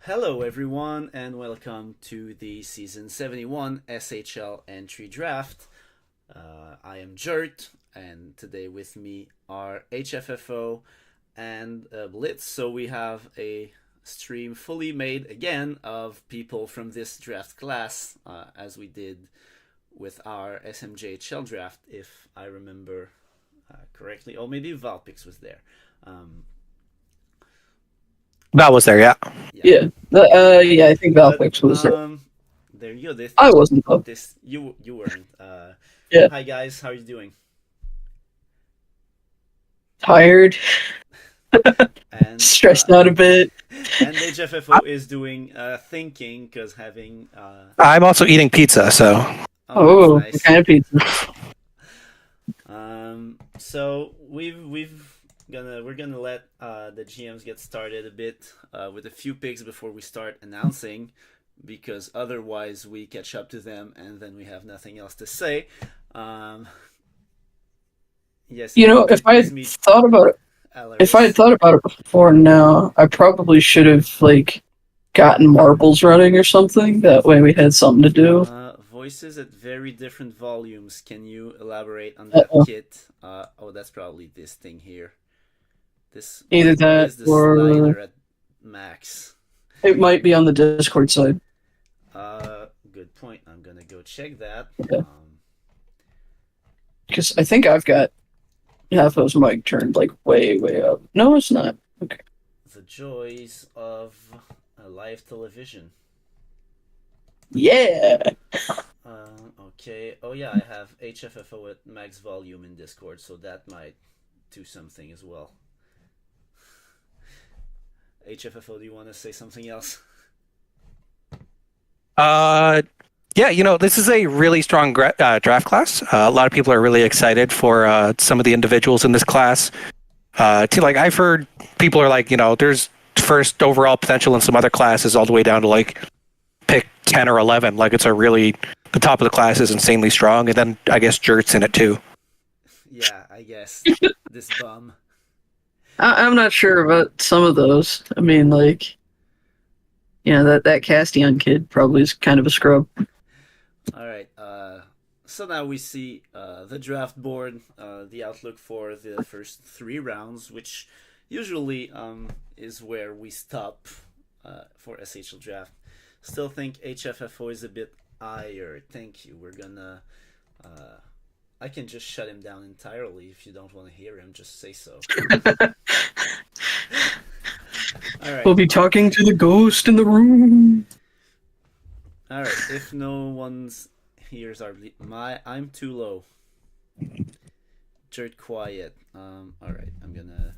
Hello, everyone, and welcome to the Season 71 SHL Entry Draft. I am Jert, and today with me are HFFO and Blitz. So we have a stream fully made again of people from this draft class, as we did with our SMJ SHL Draft, if I remember correctly. Oh, maybe Valpix was there. Um, Val was there, yeah. yeah, Yeah, I think but Valfix was there. there you go. This I wasn't though. this you weren't. Yeah, Hi guys, how are you doing? tired, And stressed out a bit. and HFFO is doing thinking because having I'm also eating pizza, so oh, that's Oh, what nice. kind of pizza? So we're gonna let the GMs get started a bit with a few picks before we start announcing, because otherwise we catch up to them and then we have nothing else to say. Um, yes, You know, it if I gives had me thought about it, if I had hilarious. thought about it before now, I probably should have gotten marbles running or something. That way we had something to do. Voices at very different volumes. Can you elaborate on that Uh-oh. kit? Oh, that's probably this thing here. This Either why that is the or slider at max? it might be on the Discord side. Good point. I'm gonna go check that. Yeah, because I think I've got half those mic turned way up. No, it's not. Okay. The joys of live television. Yeah. Okay. Oh yeah, I have HFFO at max volume in Discord, so that might do something as well. HFFO, do you want to say something else? uh yeah, this is a really strong draft class. A lot of people are really excited for some of the individuals in this class. I've heard people are like, there's first overall potential in some other classes all the way down to like pick 10 or 11. Like it's a really the top of the class is insanely strong, and then I guess Jert's in it too. Yeah, I guess this bum. I'm not sure about some of those. I mean, that Castian kid probably is kind of a scrub. All right. So now we see the draft board, the outlook for the first 3 rounds, which usually is where we stop for SHL draft. Still think HFFO is a bit higher. Thank you. We're gonna. I can just shut him down entirely if you don't want to hear him. Just say so. All right. We'll be talking to the ghost in the room. All right. If no one's hears our I'm too low. Dirt quiet. All right. I'm gonna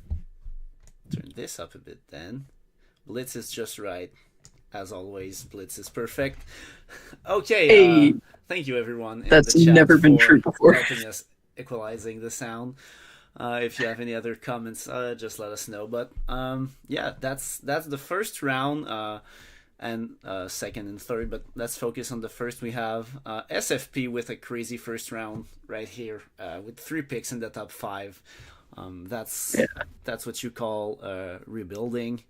turn this up a bit then. Blitz is just right. As always, Blitz is perfect. Okay, Hey, thank you everyone in the that's chat never been for true before. helping us equalizing the sound. If you have any other comments, just let us know. But yeah, that's the first round, and second and third. But let's focus on the first. We have SFP with a crazy first round right here, with 3 picks in the top 5. That's Yeah. that's what you call rebuilding.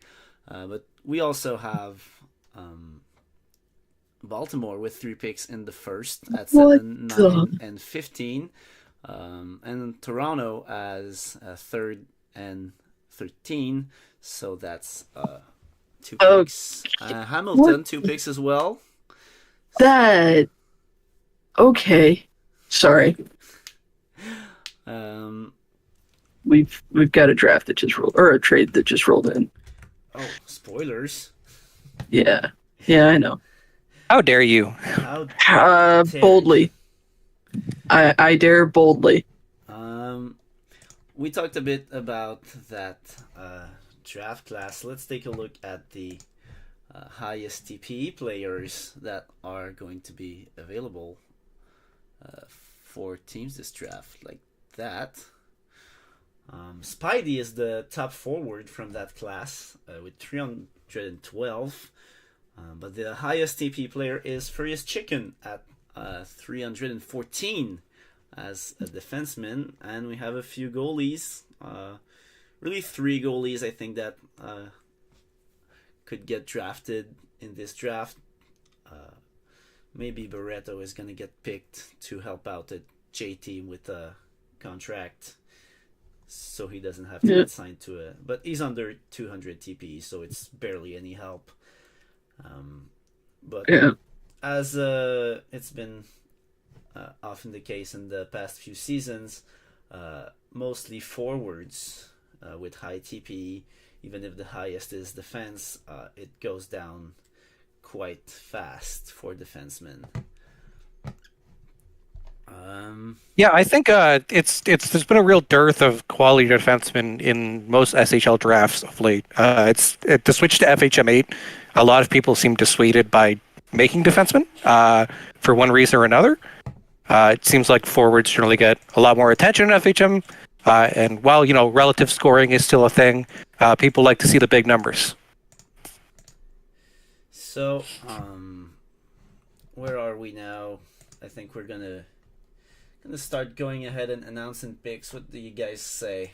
But we also have Baltimore with 3 picks in the first at What 7, 9, the? and 15, and Toronto as third and 13. So that's 2 Oh, picks. what Hamilton 2 picks as well. that? Okay. Sorry, Um, we've got a draft that just rolled, or a trade that just rolled in. oh, spoilers! Yeah, yeah, I know. How dare you? How dare you? Boldly, I dare boldly. Um, we talked a bit about that draft class. Let's take a look at the highest TPE players that are going to be available for teams this draft, like that. Spidey is the top forward from that class with 312. But the highest TP player is Furious Chicken at 314 as a defenseman. And we have a few goalies. Really 3 goalies, I think, that could get drafted in this draft. Maybe Barreto is going to get picked to help out at JT with a contract, so he doesn't have to get signed to a. But he's under 200 TP, so it's barely any help. But as it's been often the case in the past few seasons, mostly forwards with high TP, even if the highest is defense, it goes down quite fast for defensemen. I think there's been a real dearth of quality defensemen in most SHL drafts of late. To switch to FHM8, a lot of people seem dissuaded by making defensemen for one reason or another. It seems like forwards generally get a lot more attention in FHM, and while relative scoring is still a thing, people like to see the big numbers. So, where are we now? I think we're gonna start going ahead and announcing picks. What do you guys say?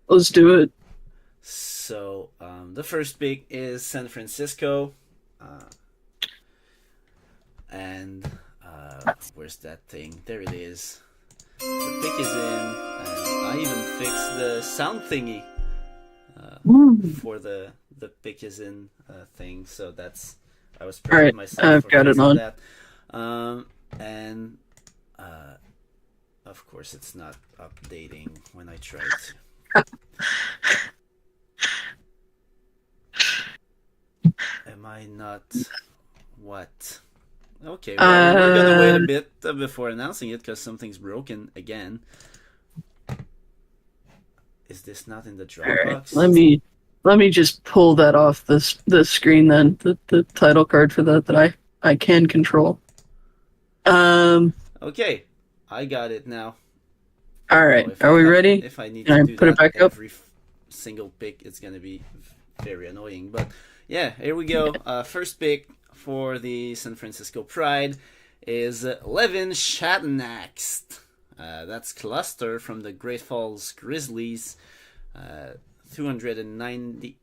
Let's do it. So, the first pick is San Francisco, and where's that thing? There it is. The pick is in, and I even fixed the sound thingy for the pick is in thing. So that's I was proud of myself. I've for got it on. That. And of course, it's not updating when I try to. Am I not? What? Okay, well, we're gonna wait a bit before announcing it because something's broken again. Is this not in the Dropbox? Right, let me just pull that off the screen then. The title card for that I can control. Okay, I got it now. All right, are we ready? If I need to do put that it back up? every single pick, it's gonna be very annoying. But yeah, here we go. First pick for the San Francisco Pride is Levin Shattenax. That's Cluster from the Great Falls Grizzlies. 289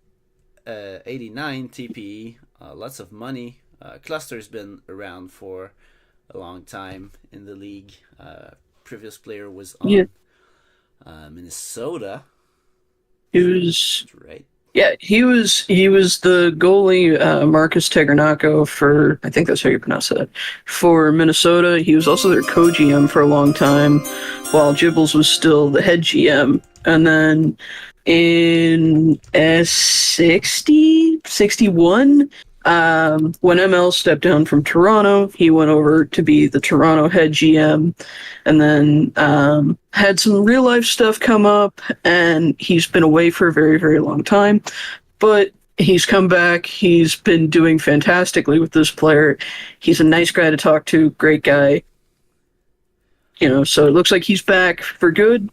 TP. Lots of money. Cluster's been around for a long time in the league. Previous player was on Minnesota. He was right. Yeah, he was the goalie, Marcus Tegernaco, for, I think that's how you pronounce that, for Minnesota. He was also their co-GM for a long time, while Gibbles was still the head GM. And then in S61, when ML stepped down from Toronto, he went over to be the Toronto head GM, and then had some real life stuff come up, and he's been away for a very, very long time. But he's come back. He's been doing fantastically with this player. He's a nice guy to talk to, great guy. So it looks like he's back for good,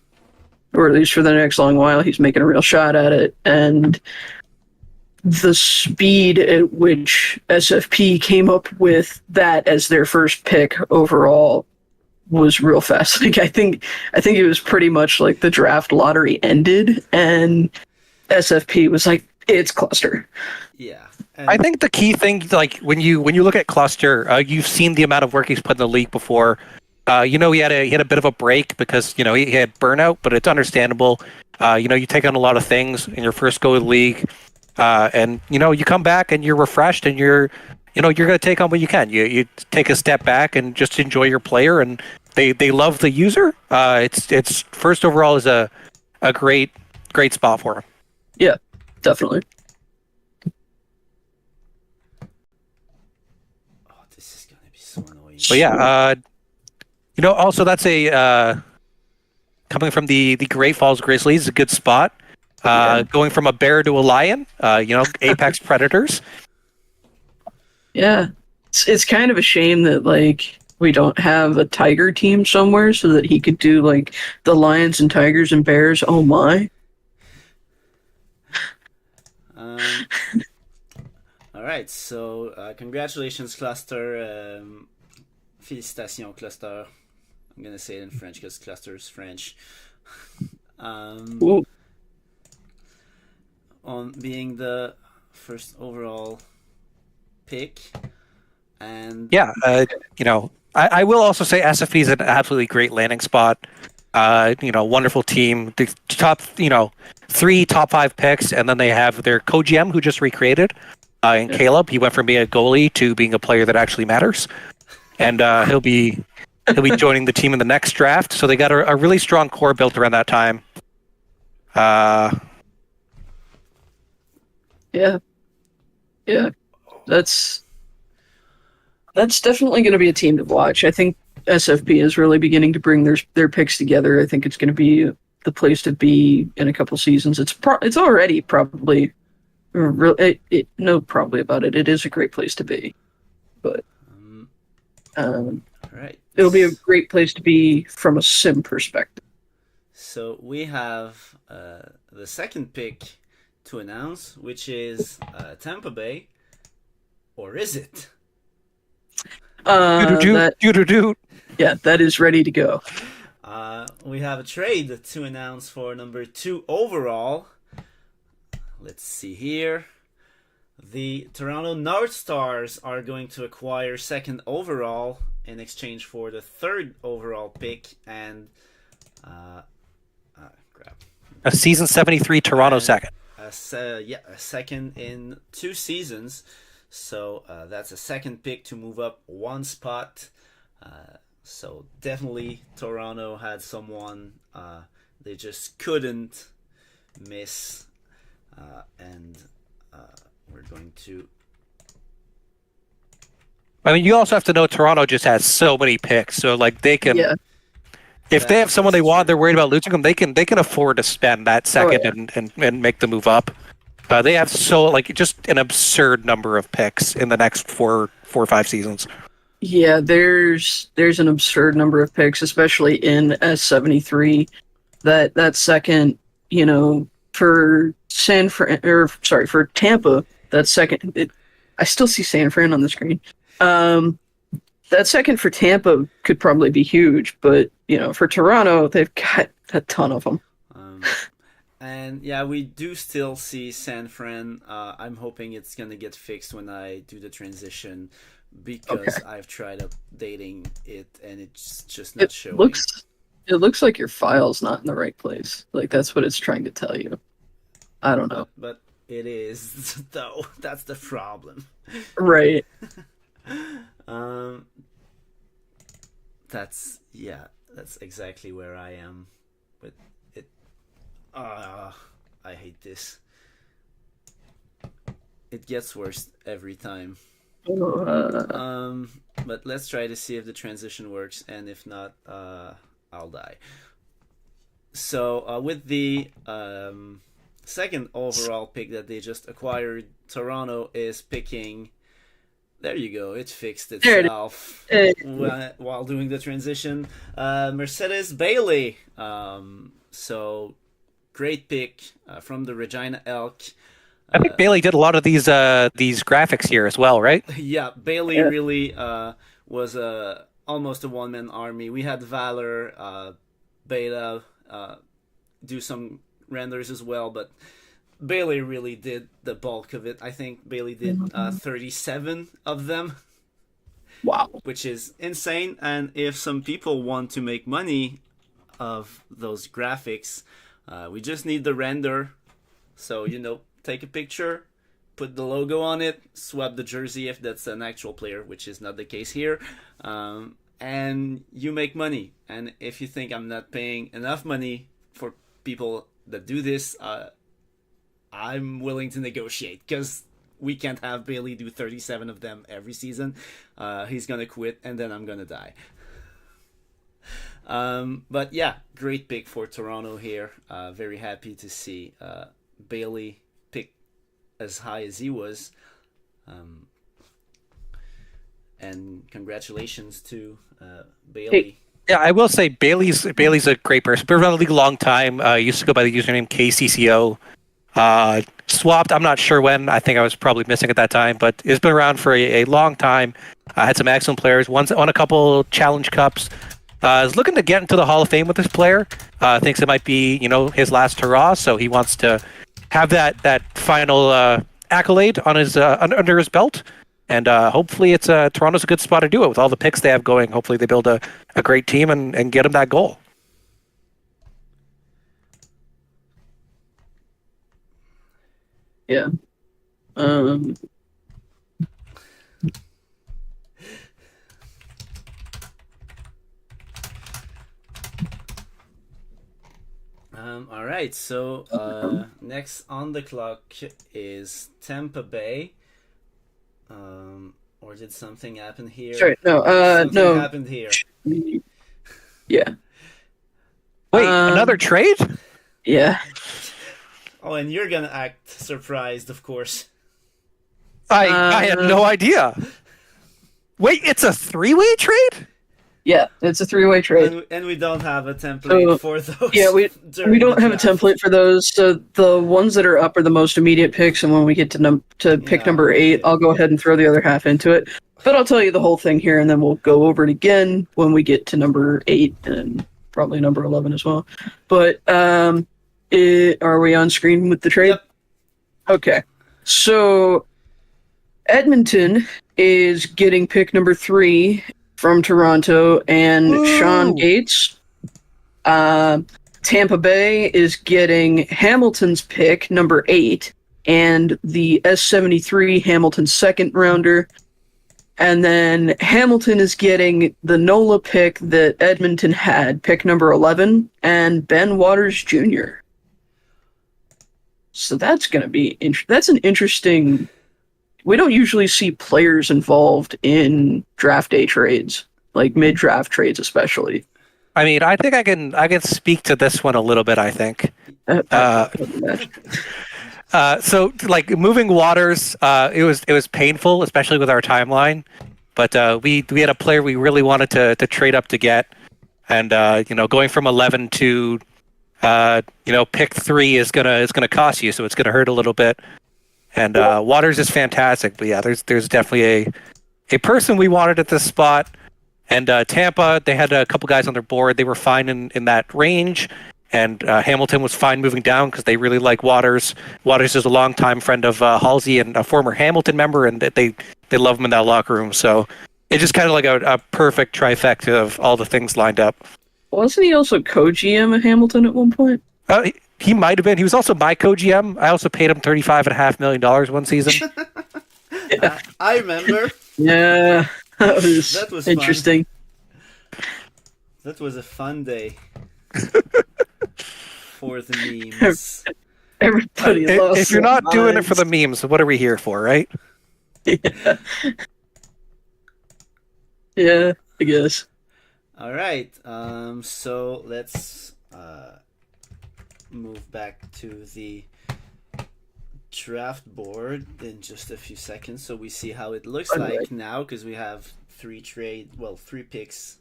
or at least for the next long while. He's making a real shot at it, and the speed at which SFP came up with that as their first pick overall was real fast. Like, I think it was pretty much like the draft lottery ended and SFP was like, it's Cluster. Yeah. I think the key thing, like when you look at Cluster, you've seen the amount of work he's put in the league before. He had a bit of a break because he had burnout, but it's understandable. You take on a lot of things in your first go of the league. And you come back and you're refreshed and you're going to take on what you can. You take a step back and just enjoy your player, and they love the user. It's first overall is a great spot for him. Yeah, definitely. Oh, this is going to be so annoying. But yeah, also that's a coming from the Great Falls Grizzlies, a good spot. Going from a bear to a lion, apex predators. Yeah, it's kind of a shame that we don't have a tiger team somewhere so that he could do the lions and tigers and bears. Oh my! All right, so congratulations, Cluster. Félicitations, Cluster. I'm gonna say it in French because Cluster is French. On being the first overall pick. And Yeah, I will also say SFP is an absolutely great landing spot. Wonderful team. The top, 3 top 5 picks, and then they have their co-GM who just recreated. And Caleb, he went from being a goalie to being a player that actually matters, and he'll be joining the team in the next draft. So they got a really strong core built around that time. Yeah, that's definitely going to be a team to watch. I think SFP is really beginning to bring their picks together. I think it's going to be the place to be in a couple seasons. It's already probably probably about it. It is a great place to be, but right. It'll be a great place to be from a sim perspective. So we have the second pick to announce, which is Tampa Bay, or is it? That is ready to go. We have a trade to announce for number 2 overall. Let's see here. The Toronto North Stars are going to acquire 2nd overall in exchange for the 3rd overall pick and a season 73 Toronto second. A second in 2 seasons. So that's a 2nd pick to move up 1 spot. So definitely Toronto had someone they just couldn't miss. And we're going to... I mean, you also have to know Toronto just has so many picks. So, like, they can... Yeah. If they have someone they want, they're worried about losing them, they can afford to spend that second and make the move up. They have just an absurd number of picks in the next 4 or 5 seasons. Yeah, there's an absurd number of picks, especially in S73. That second, for for Tampa, that second. I still see San Fran on the screen. That second for Tampa could probably be huge, but for Toronto, they've got a ton of them. And yeah, we do still see San Fran. I'm hoping it's gonna get fixed when I do the transition, because I've tried updating it and it's just not showing. It looks like your file's not in the right place. Like, that's what it's trying to tell you. I don't know. But it is, though. That's the problem. Right. That's exactly where I am. But I hate this. It gets worse every time. But let's try to see if the transition works, and if not, I'll die. So with the 2nd overall pick that they just acquired, Toronto is picking... There you go, it fixed itself while doing the transition. Mercedes Bailey. So great pick from the Regina Elk. I think Bailey did a lot of these graphics here as well, right? Yeah, Bailey really was almost a one-man army. We had Valor, Beta do some renders as well, but Bailey really did the bulk of it. I think Bailey did 37 of them. Wow. Which is insane. And if some people want to make money of those graphics, we just need the render. So, take a picture, put the logo on it, swap the jersey if that's an actual player, which is not the case here, and you make money. And if you think I'm not paying enough money for people that do this, I'm willing to negotiate, because we can't have Bailey do 37 of them every season. He's gonna quit, and then I'm gonna die. But yeah, great pick for Toronto here. Very happy to see Bailey pick as high as he was. And congratulations to Bailey. Yeah, I will say Bailey's a great person. Been around the league a long time. Used to go by the username KCCO. Swapped, I'm not sure when. I think I was probably missing at that time, but it's been around for a long time. Had some excellent players. Won a couple Challenge Cups. Is looking to get into the Hall of Fame with this player. Thinks it might be, his last hurrah, so he wants to have that final accolade on his under his belt. And hopefully it's Toronto's a good spot to do it with all the picks they have going. Hopefully they build a great team and get him that goal. Yeah. All right, so next on the clock is Tampa Bay. Or did something happen here? Sorry, no, something happened here. Yeah. Wait, another trade? Yeah. Oh, and you're gonna act surprised, of course. I had no idea. Wait, it's a 3-way trade? Yeah, it's a 3-way trade. And we don't have a template for those. Yeah, we don't have a template for those. So the ones that are up are the most immediate picks, and when we get to pick number 8, I'll go ahead and throw the other half into it. But I'll tell you the whole thing here, and then we'll go over it again when we get to number 8 and probably number 11 as well. But are we on screen with the trade? Yep. Okay. So Edmonton is getting pick number 3 from Toronto, and Sean Gates. Tampa Bay is getting Hamilton's pick, number 8, and the S73 Hamilton second rounder. And then Hamilton is getting the NOLA pick that Edmonton had, pick number 11, and Ben Waters Jr. So that's going to be that's an interesting. We don't usually see players involved in draft day trades, like mid-draft trades especially. I mean, I think I can speak to this one a little bit, I think. So like moving Waters, it was painful, especially with our timeline. But we had a player we really wanted to trade up to get, and going from 11 to pick 3 is gonna cost you, so it's gonna hurt a little bit. And Waters is fantastic, but yeah, there's definitely a person we wanted at this spot. And Tampa, they had a couple guys on their board. They were fine in that range. And Hamilton was fine moving down because they really like Waters. Waters is a longtime friend of Halsey and a former Hamilton member, and they love him in that locker room. So it's just kind of like a perfect trifecta of all the things lined up. Wasn't he also co-GM at Hamilton at one point? He might have been. He was also my co-GM. I also paid him $35.5 million one season. Yeah. I remember. Yeah, that was interesting. Fun. That was a fun day for the memes. Everybody lost. If you're not doing it for the memes, what are we here for, right? Yeah. Yeah, I guess. All right. So let's move back to the draft board in just a few seconds, so we see how it looks like now, because we have 3 picks,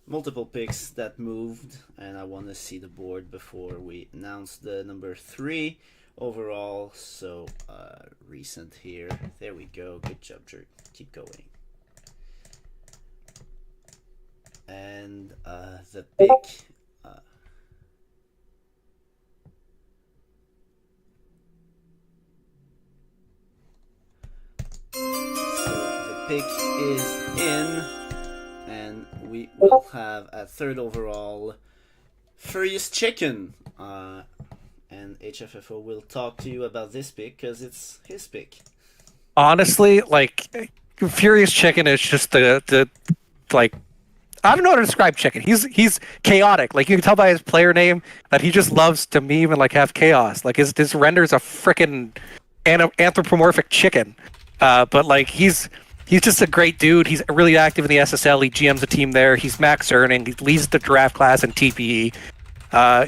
multiple picks that moved, and I want to see the board before we announce the number 3 overall. So recent here. There we go. Good job, Jerk. Keep going. And the pick. Pick is in, and we will have a 3rd overall Furious Chicken, and HFFO will talk to you about this pick because it's his pick. Honestly, like Furious Chicken is just the like, I don't know how to describe Chicken. He's chaotic. Like you can tell by his player name that he just loves to meme and like have chaos. Like his render's a freaking anthropomorphic chicken, but like he's just a great dude. He's really active in the SSL. He GMs a team there. He's max earning. He leads the draft class in TPE.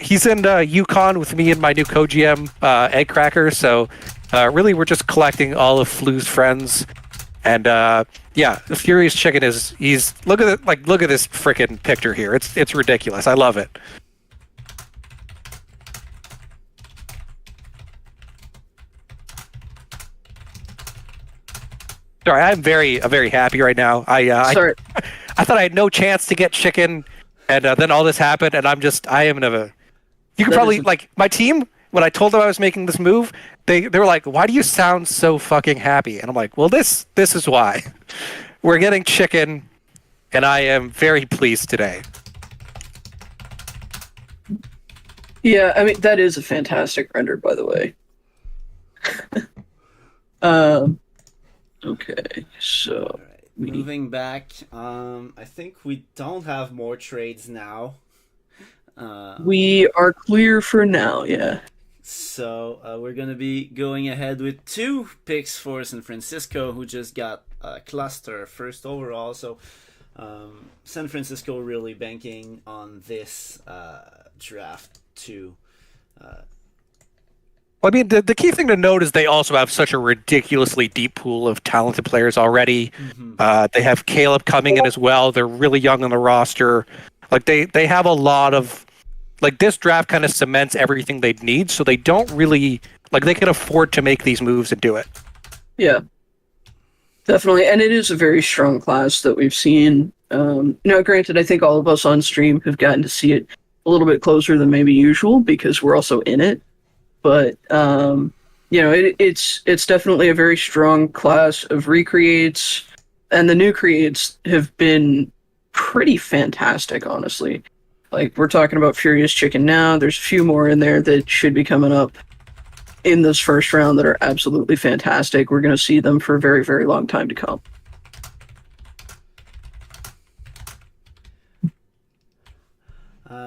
He's in Yukon with me and my new co-GM, Egg Cracker. So really, we're just collecting all of Flu's friends. And yeah, the Furious Chicken look at this freaking picture here. It's ridiculous. I love it. Sorry, I'm very happy right now. I thought I had no chance to get Chicken, and then all this happened, and I am in a. You could probably like my team when I told them I was making this move, they were like, "Why do you sound so fucking happy?" And I'm like, "Well, this is why. We're getting chicken, and I am very pleased today." Yeah, I mean that is a fantastic render, by the way. Okay, so All right. Moving back, I think we don't have more trades now. we are clear for now. Yeah. So we're gonna be going ahead with 2 picks for San Francisco, who just got cluster first overall. So San Francisco really banking on this draft to. Well, I mean, the key thing to note is they also have such a ridiculously deep pool of talented players already. They have Caleb coming in as well. They're really young on the roster. Like they have a lot of, like, this draft kind of cements everything they need, so they don't really, like, they can afford to make these moves and do it. Yeah, definitely, and it is a very strong class that we've seen. Now, granted, I think all of us on stream have gotten to see it a little bit closer than maybe usual because we're also in it. But it's definitely a very strong class of recreates, and the new creates have been pretty fantastic, honestly. Like, we're talking about Furious Chicken now. There's a few more in there that should be coming up in this first round that are absolutely fantastic. We're going to see them for a very, very long time to come.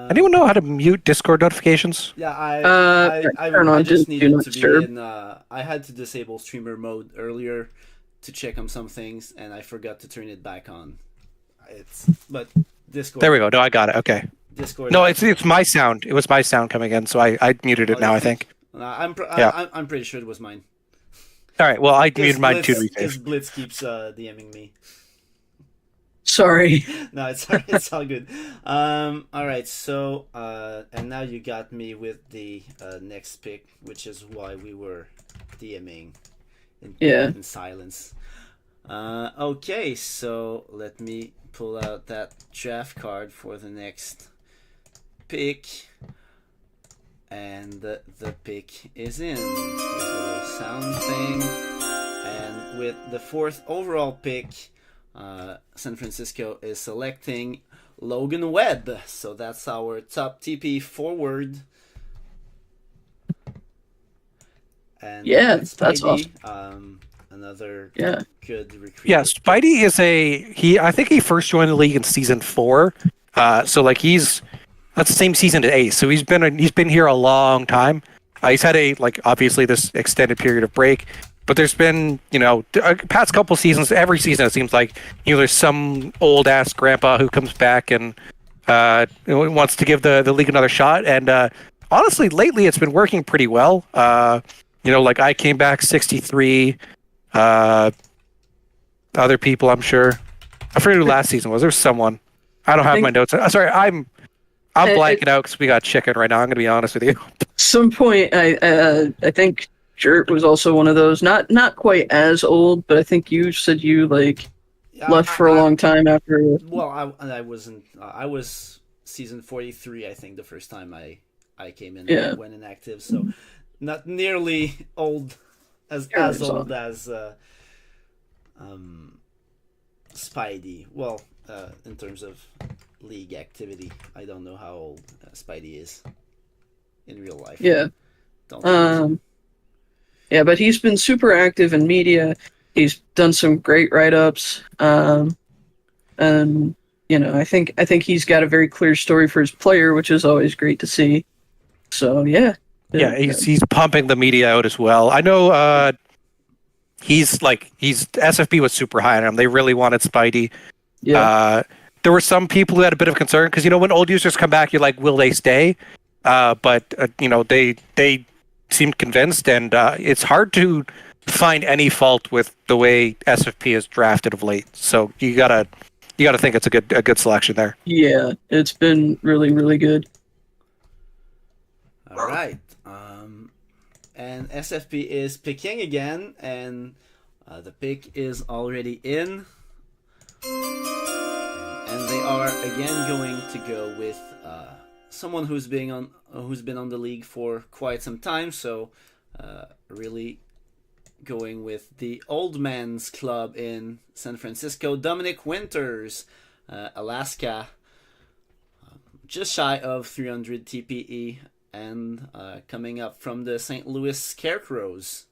Anyone know how to mute Discord notifications? Yeah, turn on I just do needed not to disturb. be in. I had to disable streamer mode earlier to check on some things, and I forgot to turn it back on. But Discord. There we go. No, I got it. Okay. Discord. No, it's my sound. It was my sound coming in, so I muted it now, I think. I'm pretty sure it was mine. All right. Well, I muted mine too. Because Blitz keeps DMing me. Sorry. No, it's all good. All right, so and now you got me with the next pick, which is why we were DMing in silence. Okay, so let me pull out that draft card for the next pick, and the pick is in. Here's a little sound thing, and with the 4th overall pick. San Francisco is selecting Logan Webb, so that's our top TP forward. And that's Spidey, awesome. Another good recruit. Yeah, Spidey is I think he first joined the league in season 4. So like that's the same season as Ace. So he's been here a long time. He's had obviously this extended period of break. But there's been, past couple seasons, every season it seems like, there's some old ass grandpa who comes back and wants to give the league another shot. And honestly, lately it's been working pretty well. I came back 63. Other people, I'm sure. I forget who last season was. There's someone. I don't have my notes. Sorry, I'm blanking out because we got chicken right now. I'm gonna be honest with you. Some point, I think. Jert was also one of those, not quite as old, but I think you said you left for a long time after. Well, I wasn't. I was season 43, I think, the first time I came in and went inactive. So not nearly old as old as Spidey. Well, in terms of league activity, I don't know how old Spidey is in real life. Yeah. Don't. Yeah, but he's been super active in media. He's done some great write-ups, and I think he's got a very clear story for his player, which is always great to see. So yeah, he's pumping the media out as well. I know he's SFB was super high on him. They really wanted Spidey. Yeah. There were some people who had a bit of concern because when old users come back, you're like, will they stay? But they seemed convinced, and it's hard to find any fault with the way SFP is drafted of late. So you gotta think it's a good selection there. Yeah, it's been really, really good. All right, and SFP is picking again, and the pick is already in, and they are again going to go with someone who's been on the league for quite some time. So really going with the old man's club in San Francisco, Dominic Winters, Alaska, just shy of 300 TPE, and coming up from the St. Louis Scarecrows.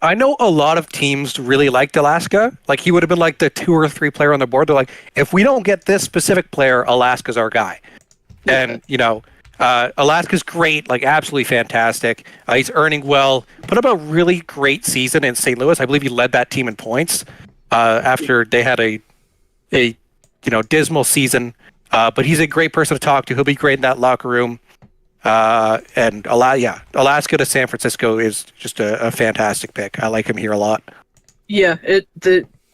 I know a lot of teams really liked Alaska. Like, he would have been like the 2 or 3 player on the board. They're like, if we don't get this specific player, Alaska's our guy. And, Alaska's great, like absolutely fantastic. He's earning well. Put up a really great season in St. Louis. I believe he led that team in points after they had a dismal season. But he's a great person to talk to. He'll be great in that locker room. And Alaska to San Francisco is just a fantastic pick. I like him here a lot. Yeah, it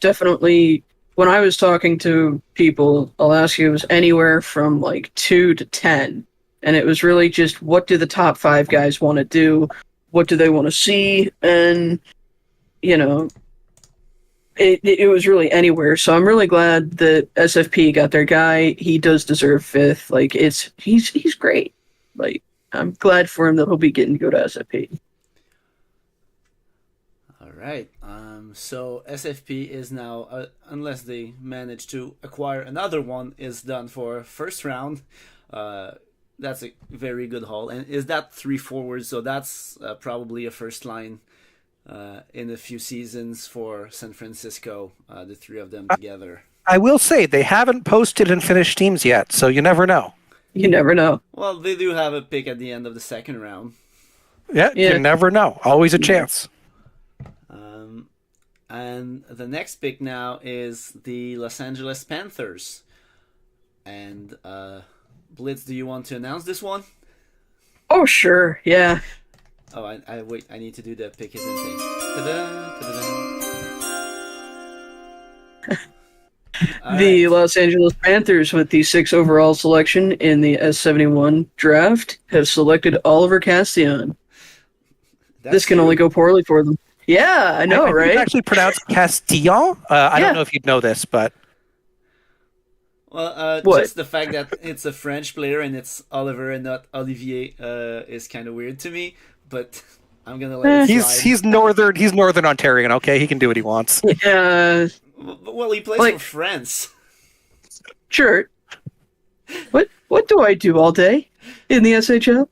definitely. When I was talking to people, Alaska was anywhere from like 2 to 10. And it was really just, what do the top 5 guys want to do? What do they want to see? And, it was really anywhere. So I'm really glad that SFP got their guy. He does deserve 5th. Like, he's great. Like, I'm glad for him that he'll be getting to go to SFP. All right. So SFP is now, unless they manage to acquire another one, is done for first round. That's a very good haul. And is that 3 forwards? So that's probably a first line in a few seasons for San Francisco, the 3 of them together. I will say, they haven't posted and finished teams yet, so you never know. You never know. Well, they do have a pick at the end of the second round. Yeah, you never know. Always a chance. And the next pick now is the Los Angeles Panthers. And Blitz, do you want to announce this one? Oh, sure. Yeah. Oh, I wait. I need to do the pick isn't thing. Ta-da, ta-da. The Los Angeles Panthers, with the 6th overall selection in the S71 draft, have selected Oliver Castillon. This can only go poorly for them. Yeah, I know, right? It's actually pronounced Castillon. I don't know if you'd know this, but... Well, just the fact that it's a French player and it's Oliver and not Olivier is kind of weird to me, but I'm gonna let it slide. He's northern Ontarian. Okay, he can do what he wants. Yeah. Well, he plays for France. Sure. What do I do all day in the SHL?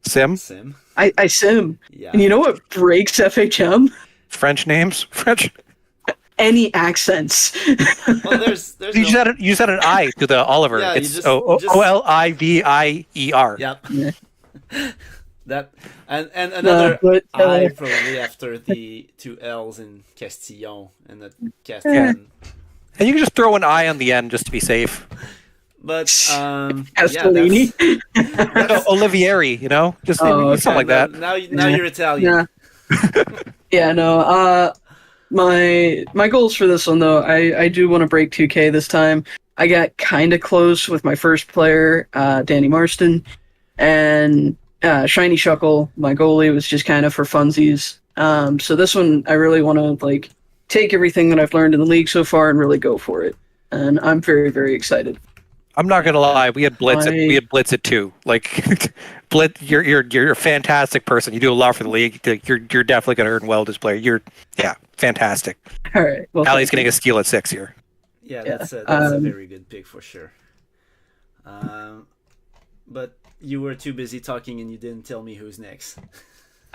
Sim. I sim. Yeah. And you know what breaks FHM? French names. French. Any accents. Well, there's you said an I to the Oliver. Yeah, it's Olivier. Yep. Yeah. That and another but, I probably after the 2 L's in Castillon and the Castillon. And you can just throw an I on the end just to be safe. But Castellini. that's Olivieri, just something like that. Now you're Italian. Yeah. No. My goals for this one though, I do want to break 2K this time. I got kind of close with my first player, Danny Marston, and Shiny Shuckle, my goalie, was just kind of for funsies. So this one, I really want to take everything that I've learned in the league so far and really go for it. And I'm very, very excited. I'm not gonna lie, we had Blitz at 2. Like, Blitz, you're a fantastic person. You do a lot for the league. You're definitely gonna earn well with this player. You're fantastic. All right. Well, Allie's getting a steal at 6 here. Yeah, that's a very good pick for sure. But you were too busy talking and you didn't tell me who's next.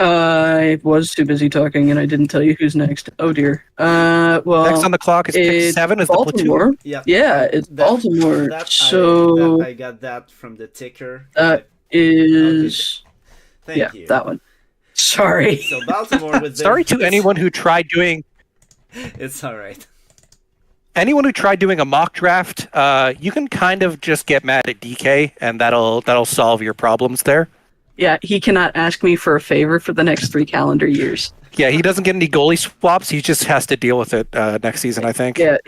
I was too busy talking and I didn't tell you who's next. Oh dear. Well, next on the clock is pick 7. Is Baltimore. Yeah, it's Baltimore. I got that from the ticker. That is. Thank you. That one. Sorry. So Baltimore with Sorry to anyone who tried doing. It's all right. Anyone who tried doing a mock draft, you can kind of just get mad at DK, and that'll solve your problems there. Yeah, he cannot ask me for a favor for the next 3 calendar years. Yeah, he doesn't get any goalie swaps. He just has to deal with it next season, I think. Yeah,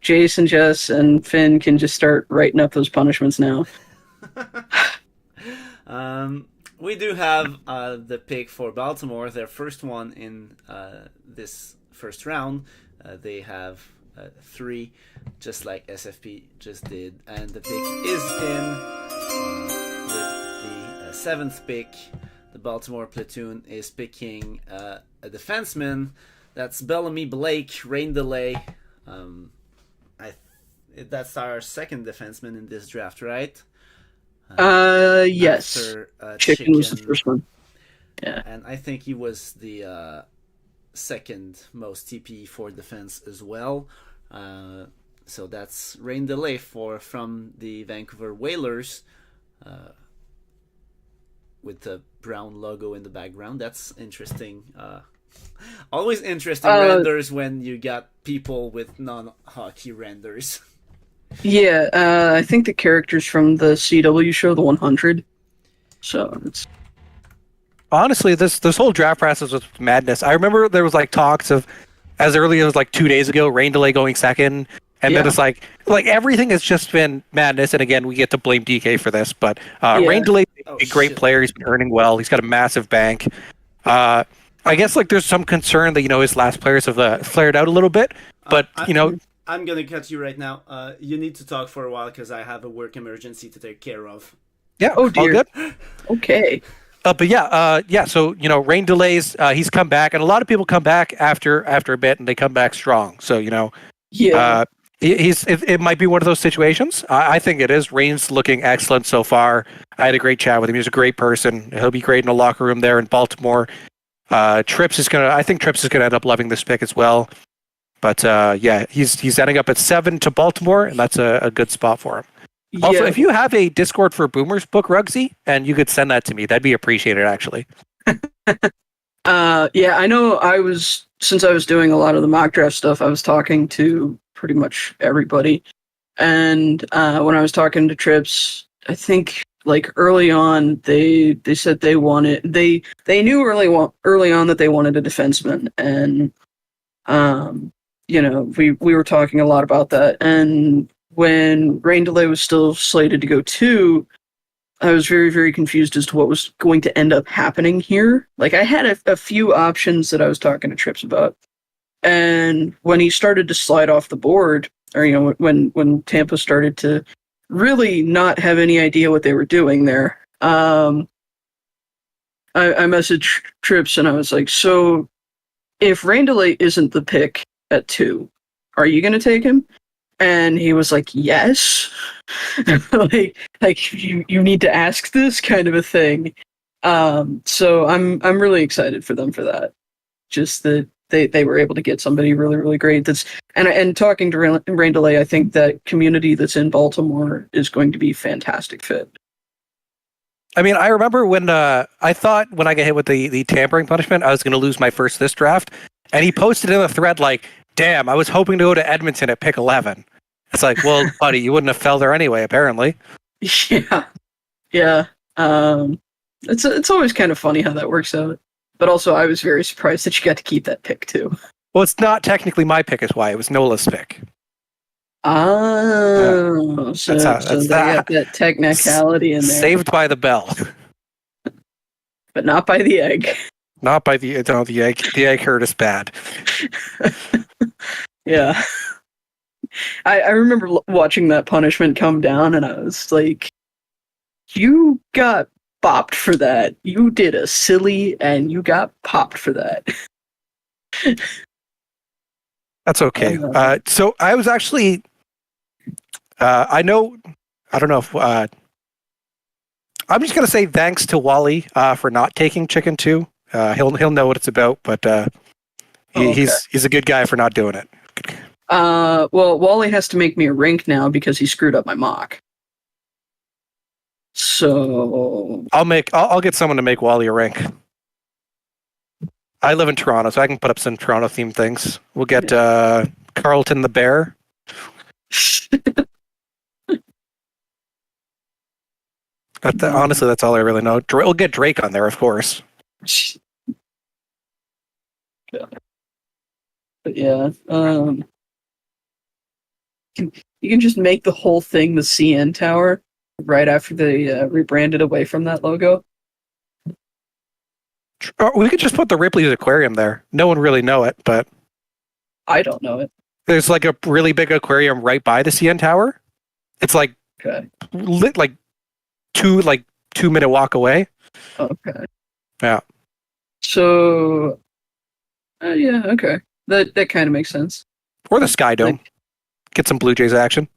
Jason, Jess, and Finn can just start writing up those punishments now. We do have the pick for Baltimore, their first one in this first round. They have 3, just like SFP just did. And the pick is in with the 7th pick. The Baltimore platoon is picking a defenseman. That's Bellamy Blake, rain delay. That's our second defenseman in this draft, right? Yes. After, Chicken was the first one. Yeah. And I think he was the second most TP for defense as well. So that's rain delay from the Vancouver Whalers. With the brown logo in the background. That's interesting. Always interesting renders when you got people with non-hockey renders. Yeah, I think the characters from the CW show, the 100. So it's... Honestly, this whole draft process was madness. I remember there was like talks of as early as like 2 days ago, rain delay going second. And then it's like everything has just been madness. And again, we get to blame DK for this, but Rain Delay is a great player. He's been earning well. He's got a massive bank. I guess like there's some concern that his last players have flared out a little bit, but I'm gonna cut you right now. You need to talk for a while because I have a work emergency to take care of. Yeah. Oh dear. All good. Okay. But yeah. So Rain Delays. He's come back, and a lot of people come back after a bit, and they come back strong. So Yeah. It might be one of those situations. I think it is. Rain's looking excellent so far. I had a great chat with him. He's a great person. He'll be great in the locker room there in Baltimore. I think Trips is gonna end up loving this pick as well. But he's ending up at 7 to Baltimore, and that's a good spot for him. Yeah. Also, if you have a Discord for Boomers book, Rugsy, and you could send that to me, that'd be appreciated actually. Yeah, I know. Since I was doing a lot of the mock draft stuff, I was talking to pretty much everybody. And when I was talking to Trips, I think like early on they said they knew early on that they wanted a defenseman, and we were talking a lot about that. And when Rain Delay was still slated to go 2, I was very, very confused as to what was going to end up happening here. Like, I had a few options that I was talking to Trips about. And when he started to slide off the board, or, when Tampa started to really not have any idea what they were doing there, I messaged Trips and I was like, so if Rain Delay isn't the pick at 2, are you going to take him? And he was like, yes. like you need to ask this kind of a thing. So I'm really excited for them for that. Just that they were able to get somebody really, really great. And talking to Rain Delay, I think that community that's in Baltimore is going to be a fantastic fit. I mean, I remember when I thought when I got hit with the tampering punishment, I was going to lose my first this draft. And he posted in a thread like, damn, I was hoping to go to Edmonton at pick 11. It's like, well, buddy, you wouldn't have fell there anyway, apparently. Yeah. It's always kind of funny how that works out. But also, I was very surprised that you got to keep that pick, too. Well, it's not technically my pick, is why. It was Nola's pick. Oh, so they got that technicality in there. Saved by the bell. But not by the egg. Not by the egg. The egg hurt us bad. Yeah. I remember watching that punishment come down, and I was like, you got bopped for that. You did a silly, and you got popped for that. That's okay. So I was actually, I don't know if, I'm just going to say thanks to Wally for not taking Chicken 2. He'll know what it's about, but he's a good guy for not doing it. Well, Wally has to make me a rink now because he screwed up my mock. So I'll get someone to make Wally a rink. I live in Toronto, so I can put up some Toronto themed things. We'll get Carlton the Bear. Honestly, that's all I really know. We'll get Drake on there, of course. But yeah, you can just make the whole thing the CN Tower right after they rebranded away from that logo. We could just put the Ripley's Aquarium there. No one really know it, but I don't know it. There's like a really big aquarium right by the CN Tower. It's like lit like 2 minute walk away. Okay. Yeah. So, yeah, okay. That kind of makes sense. Or the Sky Dome. Get some Blue Jays action.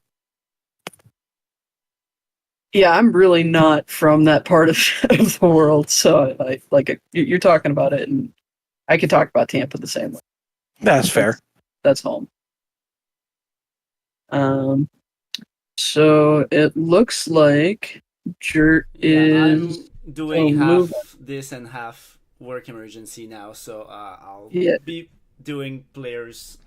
Yeah, I'm really not from that part of the world, so you're talking about it, and I could talk about Tampa the same way. That's fair. That's home. So it looks like Jert is. I'm doing half this and half work emergency now, so I'll be doing players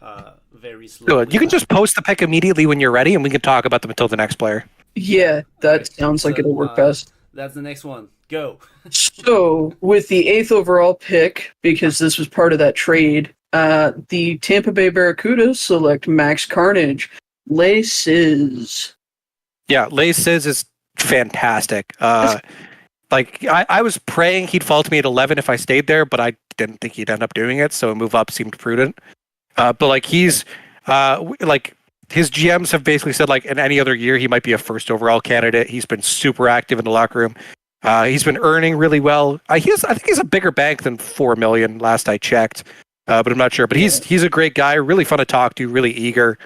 very slowly. Good. You can just post the pick immediately when you're ready, and we can talk about them until the next player. Yeah, that sounds like it'll work best. That's the next one. Go. So, with the 8th overall pick, because this was part of that trade, the Tampa Bay Barracudas select Max Carnage, Les Sizz. Yeah, Les Sizz is fantastic. Like I was praying he'd fall to me at 11 if I stayed there, but I didn't think he'd end up doing it, so a move up seemed prudent. But like he's like his GMs have basically said like in any other year he might be a first overall candidate. He's been super active in the locker room. He's been earning really well. I think he's a bigger bank than $4 million last I checked, but I'm not sure. But he's a great guy, really fun to talk to, really eager.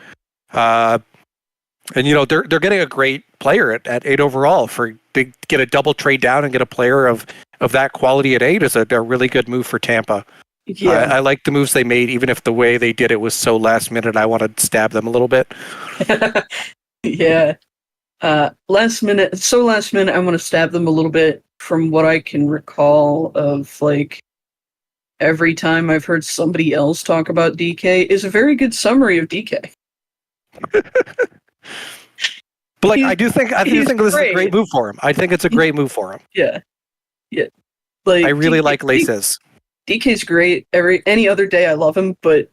And they're getting a great player at 8 overall. To get a double trade down and get a player of that quality at 8 is a really good move for Tampa. Yeah. I like the moves they made, even if the way they did it was so last minute. I want to stab them a little bit. Yeah. Last minute, I want to stab them a little bit. From what I can recall of like every time I've heard somebody else talk about DK is a very good summary of DK. But like, I do think this is a great move for him. I think it's a great move for him. Yeah. Like I really like Les Sizz. DK's great. Any other day I love him, but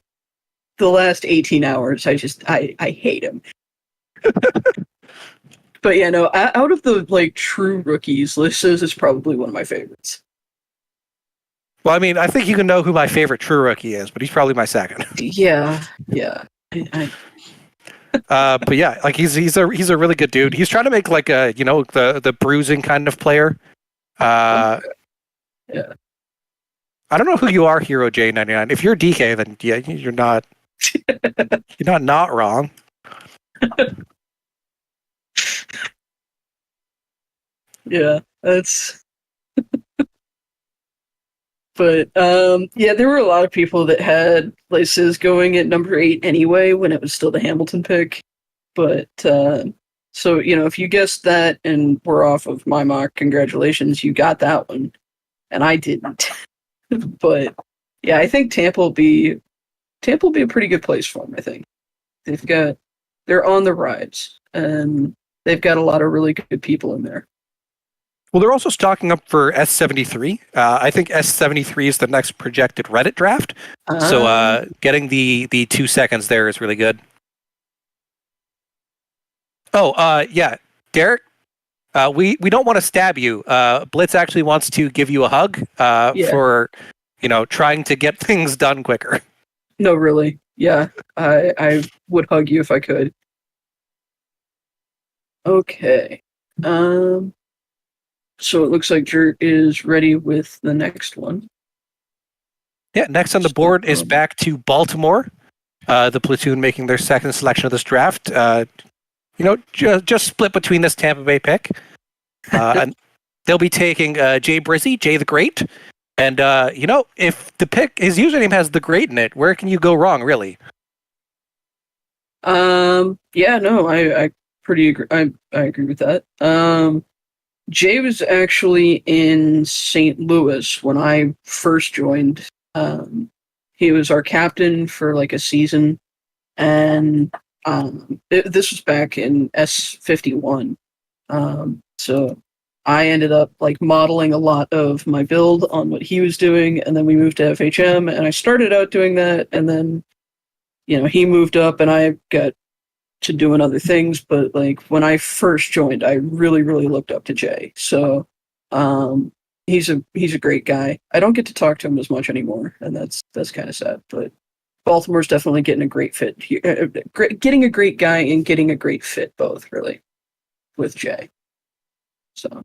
the last 18 hours I hate him. But yeah, no, out of the like true rookies, Les Sizz is probably one of my favorites. Well, I mean, I think you can know who my favorite true rookie is, but he's probably my second. Yeah. But yeah, like he's a really good dude. He's trying to make like a the bruising kind of player. Yeah. I don't know who you are, Hero J99. If you're DK, then yeah, you're not not wrong. Yeah, that's. But yeah, there were a lot of people that had Les Sizz going at number 8 anyway when it was still the Hamilton pick. But so if you guessed that and were off of my mock, congratulations, you got that one, and I didn't. But yeah, I think Tampa will be a pretty good place for them. I think they're on the rise, and they've got a lot of really good people in there. Well, they're also stocking up for S73. I think S73 is the next projected Reddit draft. So getting the 2 seconds there is really good. Oh, yeah, Derek, we don't want to stab you. Blitz actually wants to give you a hug for trying to get things done quicker. No, really. Yeah, I would hug you if I could. Okay. So it looks like Jert is ready with the next one. Yeah, next on the board is back to Baltimore. The platoon making their second selection of this draft. Just split between this Tampa Bay pick. And they'll be taking Jay Brizzy, Jay the Great. And, if the pick, his username has the Great in it, where can you go wrong, really? Yeah, no, I pretty agree. I agree with that. Jay was actually in St. Louis when I first joined. He was our captain for like a season, and this was back in S71. So I ended up like modeling a lot of my build on what he was doing, and then we moved to FHM, and I started out doing that, and then he moved up, and I got to doing other things, but like when I first joined, I really, really looked up to Jay. So he's a great guy. I don't get to talk to him as much anymore, and that's kind of sad. But Baltimore's definitely getting a great fit here. Getting a great guy and getting a great fit both, really, with Jay. So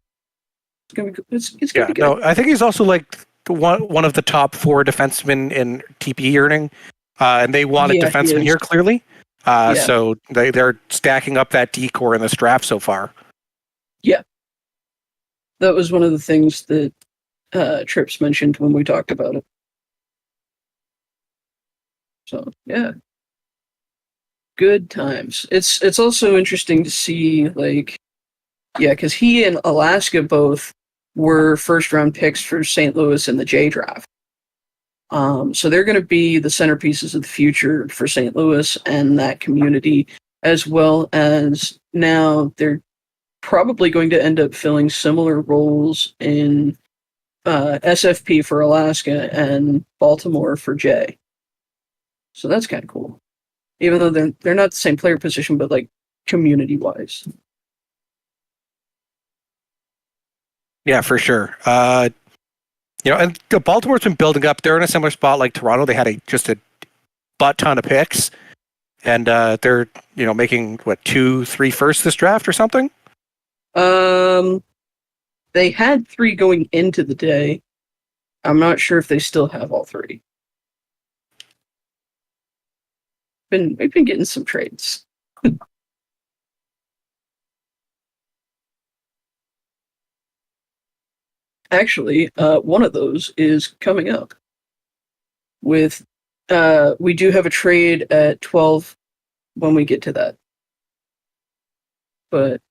it's gonna be it's gonna be good. No, I think he's also like one of the top 4 defensemen in TPE earning, and they wanted defensemen here clearly. So they're stacking up that D-core in this draft so far. Yeah, that was one of the things that Trips mentioned when we talked about it. So yeah, good times. It's also interesting to see, like, because he and Alaska both were first-round picks for St. Louis in the J draft. So they're going to be the centerpieces of the future for St. Louis and that community, as well as now they're probably going to end up filling similar roles in SFP for Alaska and Baltimore for Jay. So that's kind of cool. Even though they're not the same player position, but like community-wise. Yeah, for sure. And Baltimore's been building up. They're in a similar spot like Toronto. They had just a butt ton of picks, and they're making 2-3 firsts this draft or something. They had 3 going into the day. I'm not sure if they still have all 3. We've been getting some trades. Actually, one of those is coming up. We do have a trade at 12 when we get to that. But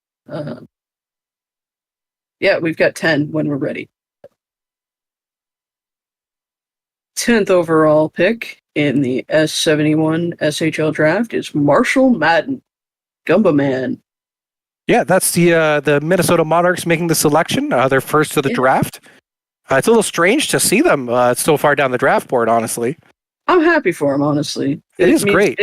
we've got 10 when we're ready. 10th overall pick in the S71 SHL Draft is Marshall Madden, Gumba Man. Yeah, that's the Minnesota Monarchs making the selection. They're first to the draft. It's a little strange to see them so far down the draft board, honestly. I'm happy for them, honestly. It is great.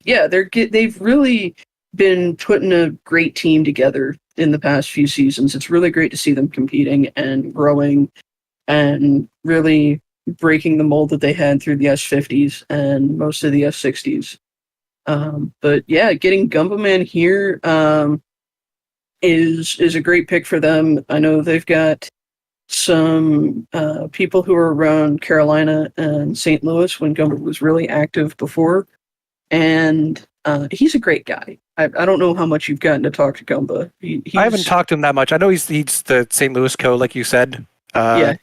They've really been putting a great team together in the past few seasons. It's really great to see them competing and growing and really breaking the mold that they had through the S50s and most of the S60s. But yeah, getting Gumba Man here is a great pick for them. I know they've got some people who are around Carolina and St. Louis when Gumba was really active before, and he's a great guy. I don't know how much you've gotten to talk to Gumba. I haven't talked to him that much. I know he's the St. Louis co, like you said. And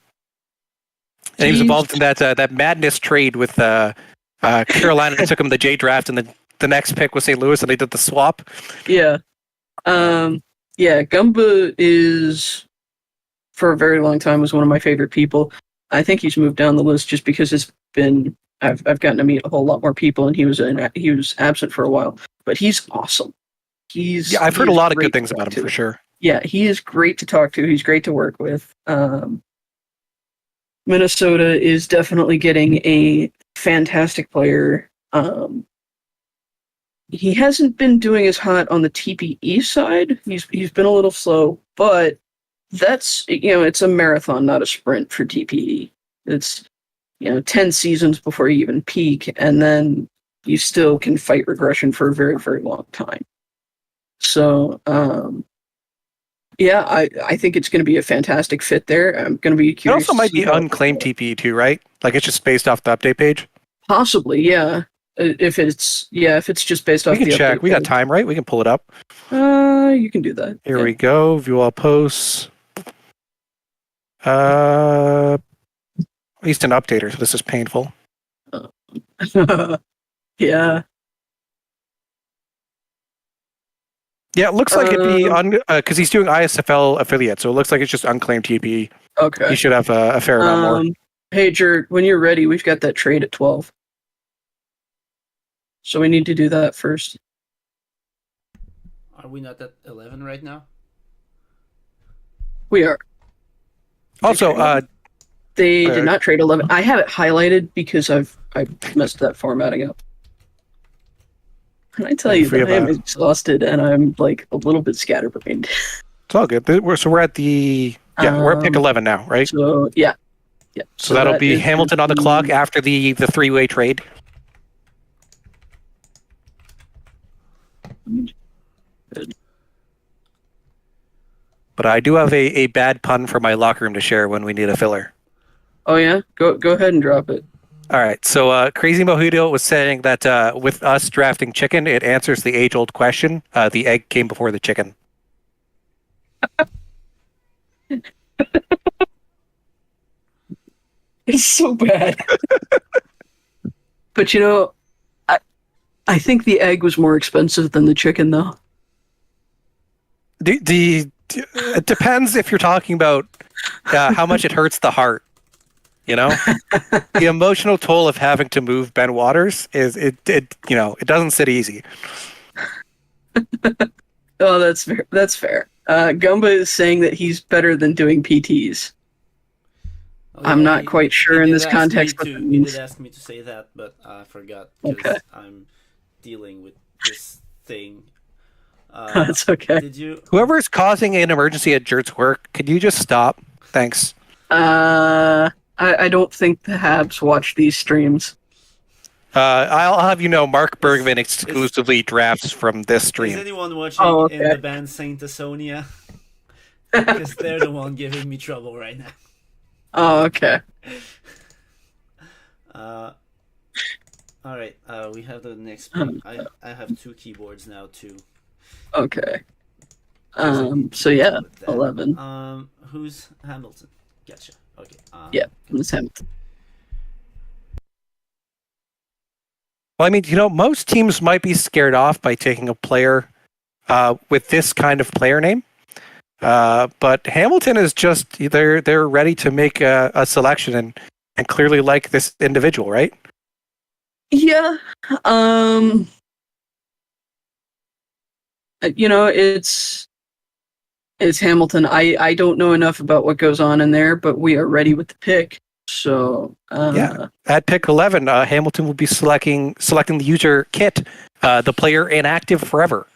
he was involved in that madness trade with Carolina. That took him the J draft, and the next pick was St. Louis, and they did the swap. Yeah. Gumba is, for a very long time, was one of my favorite people. I think he's moved down the list just because I've gotten to meet a whole lot more people, and he was absent for a while. But he's awesome. I've heard a lot of good things about him for sure. Yeah, he is great to talk to. He's great to work with. Minnesota is definitely getting a fantastic player. He hasn't been doing as hot on the TPE side. He's been a little slow, but that's it's a marathon, not a sprint for TPE. It's 10 seasons before you even peak, and then you still can fight regression for a very, very long time. So I think it's going to be a fantastic fit there. I'm going to be curious. It also might be unclaimed TPE too, right? Like it's just based off the update page. Possibly, yeah. If it's just based off. We can check. We got time, right? We can pull it up. You can do that. Here we go. View all posts. At least an updater, so this is painful. Yeah. Yeah, it looks like it'd be because he's doing ISFL affiliate, so it looks like it's just unclaimed TPE. Okay. He should have a fair amount more. Hey, Jert, when you're ready, we've got that trade at 12. So we need to do that first. Are we not at 11 right now? We are. Also, they did not trade 11. I have it highlighted because I messed that formatting up. And I tell you that I am exhausted and I'm like a little bit scatterbrained. It's all good. We're at we're at pick 11 now, right? So yeah. So that'll be Hamilton on the clock after the three-way trade. But I do have a bad pun for my locker room to share when we need a filler. Oh yeah, go ahead and drop it. All right. So Crazy Mojito was saying that with us drafting chicken, it answers the age-old question: the egg came before the chicken. It's so bad. But you know, I think the egg was more expensive than the chicken, though. It depends if you're talking about how much it hurts the heart. You know, the emotional toll of having to move Ben Waters it doesn't sit easy. Oh, that's fair. That's fair. Gumba is saying that he's better than doing PTs. Oh, I'm not quite sure in this context what that He means. did ask me to say that, but I forgot because I'm dealing with this thing. That's okay. Did you? Whoever's causing an emergency at Jert's work, could you just stop? Thanks. I don't think the Habs watch these streams. I'll have you know, Mark Bergman exclusively drafts from this Is stream. anyone watching Oh, okay. in the band Saint Asonia? Because they're the one giving me trouble right now. Oh, okay. All right. We have the next. I have 2 keyboards now too. Okay. So yeah, With that. 11. Who's Hamilton? Gotcha. Okay. Yeah, Miss Hamilton. Well, I mean, you know, most teams might be scared off by taking a player with this kind of player name. But Hamilton is just they're ready to make a selection and clearly like this individual, right? Yeah. You know, it's Hamilton. I don't know enough about what goes on in there, but we are ready with the pick. So Yeah. At pick 11, Hamilton will be selecting the user Kit, the player inactive forever,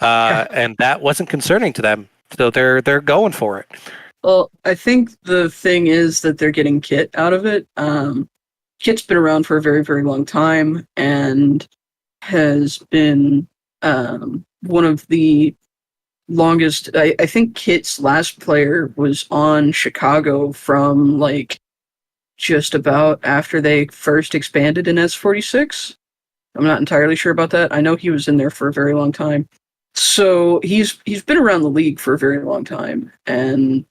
and that wasn't concerning to them. So they're going for it. Well, I think the thing is that they're getting Kit out of it. Kit's been around for a very, very long time and has been one of the longest. I think Kit's last player was on Chicago from like just about after they first expanded in S46. I'm not entirely sure about that. I know he was in there for a very long time. So he's been around the league for a very long time, and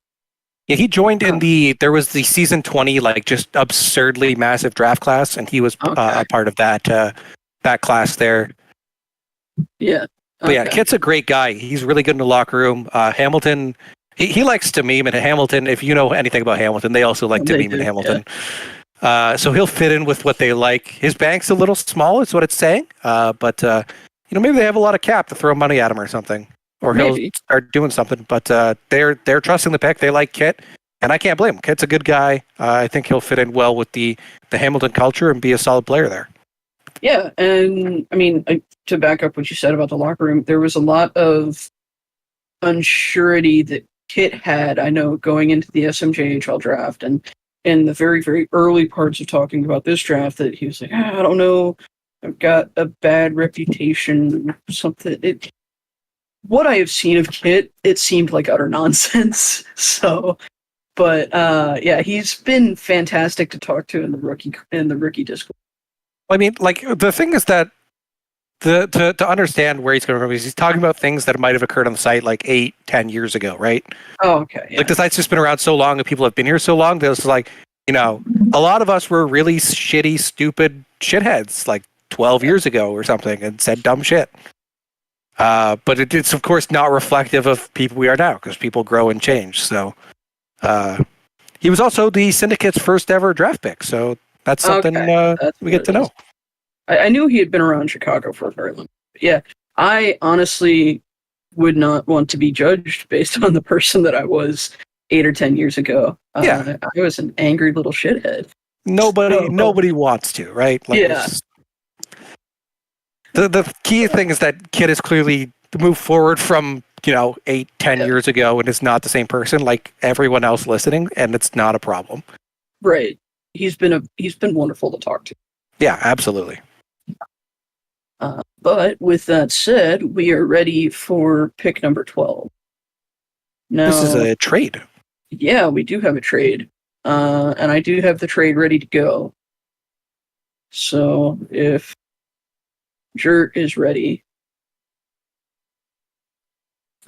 Yeah, he joined in there was the season 20 like just absurdly massive draft class, and he was a part of that class there. Yeah. But yeah, Kit's a great guy. He's really good in the locker room. Hamilton, he likes to meme, and Hamilton, if you know anything about Hamilton, they also like to meme in Hamilton. Yeah. So he'll fit in with what they like. His bank's a little small, is what it's saying. But you know, maybe they have a lot of cap to throw money at him or something, or he'll start doing something. But they're trusting the pick. They like Kit, and I can't blame him. Kit's a good guy. I think he'll fit in well with the Hamilton culture and be a solid player there. Yeah, and I mean, to back up what you said about the locker room, there was a lot of unsurety that Kit had, I know, going into the SMJHL draft, and in the very, very early parts of talking about this draft, that he was like, I don't know, I've got a bad reputation, something. What I have seen of Kit, it seemed like utter nonsense. So, but yeah, he's been fantastic to talk to in the rookie Discord. I mean, like the thing is that to understand where he's going to go, he's talking about things that might have occurred on the site like 8-10 years ago, right? Oh, okay. Yeah. Like the site's just been around so long and people have been here so long that it's like, you know, a lot of us were really shitty, stupid shitheads like 12 years ago or something and said dumb shit. But it's of course not reflective of people we are now because people grow and change. So he was also the Syndicate's first ever draft pick. So that's something we get to know. I knew he had been around Chicago for a very long time. Yeah, I honestly would not want to be judged based on the person that I was 8 or 10 years ago. I was an angry little shithead. Nobody wants to, right? Like, yeah. The key thing is that Kid has clearly moved forward from 8-10 years ago and is not the same person like everyone else listening, and it's not a problem. Right. He's been wonderful to talk to. Yeah, absolutely. But with that said, we are ready for pick number 12. Now, This is a trade. Yeah, we do have a trade. And I do have the trade ready to go. So if Jert is ready.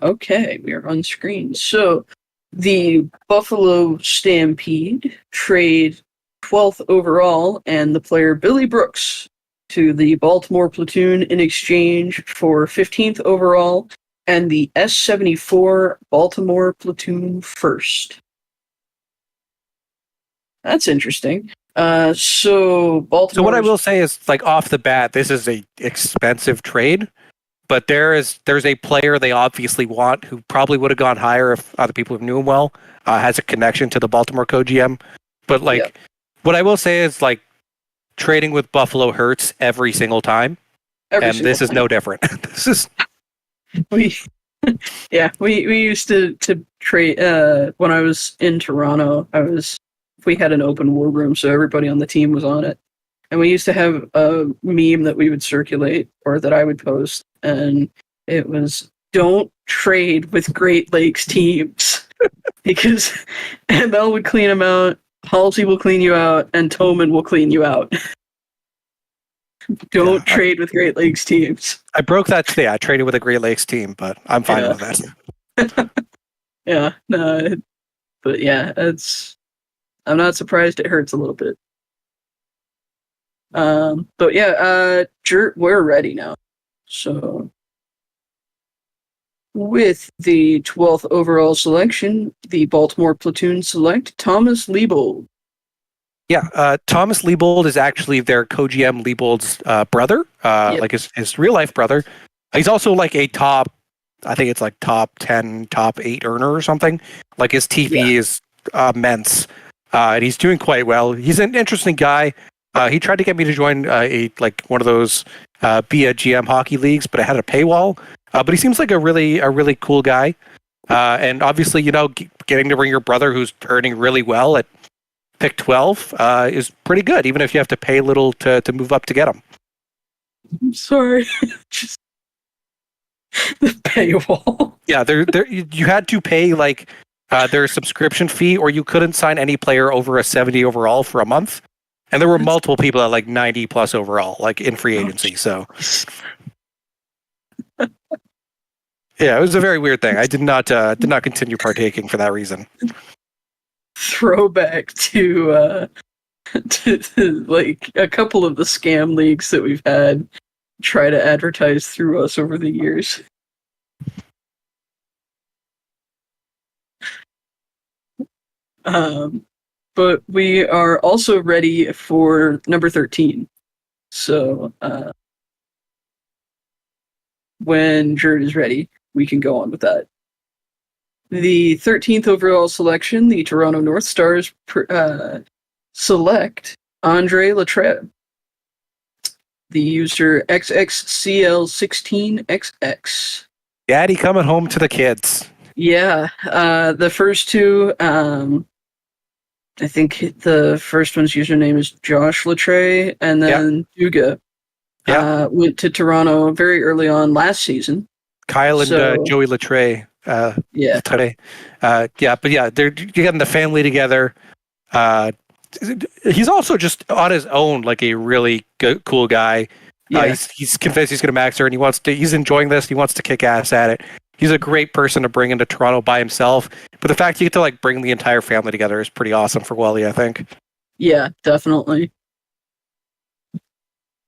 Okay, we are on screen. So the Buffalo Stampede trade 12th overall and the player Billy Brooks to the Baltimore Platoon in exchange for 15th overall and the S74 Baltimore Platoon first. That's interesting. So Baltimore. So what I will say is, like, off the bat, this is a expensive trade, but there's a player they obviously want who probably would have gone higher if other people who knew him well, has a connection to the Baltimore co-GM. But what I will say is, like, trading with Buffalo hurts every single time, this is no different. This is we used to trade when I was in Toronto. We had an open war room, so everybody on the team was on it. And we used to have a meme that we would circulate, or that I would post, and it was, don't trade with Great Lakes teams. Because ML would clean them out, Halsey will clean you out, and Toman will clean you out. Don't trade with Great Lakes teams. I broke that today. I traded with a Great Lakes team, but I'm fine with that. Yeah, no, but yeah, I'm not surprised it hurts a little bit. But yeah, Jert, we're ready now. So, with the 12th overall selection, the Baltimore Platoon select Thomas Liebold. Yeah, Thomas Liebold is actually their co-GM Liebold's brother, like his real life brother. He's also like a top 10, top 8 earner or something. Like, his TV is immense. And he's doing quite well. He's an interesting guy. He tried to get me to join one of those be a GM hockey leagues, but it had a paywall. But he seems like a really cool guy. And obviously, getting to bring your brother who's earning really well at pick 12 is pretty good, even if you have to pay a little to move up to get him. I'm sorry. Just the paywall. Yeah, you had to pay their subscription fee, or you couldn't sign any player over a 70 overall for a month. And there were multiple people at like 90 plus overall, like in free agency. So yeah, it was a very weird thing. I did not continue partaking for that reason. Throwback to like a couple of the scam leagues that we've had try to advertise through us over the years. But we are also ready for number 13. So when Jert is ready, we can go on with that. The 13th overall selection, the Toronto North Stars select Andre Latreb, the user XXCL16XX. Daddy coming home to the kids. Yeah, the first two, I think the first one's username is Josh Latre, and then Duga went to Toronto very early on last season. Kyle and Joey Latre. Today. But yeah, they're getting the family together. He's also just on his own, like a really cool guy. He's convinced he's going to max her, and he's enjoying this. He wants to kick ass at it. He's a great person to bring into Toronto by himself. But the fact you get to bring the entire family together is pretty awesome for Wally, I think. Yeah, definitely.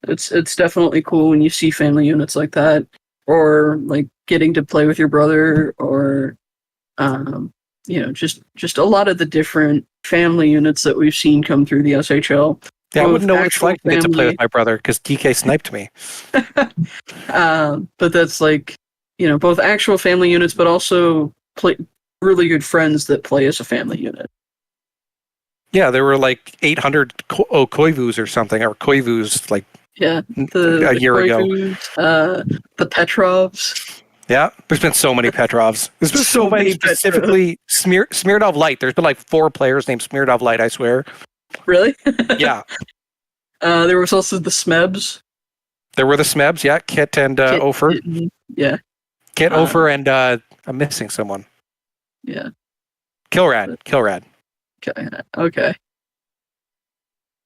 It's definitely cool when you see family units like that, or getting to play with your brother, or just a lot of the different family units that we've seen come through the SHL. Yeah, I wouldn't know what it's like to get to play with my brother because DK sniped me. But that's both actual family units, but also really good friends that play as a family unit. Yeah, there were 800 Koivus or something, or Koivus a year ago. The Petrovs. Yeah, there's been so many Petrovs. There's been so many specifically Smirnov Light. There's been 4 players named Smirnov Light, I swear. Really? Yeah. There was also the Smebs. There were the Smebs, yeah, Kit and Ofer. Yeah. Kit, Ofer, and I'm missing someone. Yeah. Kilrad. Okay.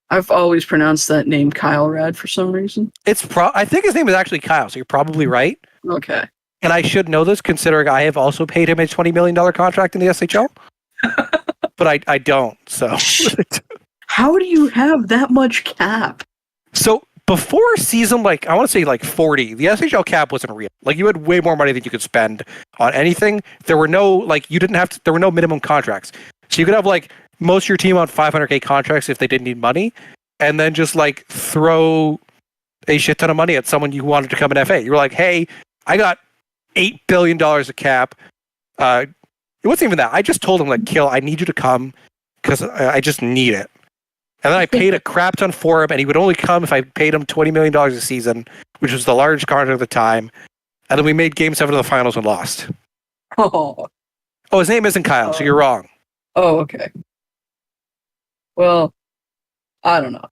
I've always pronounced that name Kyle Rad for some reason. I think his name is actually Kyle, so you're probably right. Okay. And I should know this, considering I have also paid him a $20 million contract in the SHL. But I don't, so. How do you have that much cap? So before season, I want to say 40, the SHL cap wasn't real. You had way more money than you could spend on anything. There were no, there were no minimum contracts. So you could have most of your team on $500K contracts if they didn't need money, and then just throw a shit ton of money at someone you wanted to come in FA. You were like, hey, I got $8 billion of cap. It wasn't even that. I just told him, Kill, I need you to come because I just need it. And then I paid a crap ton for him, and he would only come if I paid him $20 million a season, which was the largest contract at the time. And then we made Game 7 of the finals and lost. Oh, his name isn't Kyle, so you're wrong. Oh, okay. Well, I don't know.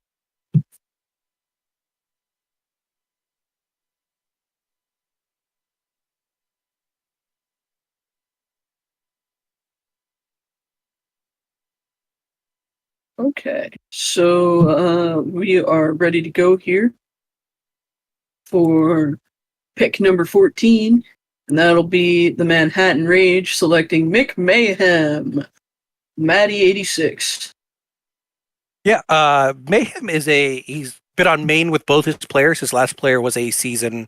Okay, so we are ready to go here for pick number 14, and that'll be the Manhattan Rage selecting Mick Mayhem, Matty86. Yeah, Mayhem he's been on main with both his players. His last player was a season,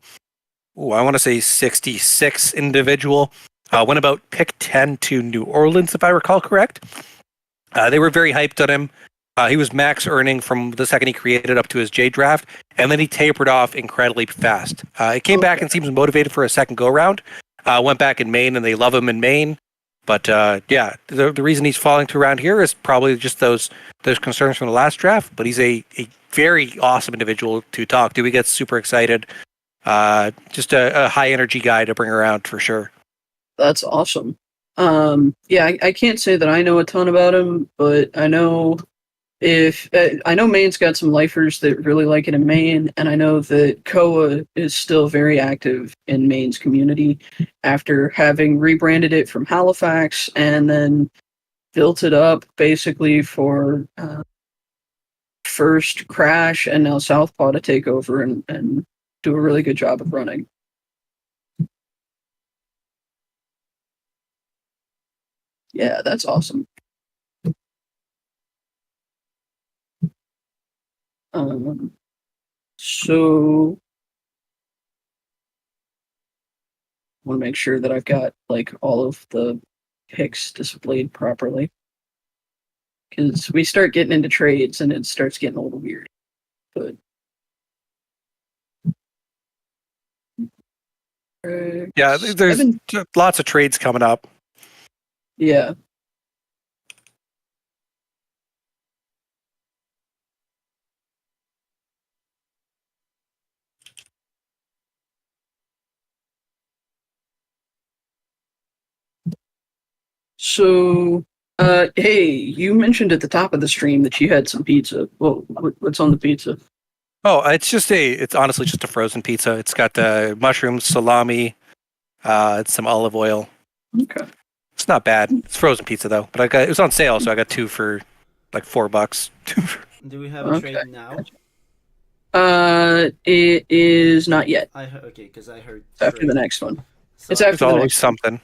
I want to say 66 individual. Went about pick 10 to New Orleans, if I recall correct. They were very hyped on him. He was max earning from the second he created up to his J draft, and then he tapered off incredibly fast. He came back and seems motivated for a second go-round. Went back in Maine, and they love him in Maine. But yeah, the reason he's falling to around here is probably just those concerns from the last draft. But he's a very awesome individual to talk to. He gets super excited. Just a high-energy guy to bring around for sure. That's awesome. Yeah, I can't say that I know a ton about him, but I know I know Maine's got some lifers that really like it in Maine, and I know that Koa is still very active in Maine's community after having rebranded it from Halifax and then built it up basically for first Crash and now Southpaw to take over and do a really good job of running. Yeah, that's awesome. So I want to make sure that I've got all of the picks displayed properly, because we start getting into trades and it starts getting a little weird. But yeah, there's lots of trades coming up. Yeah. So, hey, you mentioned at the top of the stream that you had some pizza. Well, what's on the pizza? Oh, it's honestly just a frozen pizza. It's got the mushrooms, salami, some olive oil. Okay. It's not bad. It's frozen pizza though, but it was on sale, so I got 2 for $4. Do we have a trade now? It is not yet. Because I heard after the next one. So it's after there's the always next something.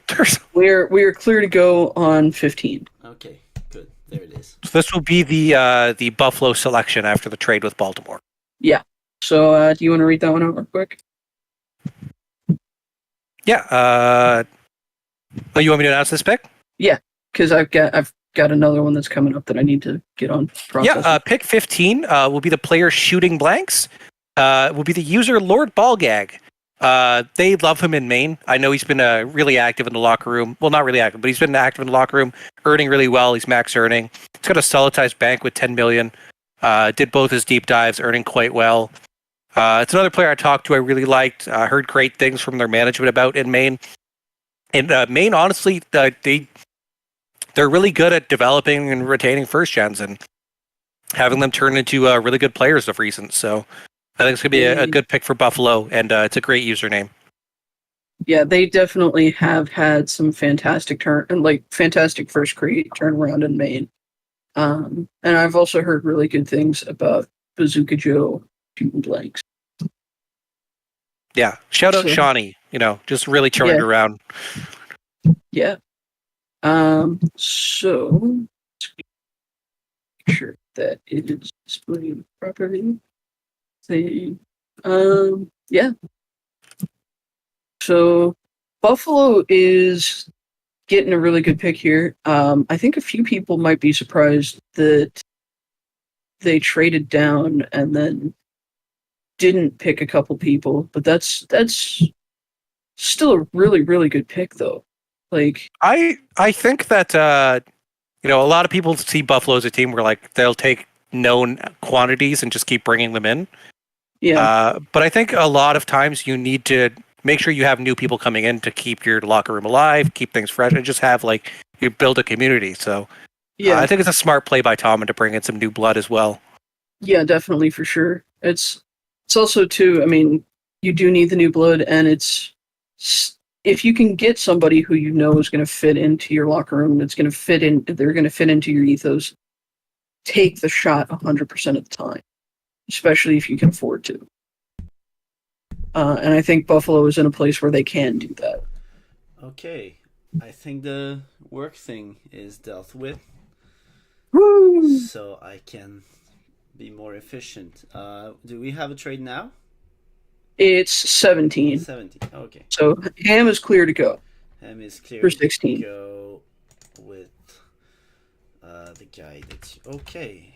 We are clear to go on 15. Okay, good. There it is. So this will be the Buffalo selection after the trade with Baltimore. Yeah. So do you want to read that one out real quick? Yeah. Oh, you want me to announce this pick? Yeah, because I've got another one that's coming up that I need to get on processing. Yeah, pick 15 will be the player shooting blanks. Will be the user Lord Ballgag. They love him in Maine. I know he's been really active in the locker room. Well, not really active, but he's been active in the locker room, earning really well. He's max earning. He's got a solidized bank with $10 million. Did both his deep dives, earning quite well. It's another player I talked to I really liked. Heard great things from their management about in Maine. And Maine, honestly, they're really good at developing and retaining first gens and having them turn into really good players of recent. So I think it's going to be a good pick for Buffalo, and it's a great username. Yeah, they definitely have had some fantastic fantastic first create turnaround in Maine. And I've also heard really good things about Bazooka Joe shooting blanks. Yeah, shout out Shawnee. Just really turned around. Yeah. So make sure that it is displayed properly. Yeah. So Buffalo is getting a really good pick here. I think a few people might be surprised that they traded down and then didn't pick a couple people, but that's still a really, really good pick though. Like I think that a lot of people see Buffalo as a team where like they'll take known quantities and just keep bringing them in. Yeah. But I think a lot of times you need to make sure you have new people coming in to keep your locker room alive, keep things fresh, and just have you build a community. So I think it's a smart play by Tom and to bring in some new blood as well. Yeah, definitely for sure. It's also too. I mean, you do need the new blood, and if you can get somebody who you know is going to fit into your locker room, that's going to fit in. They're going to fit into your ethos. Take the shot 100% of the time, especially if you can afford to. And I think Buffalo is in a place where they can do that. Okay, I think the work thing is dealt with. Woo! So I can be more efficient. Do we have a trade now? It's 17. 17. Okay. So Ham is clear to go. Ham is clear for 16. to go with the guy that's okay.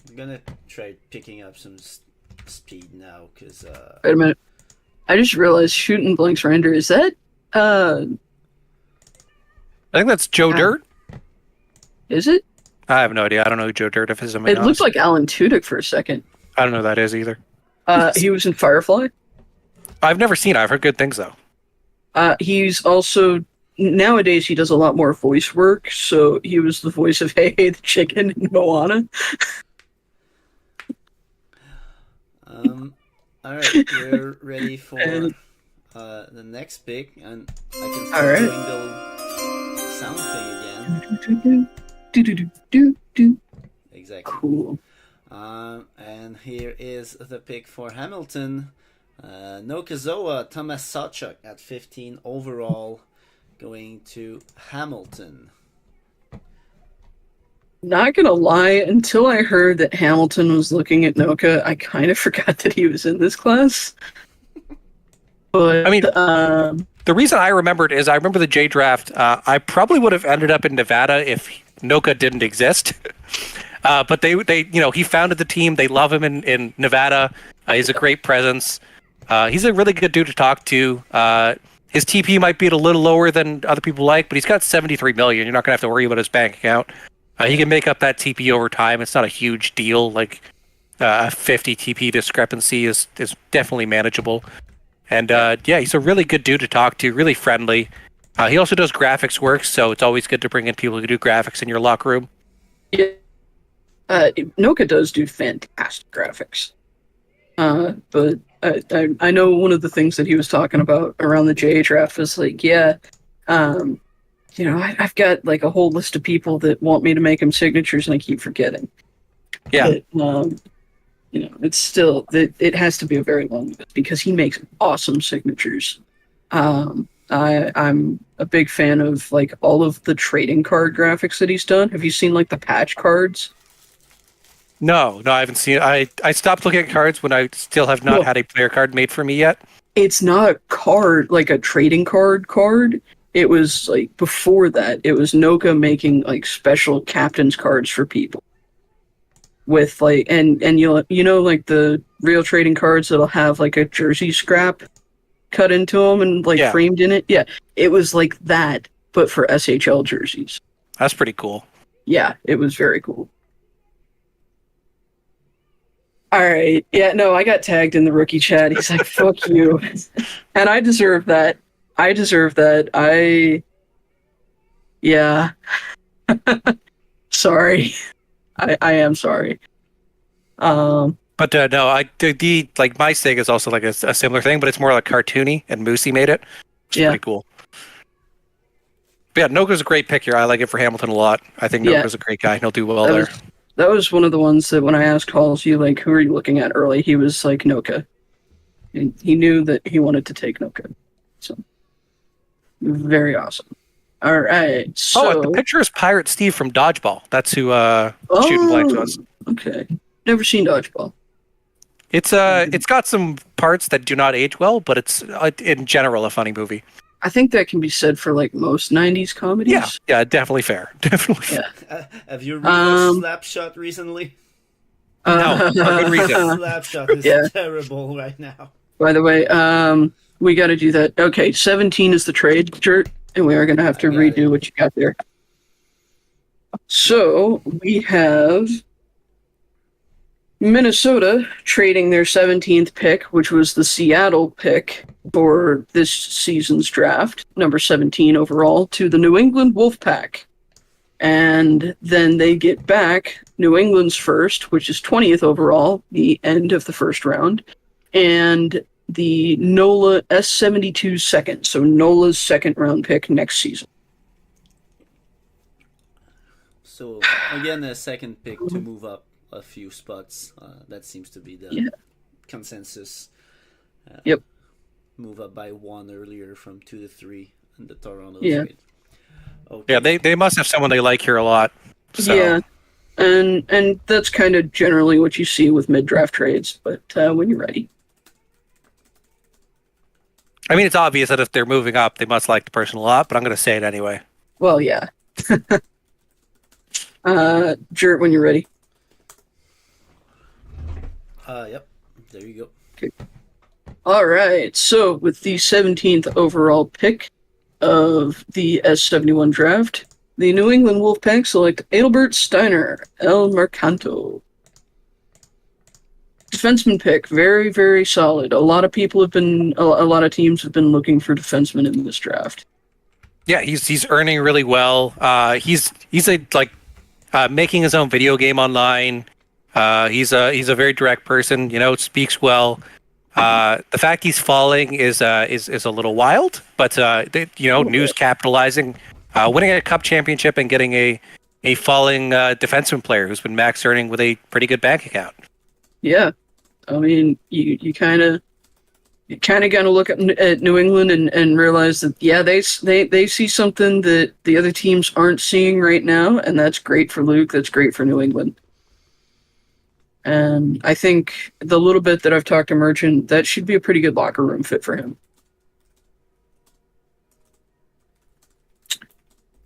I'm gonna try picking up some speed now because. Wait a minute. I just realized shooting blanks render is that. I think that's Joe Dirt. Is it? I have no idea. I don't know who Joe Dirt is. It looked like Alan Tudyk for a second. I don't know who that is either. He was in Firefly. I've never seen it. I've heard good things though. He's also nowadays he does a lot more voice work. So he was the voice of Hey Hey the Chicken in Moana. All right, we're ready for the next pick, and I can start doing the sound thing again. Exactly. Cool. And here is the pick for Hamilton. Nokazoa Thomas Sawchuk at 15 overall, going to Hamilton. Not gonna lie, until I heard that Hamilton was looking at Noka, I kind of forgot that he was in this class. But I mean, the reason I remembered is I remember the J draft. I probably would have ended up in Nevada if Noka didn't exist. But they, he founded the team. They love him in Nevada. He's a great presence. He's a really good dude to talk to. His TP might be a little lower than other people like, but he's got 73 million. You're not gonna have to worry about his bank account. He can make up that TP over time. It's not a huge deal. Like a 50 TP discrepancy is definitely manageable. And he's a really good dude to talk to. Really friendly. He also does graphics work, so it's always good to bring in people who do graphics in your locker room. Yeah, Noka does do fantastic graphics. But I know one of the things that he was talking about around the JA draft was like, I've got like a whole list of people that want me to make them signatures, and I keep forgetting. Yeah. But, it's still it has to be a very long list because he makes awesome signatures. I'm a big fan of like all of the trading card graphics that he's done. Have you seen like the patch cards? No, I haven't seen it. I stopped looking at cards when I still have not had a player card made for me yet. It's not a card, like a trading card. It was like before that. It was Noka making like special captain's cards for people. With like and like the real trading cards that'll have like a jersey scrap cut into them and like framed in it. Yeah, it was like that, but for SHL jerseys. That's pretty cool. Yeah, it was very cool. All right. Yeah, no, I got tagged in the rookie chat. He's like, fuck you. And I deserve that. Yeah. Sorry. I am sorry. But no, like my Sig is also like a similar thing, but it's more like cartoony, and Moosey made it. Which is pretty cool. But yeah, Noka's a great pick here. I like it for Hamilton a lot. I think Noka's a great guy. He'll do well there. That was one of the ones that when I asked Halsey, like, who are you looking at early, he was like, Noka. And he knew that he wanted to take Noka. So, very awesome. All right, so... the picture is Pirate Steve from Dodgeball. That's who Shooting Blanks was. Okay. Never seen Dodgeball. It's got some parts that do not age well, but it's, in general, a funny movie. I think that can be said for, like, most 90s comedies. Yeah, definitely fair. Definitely fair. Have you read Slapshot recently? No, for good reason. Slapshot is terrible right now. By the way, we got to do that. Okay, 17 is the trade, Jert, and we are going to have to redo what you got there. So, we have Minnesota trading their 17th pick, which was the Seattle pick for this season's draft, number 17 overall, to the New England Wolfpack. And then they get back New England's first, which is 20th overall, the end of the first round, and the NOLA S72 second, so NOLA's second round pick next season. So, again, a second pick to move up a few spots. That seems to be the consensus. Yep. Move up by 1 earlier from 2 to 3 in the Toronto trade. Okay. Yeah, they must have someone they like here a lot. So. Yeah, and that's kind of generally what you see with mid-draft trades, but when you're ready. I mean, it's obvious that if they're moving up, they must like the person a lot, but I'm going to say it anyway. Well, yeah. Jert, when you're ready. Yep. There you go. Okay. All right. So, with the 17th overall pick of the S71 draft, the New England Wolfpack select Adelbert Steiner, El Mercanto. Defenseman pick, very, very solid. A lot of people have been, a lot of teams have been looking for defensemen in this draft. Yeah, he's earning really well. He's making his own video game online. He's a very direct person. Speaks well. The fact he's falling is a little wild, but news capitalizing, winning a cup championship and getting a falling defenseman player who's been max earning with a pretty good bank account. Yeah, I mean, you kind of got to look at New England and realize that they see something that the other teams aren't seeing right now, and that's great for Luke. That's great for New England. And I think the little bit that I've talked to Merchant, that should be a pretty good locker room fit for him.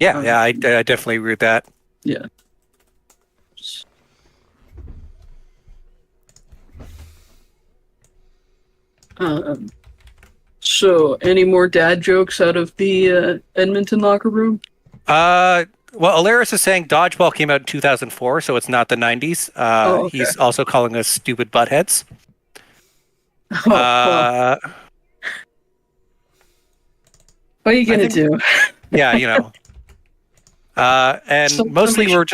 Yeah, I definitely agree with that. Yeah. So, any more dad jokes out of the Edmonton locker room? Well, Alaris is saying Dodgeball came out in 2004, so it's not the 90s. Okay. He's also calling us stupid buttheads. What are you gonna do? Yeah, and mostly we're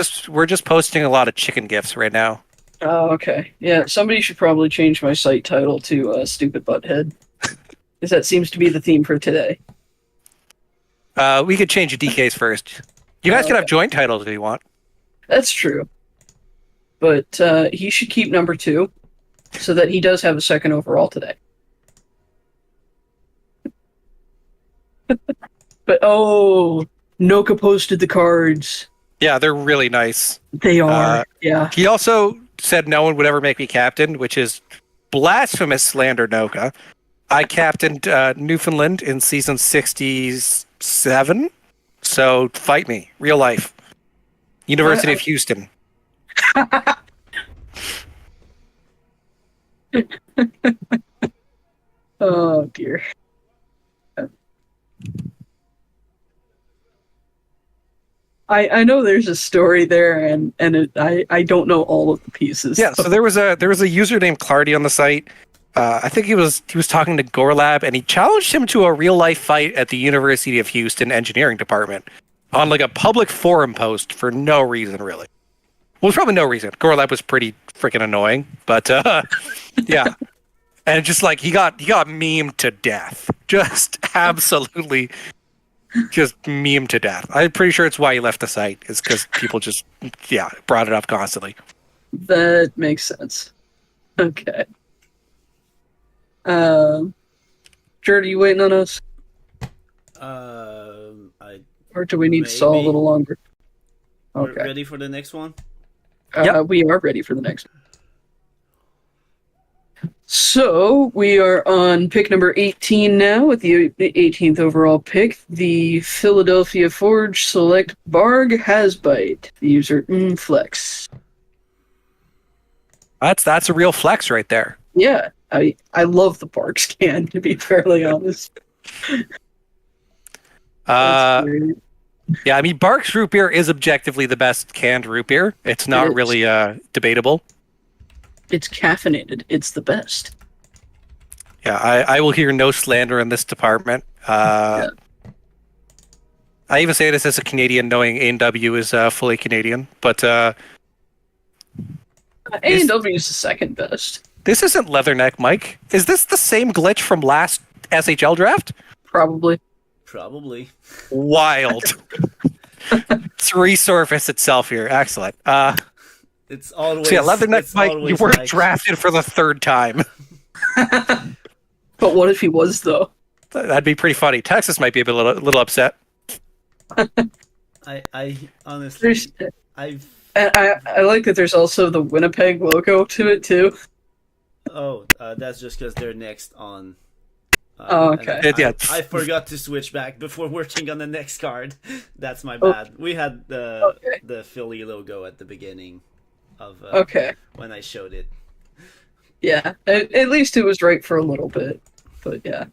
just posting a lot of chicken gifs right now. Oh, okay. Yeah, somebody should probably change my site title to Stupid Butthead. Because that seems to be the theme for today. We could change the DKs first. You guys can have joint titles if you want. That's true. But he should keep number 2, so that he does have a second overall today. But, Noka posted the cards. Yeah, they're really nice. They are, yeah. He also said no one would ever make me captain, which is blasphemous slander, Noka. I captained Newfoundland in season 67, so fight me. Real life. University of Houston. Oh, dear. I know there's a story there, and I don't know all of the pieces. Yeah, so there was a user named Clardy on the site. I think he was talking to Gorlab, and he challenged him to a real life fight at the University of Houston engineering department on like a public forum post for no reason really. there's probably no reason. Gorlab was pretty freaking annoying, but yeah. And just like he got memed to death. Just absolutely just memed to death. I'm pretty sure it's why he left the site, is because people just brought it up constantly. That makes sense. Okay. Jared, are you waiting on us? Or do we need to stall a little longer? Okay. Okay. Ready for the next one? Yep. We are ready for the next one. So we are on pick number 18 now with the 18th overall pick. The Philadelphia Forge select Barg Hasbite. The user Flex. That's a real flex right there. Yeah, I love the Barg scan, to be fairly honest. Yeah, I mean, Bark's root beer is objectively the best canned root beer. It's not really debatable. It's caffeinated. It's the best. Yeah, I will hear no slander in this department. I even say this as a Canadian, knowing A&W is fully Canadian, but A&W is the second best. This isn't Leatherneck, Mike. Is this the same glitch from last SHL draft? Probably. Wild. It's resurfaced itself here. Excellent. It's always. So yeah, Leatherneck, Mike, you weren't drafted for the third time. But what if he was, though? That'd be pretty funny. Texas might be a little upset. I honestly, I like that there's also the Winnipeg logo to it, too. Oh, that's just because they're next on. Okay. I forgot to switch back before working on the next card. That's my bad. We had the Philly logo at the beginning of when I showed it. Yeah, at least it was right for a little bit, but yeah.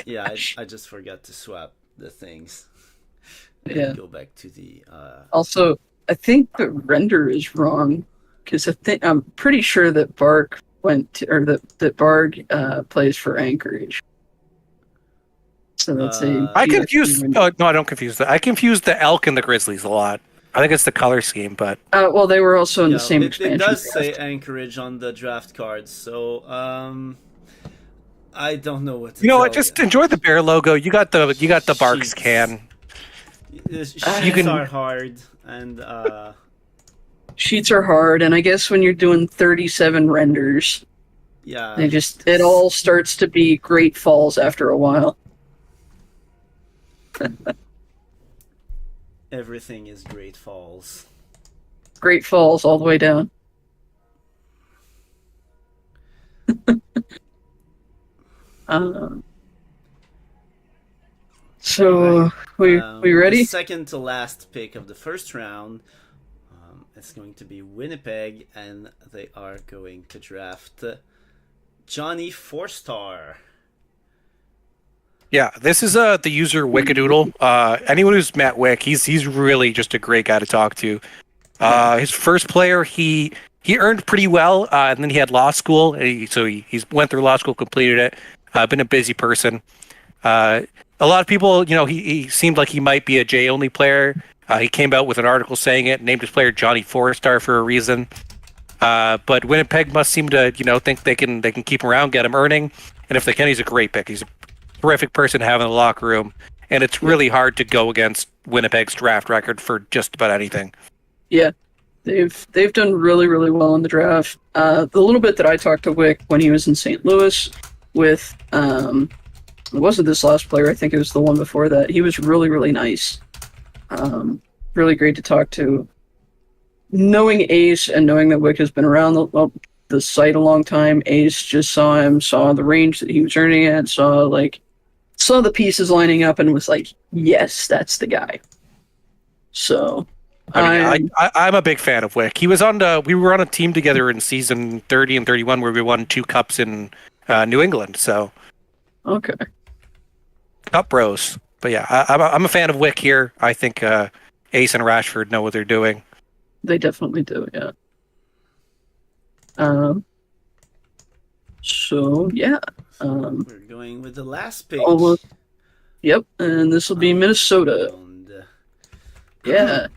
Yeah, I just forgot to swap the things. And go back to the. Also, I think the render is wrong because I'm pretty sure that Bark that Barg plays for Anchorage. So that's I confuse. Oh no, I don't confuse that. I confuse the Elk and the Grizzlies a lot. I think it's the color scheme, but well, they were also in the same expansion. It does say Anchorage on the draft cards, so I don't know what to you know what. Just enjoy the bear logo. You got the Barks can. Sheets are hard, and sheets are hard, and I guess when you're doing 37 renders, it all starts to be Great Falls after a while. Everything is Great Falls. Great Falls all the way down. So we ready? The second to last pick of the first round. It's going to be Winnipeg, and they are going to draft Johnny 4-star. Yeah, this is the user Wickadoodle. Anyone who's met Wick, he's really just a great guy to talk to. His first player, he earned pretty well, and then he had law school. So he went through law school, completed it. Been a busy person. A lot of people, he seemed like he might be a J-only player. He came out with an article saying it, named his player Johnny 4-star for a reason. But Winnipeg must seem to, think they can keep him around, get him earning. And if they can, he's a great pick. He's a terrific person to have in the locker room. And it's really hard to go against Winnipeg's draft record for just about anything. Yeah, they've done really, really well in the draft. The little bit that I talked to Wick when he was in St. Louis with, it wasn't this last player, I think it was the one before that. He was really, really nice. Really great to talk to. Knowing Ace and knowing that Wick has been around the site a long time, Ace just saw him, saw the range that he was earning at, saw the pieces lining up, and was like, yes, that's the guy. So I'm a big fan of Wick. He was we were on a team together in season 30 and 31 where we won 2 cups in New England. So okay, Cup Bros. But yeah, I'm a fan of Wick here. I think Ace and Rashford know what they're doing. They definitely do, yeah. So yeah, we're going with the last pick. Yep, and this will be Minnesota. Yeah.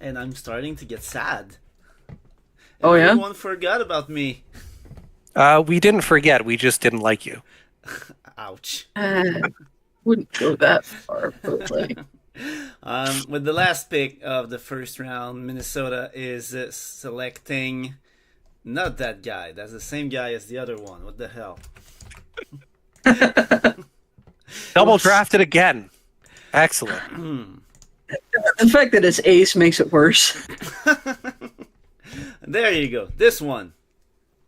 and I'm starting to get sad. Oh, yeah? Everyone forgot about me. We didn't forget. We just didn't like you. Ouch. Wouldn't go that far, but like, With the last pick of the first round, Minnesota is selecting not that guy. That's the same guy as the other one. What the hell? Double drafted again. Excellent. the fact that it's ace makes it worse. There you go. This one.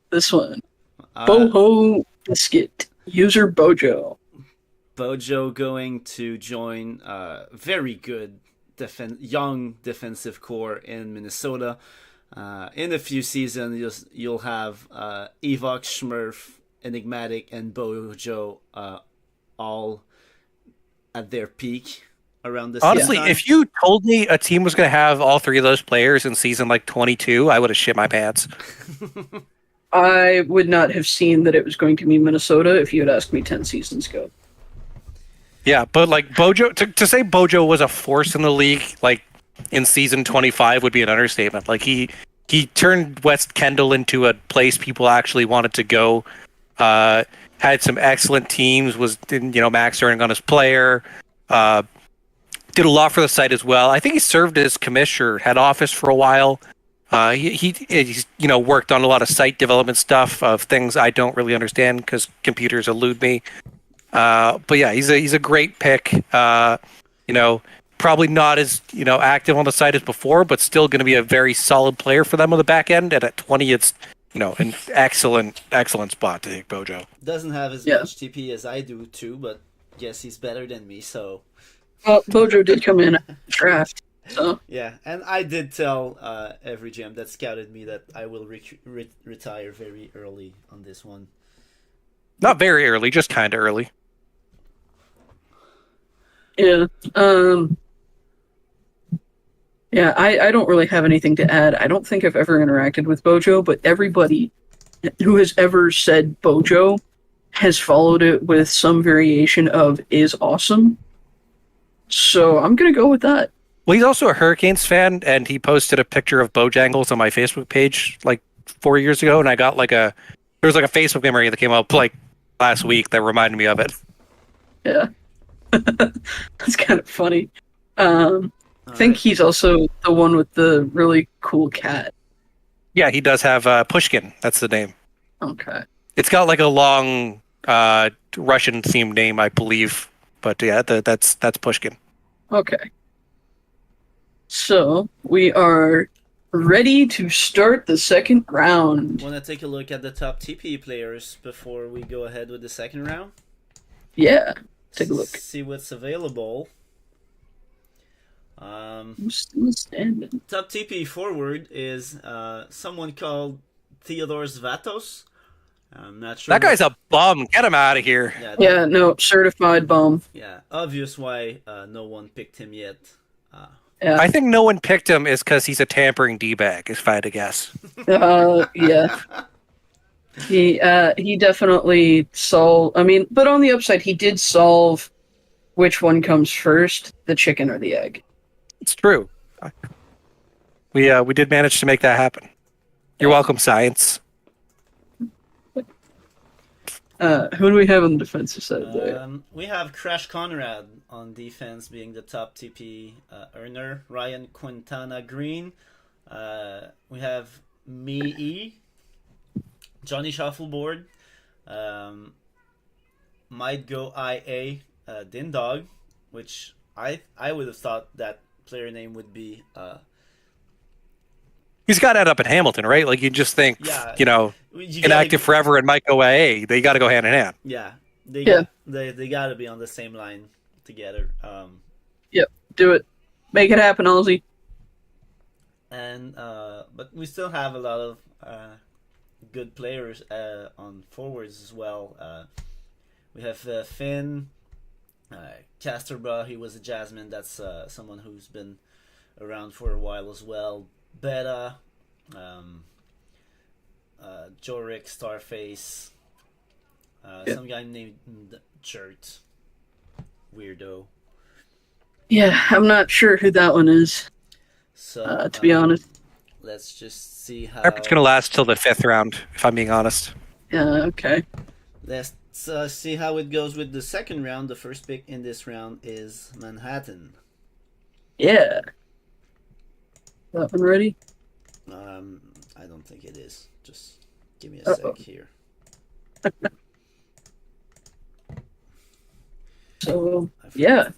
This one. Boho Biscuit. User Bojo. Bojo going to join very good young defensive core in Minnesota. In a few seasons, you'll have Evox, Smurf, Enigmatic, and Bojo all at their peak around this Honestly, time. if you told me a team was going to have all three of those players in season like 22, I would have shit my pants. I would not have seen that it was going to be Minnesota if you had asked me 10 seasons ago. Yeah, but like Bojo, to say Bojo was a force in the league, like in season 25 would be an understatement. Like he turned West Kendall into a place people actually wanted to go. Had some excellent teams, max earning on his player. Did a lot for the site as well. I think he served as commissioner, head office for a while. He's worked on a lot of site development stuff of things I don't really understand because computers elude me. But yeah, he's a great pick. Probably not as active on the site as before, but still going to be a very solid player for them on the back end. And at 20, it's an excellent spot to take Bojo. Doesn't have as much TP as I do too, but guess he's better than me. So. Well, Bojo did come in at the draft. So. Yeah, and I did tell every GM that scouted me that I will retire very early on this one. Not very early, just kind of early. Yeah. Yeah, I don't really have anything to add. I don't think I've ever interacted with Bojo, but everybody who has ever said Bojo has followed it with some variation of is awesome. So I'm going to go with that. Well, he's also a Hurricanes fan, and he posted a picture of Bojangles on my Facebook page like 4 years ago, and I got there was a Facebook memory that came up like last week that reminded me of it. Yeah. That's kind of funny. I think he's also the one with the really cool cat. Yeah, he does have Pushkin. That's the name. Okay. It's got like a long Russian-themed name, I believe. But yeah, that's Pushkin. Okay. So we are ready to start the second round. Want to take a look at the top TP players before we go ahead with the second round? Yeah, take a look. See what's available. I'm still standing. Top TP forward is someone called Theodore Zvatos. I'm not sure. That guy's a bum. Get him out of here. Yeah, no, certified bum. Yeah, obvious why no one picked him yet. Yeah. I think no one picked him is because he's a tampering D-bag, if I had to guess. Yeah. He definitely solved. I mean, but on the upside, he did solve which one comes first, the chicken or the egg. It's true. We did manage to make that happen. You're welcome, science. Who do we have on the defensive side? We have Crash Conrad on defense, being the top TP earner. Ryan Quintana Green. We have Me, Johnny Shuffleboard. Might go IA Din Dog, which I would have thought that player name would be. He's got that up in Hamilton, right? Like you just think, inactive forever and Mike OIA, they got to go hand in hand. Yeah, they got to be on the same line together. Yep, do it, make it happen, Ozzy. And but we still have a lot of good players on forwards as well. We have Finn, Casterba. He was a Jasmine. That's someone who's been around for a while as well. Beta, Jorik, Starface, some guy named Chert, weirdo. Yeah, I'm not sure who that one is. So, to be honest. let's just see how. Our pick's going to last till the 5th round, if I'm being honest. Okay. Let's see how it goes with the second round. The first pick in this round is Manhattan. Yeah. That one ready? I don't think it is. Just give me a sec here. So, yeah.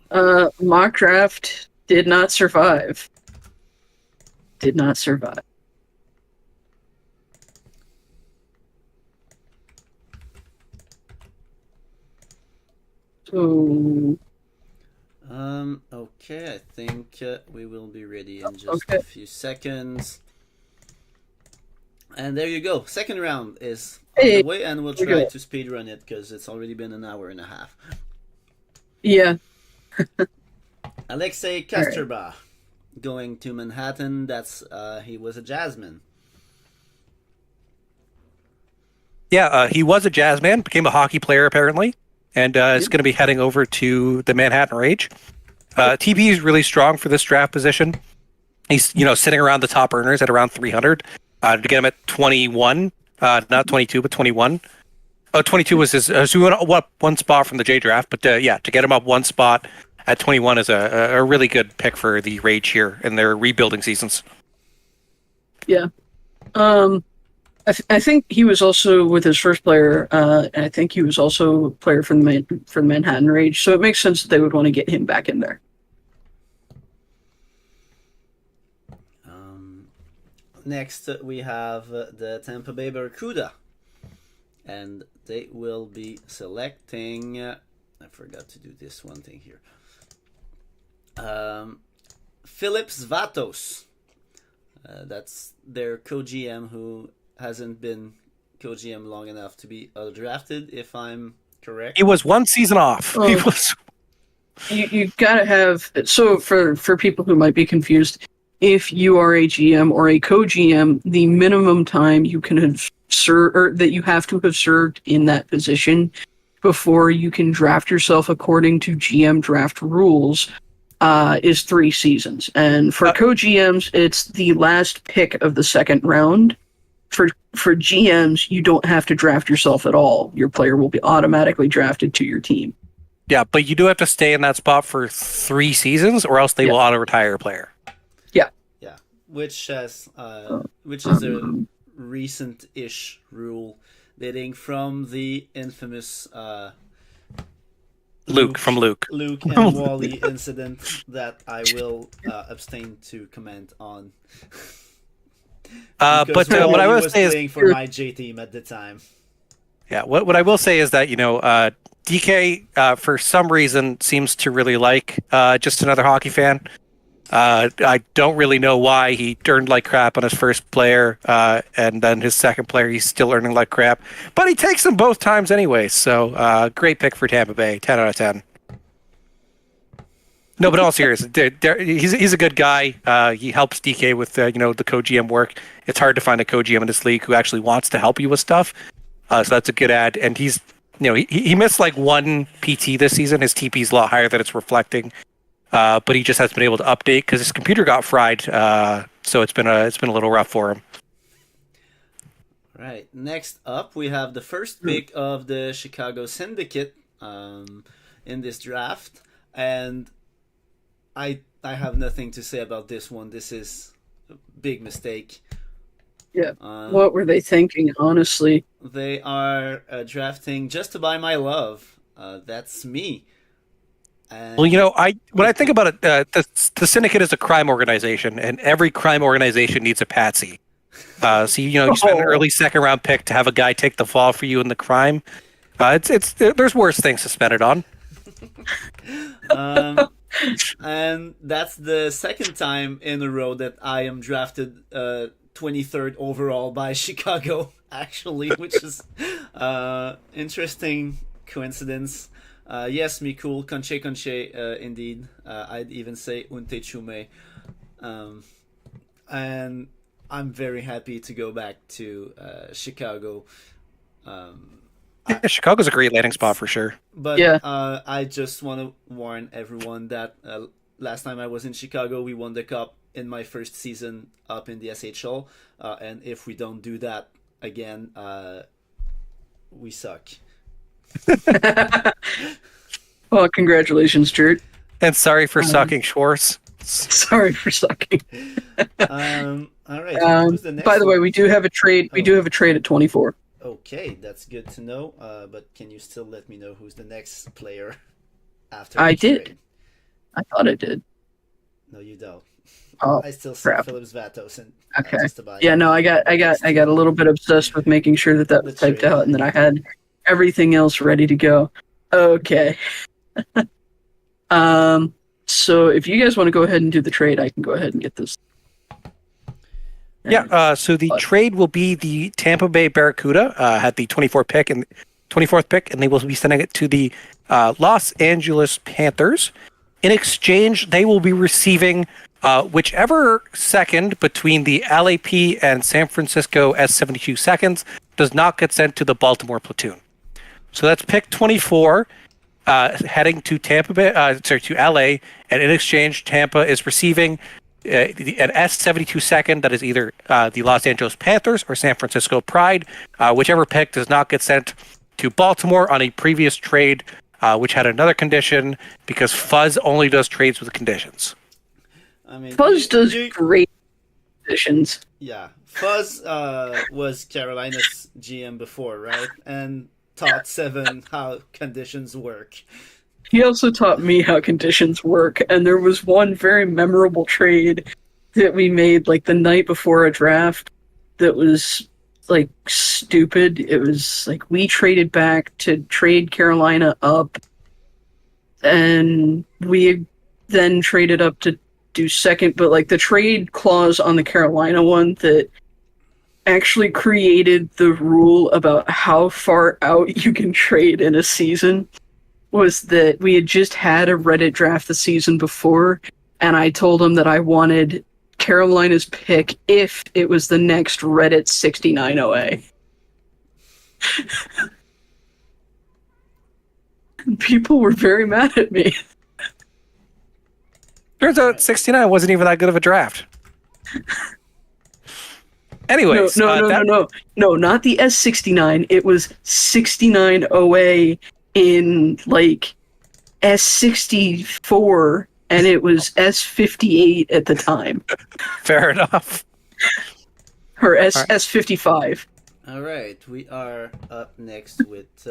Mock draft did not survive. Did not survive. So, okay, I think we will be ready in just a few seconds. And there you go. Second round is on the way, and we'll try to speedrun it because it's already been an hour and a half. Yeah. Alexei Kasterba going to Manhattan. That's he was a Jazzman. Yeah, he was a jazz man, became a hockey player apparently, and is going to be heading over to the Manhattan Rage. TB is really strong for this draft position. He's sitting around the top earners at around 300. To get him at 21, not 22, but 21. Oh, 22 was his. So we went up one spot from the J draft, but to get him up one spot at 21 is a really good pick for the Rage here in their rebuilding seasons. Yeah. I think he was also with his first player. I think he was also a player for the Manhattan Rage, so it makes sense that they would want to get him back in there. Next, we have the Tampa Bay Barracuda, and they will be selecting. I forgot to do this one thing here. Philip Zvatos. That's their co-GM who hasn't been co-GM long enough to be drafted, if I'm correct. He was one season off. Oh. He was. You gotta have, so for people who might be confused, if you are a GM or a co-GM, the minimum time you can have served, or that you have to have served in that position before you can draft yourself according to GM draft rules, is 3 seasons. And for co-GMs, it's the last pick of the second round. For GMs, you don't have to draft yourself at all. Your player will be automatically drafted to your team. Yeah, but you do have to stay in that spot for 3 seasons, or else they will auto-retire a player. Yeah, which is a recent-ish rule dating from the infamous Luke and Wally incident that I will abstain to comment on. But what I will say is, playing for my J team at the time. Yeah, what I will say is that DK for some reason seems to really like just another hockey fan. I don't really know why. He earned like crap on his first player, and then his second player he's still earning like crap. But he takes them both times anyway, so great pick for Tampa Bay, 10 out of 10. No, but in all seriousness, he's a good guy. He helps DK with the co-GM work. It's hard to find a co-GM in this league who actually wants to help you with stuff. So that's a good ad. And he's he missed like 1 PT this season. His TP is a lot higher than it's reflecting. But he just hasn't been able to update because his computer got fried. So it's been a little rough for him. Right. Next up, we have the first pick of the Chicago Syndicate in this draft, and I have nothing to say about this one. This is a big mistake. Yeah. What were they thinking, honestly? They are drafting just to buy my love. That's me. And Well, when I think about it, the Syndicate is a crime organization, and every crime organization needs a patsy. So you spend an early second round pick to have a guy take the fall for you in the crime. There's worse things to spend it on. And that's the second time in a row that I am drafted 23rd overall by Chicago, actually, which is interesting coincidence. Yes, me cool, conche, indeed. I'd even say unte chume. And I'm very happy to go back to Chicago. Chicago's a great landing spot for sure. But Yeah. I just want to warn everyone that last time I was in Chicago, we won the cup in my first season up in the SHL, and if we don't do that again, we suck. Well, congratulations, Jert. And sorry for sucking, Schwartz. Sorry for sucking. All right. Who's the next By the way, one? we do have a trade. We do have a trade at 24. Okay, that's good to know. But can you still let me know who's the next player after I the did. trade? I thought I did. No, you don't. Oh, I still see crap. Phillips Vatos and Okay. just about Yeah, no, I got a little bit obsessed with making sure that was The typed trade. out, and then I had everything else ready to go. Okay. So if you guys want to go ahead and do the trade, I can go ahead and get this. Yeah, so the trade will be the Tampa Bay Barracuda had the 24th pick, and they will be sending it to the Los Angeles Panthers. In exchange, they will be receiving whichever second between the LAP and San Francisco S72 seconds does not get sent to the Baltimore platoon. So that's pick 24, heading to to LA, and in exchange, Tampa is receiving an S72 second that is either the Los Angeles Panthers or San Francisco Pride, whichever pick does not get sent to Baltimore on a previous trade, which had another condition, because Fuzz only does trades with conditions. I mean, Fuzz does great conditions. Yeah, Fuzz was Carolina's GM before, right? And taught Seven how conditions work. He also taught me how conditions work, and there was one very memorable trade that we made like the night before a draft that was like stupid. It was like we traded back to trade Carolina up, and we then traded up to do second, but like the trade clause on the Carolina one that actually created the rule about how far out you can trade in a season was that we had just had a Reddit draft the season before, and I told him that I wanted Carolina's pick if it was the next Reddit 69 OA. People were very mad at me. Turns out 69 wasn't even that good of a draft. Anyways, No, not the S69. It was 69 OA in like S64, and it was S58 at the time. Fair enough. Or S55. All right, we are up next with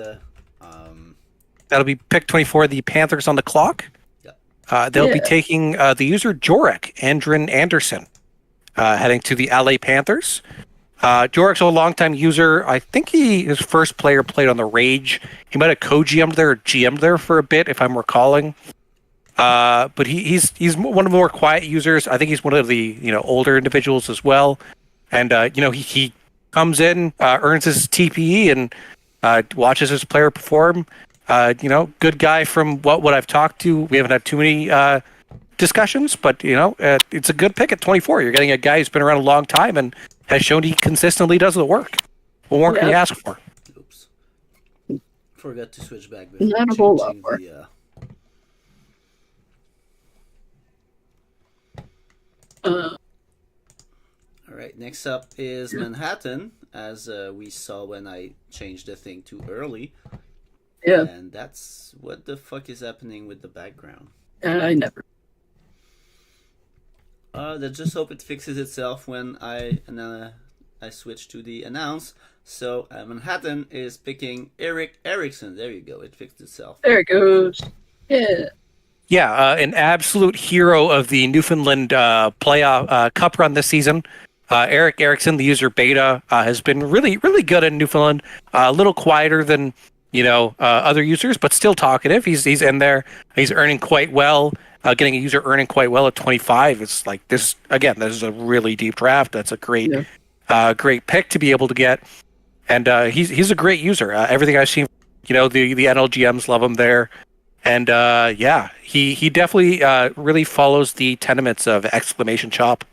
That'll be pick 24, the Panthers on the clock. They'll be taking the user Jorek Andrin Anderson, heading to the LA Panthers. Jorek's a longtime user. I think his first player played on the Rage. He might have co-GM'd there or GM'd there for a bit, if I'm recalling. But he's one of the more quiet users. I think he's one of the older individuals as well. And he comes in, earns his TPE, and watches his player perform. Good guy from what I've talked to. We haven't had too many discussions, but it's a good pick at 24. You're getting a guy who's been around a long time and has shown he consistently does the work. What more can you ask for? Oops. Forgot to switch back. Not a whole lot more. All right, next up is Manhattan, as we saw when I changed the thing too early. Yeah. And that's what the fuck is happening with the background. I never. Let's just hope it fixes itself when I switch to the announce. So Manhattan is picking Eric Erickson. There you go. It fixed itself. There it goes. Yeah. Yeah, an absolute hero of the Newfoundland playoff cup run this season. Eric Erickson, the user beta, has been really, really good in Newfoundland. A little quieter than other users, but still talkative. He's in there. He's earning quite well. Getting a user earning quite well at 25. It's like this again. This is a really deep draft. That's a great, great pick to be able to get. And he's a great user. Everything I've seen, the NLGMs love him there. And he definitely really follows the tenements of exclamation chop.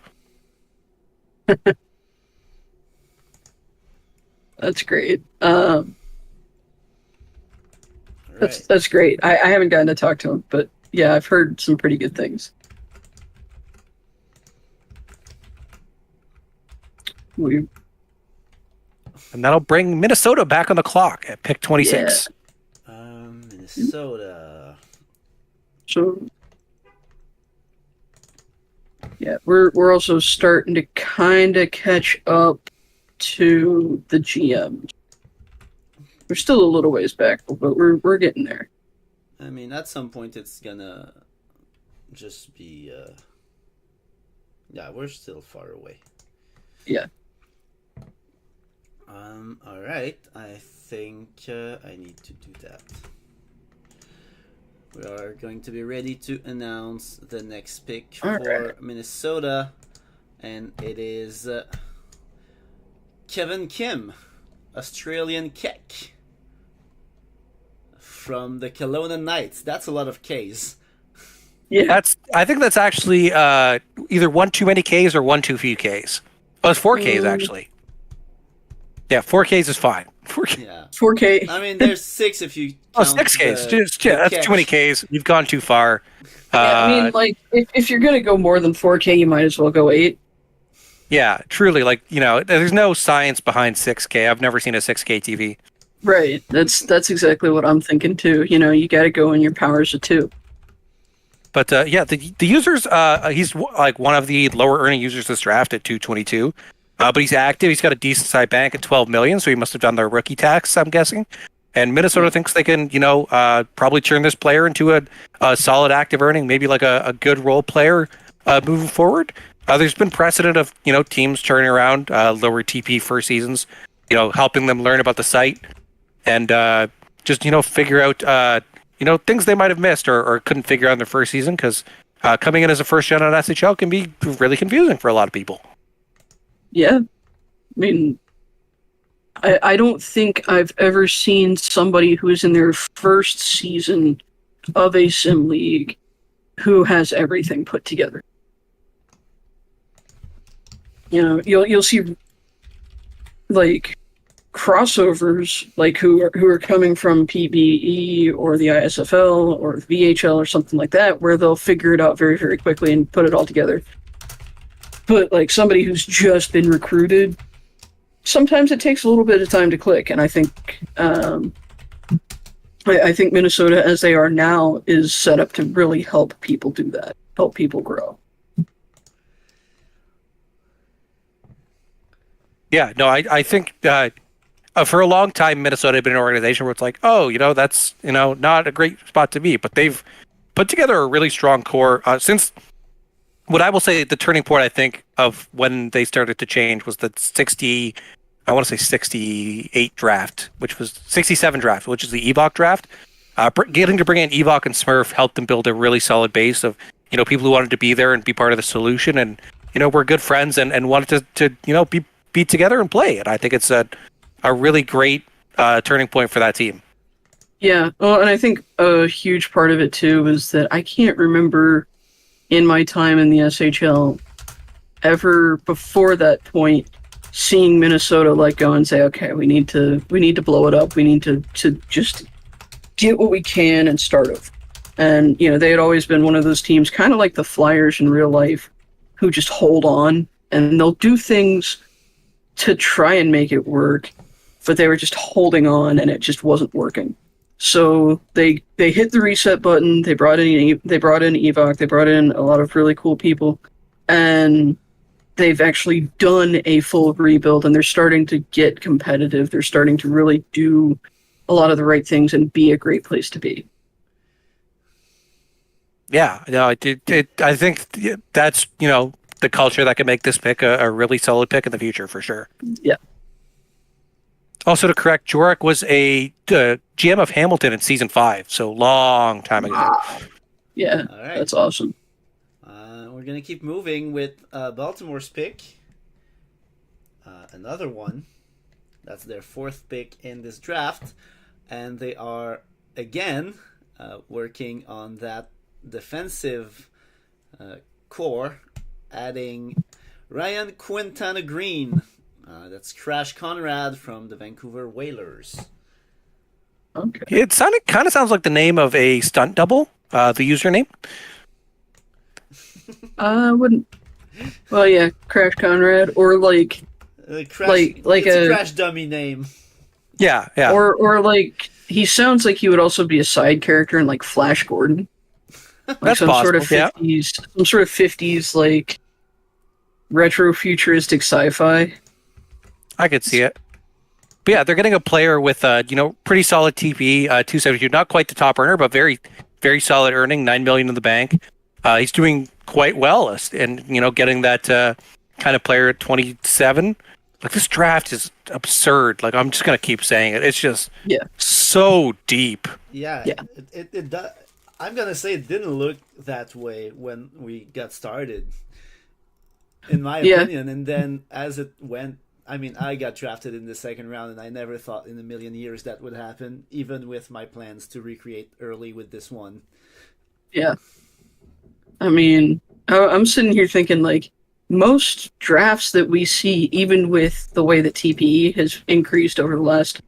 That's great. That's great. I haven't gotten to talk to him, but yeah, I've heard some pretty good things. And that'll bring Minnesota back on the clock at pick 26. Minnesota. So yeah, we're also starting to kind of catch up to the GM. We're still a little ways back, but we're getting there. I mean, at some point it's gonna just be. Yeah, we're still far away. Yeah. All right. I think I need to do that. We are going to be ready to announce the next pick for Minnesota, and it is Kevin Kim, Australian Keck, from the Kelowna Knights. That's a lot of Ks. Yeah, I think that's actually either one too many Ks or one too few Ks. Oh, it's 4 Ks actually. Yeah, 4 Ks is fine. 4K. Yeah. 4K. I mean, there's 6 if you count 6 Ks. That's too many Ks. You've gone too far. I mean, like, if you're going to go more than 4K, you might as well go 8. Yeah, truly. Like, there's no science behind 6K. I've never seen a 6K TV. Right. That's exactly what I'm thinking, too. You got to go in your powers of 2. But, the users, he's like one of the lower earning users this draft at 222. But he's active. He's got a decent side bank at 12 million, so he must have done their rookie tax, I'm guessing. And Minnesota thinks they can, probably turn this player into a solid active earning, maybe like a good role player moving forward. There's been precedent of, teams turning around lower TP first seasons, helping them learn about the site and just, figure out, things they might have missed or couldn't figure out in their first season because coming in as a first gen on SHL can be really confusing for a lot of people. Yeah. I mean, I don't think I've ever seen somebody who's in their first season of a sim league who has everything put together. You'll see like crossovers like who are coming from PBE or the ISFL or the VHL or something like that, where they'll figure it out very, very quickly and put it all together. But like somebody who's just been recruited, sometimes it takes a little bit of time to click. And I think I think Minnesota, as they are now, is set up to really help people do that, help people grow. Yeah, no, I think for a long time Minnesota had been an organization where it's like, that's not a great spot to be, but they've put together a really strong core since. What I will say, the turning point, I think, of when they started to change was the 68 draft, which was 67 draft, which is the Evoc draft. Getting to bring in Evoc and Smurf helped them build a really solid base of, people who wanted to be there and be part of the solution and, were good friends and wanted to be together and play. And I think it's a really great turning point for that team. Yeah, well, and I think a huge part of it, too, is that I can't remember in my time in the SHL ever before that point seeing Minnesota go and say, okay, we need to blow it up. We need to just get what we can and start over. And, they had always been one of those teams, kind of like the Flyers in real life, who just hold on and they'll do things to try and make it work, but they were just holding on and it just wasn't working. So they hit the reset button. They brought in Evoc. They brought in a lot of really cool people, and they've actually done a full rebuild. And they're starting to get competitive. They're starting to really do a lot of the right things and be a great place to be. Yeah, no, I think that's the culture that can make this pick a really solid pick in the future for sure. Yeah. Also, to correct, Jorik was a GM of Hamilton in season 5, so long time ago. Yeah, right. That's awesome. We're going to keep moving with Baltimore's pick. Another one. That's their 4th pick in this draft. And they are, again, working on that defensive core, adding Ryan Quintana Green. That's Crash Conrad from the Vancouver Whalers. Okay. It kind of sounds like the name of a stunt double, the username. I wouldn't. Well, yeah, Crash Conrad, or It's a crash dummy name. Yeah, yeah. Or like he sounds like he would also be a side character in like Flash Gordon. Like That's some possible, sort of 50s, some sort of 50s like retro futuristic sci-fi. I could see it. But yeah, they're getting a player with pretty solid TP, 272, not quite the top earner, but very, very solid earning, $9 million in the bank. He's doing quite well, and getting that kind of player at 27. Like, this draft is absurd. Like, I'm just gonna keep saying it. It's just so deep. Yeah. It does. I'm gonna say it didn't look that way when we got started, in my opinion. And then as it went, I mean, I got drafted in the second round, and I never thought in a million years that would happen, even with my plans to recreate early with this one. Yeah. I mean, I'm sitting here thinking, like, most drafts that we see, even with the way that TPE has increased over the last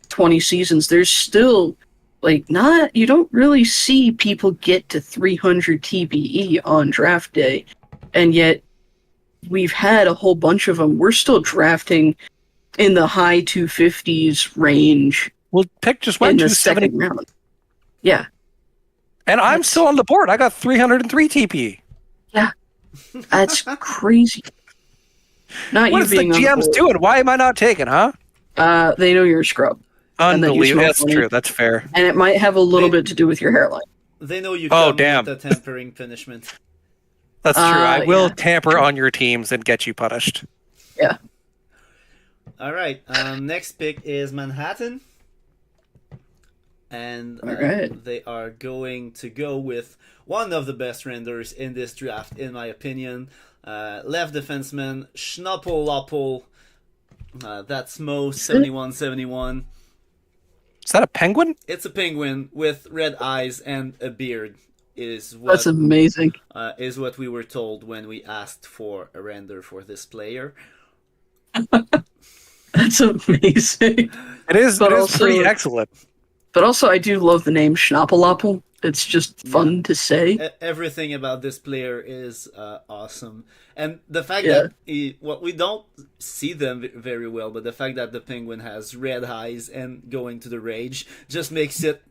20 seasons, there's still, like, you don't really see people get to 300 TPE on draft day. And yet, we've had a whole bunch of them. We're still drafting in the high 250s range. Well, pick just went in the 270 second round. Yeah. And I'm still on the board. I got 303 TPE. Yeah. That's crazy. Not what you is the being GM's doing? Why am I not taking, huh? They know you're a scrub. Unbelievable. That's true. That's fair. And it might have a little bit to do with your hairline. They know you come with the tampering punishment. That's true. I will tamper on your teams and get you punished. Yeah. All right. Next pick is Manhattan. And they are going to go with one of the best renders in this draft, in my opinion. Left defenseman, Schnoppel-Loppel. That's Mo, 7171. Is that a penguin? It's a penguin with red eyes and a beard. That's amazing. Is what we were told when we asked for a render for this player. That's amazing. It is pretty excellent. But also, I do love the name Schnoppel-Loppel. It's just fun to say. Everything about this player is awesome. And the fact that we don't see them very well, but the fact that the penguin has red eyes and going to the rage just makes it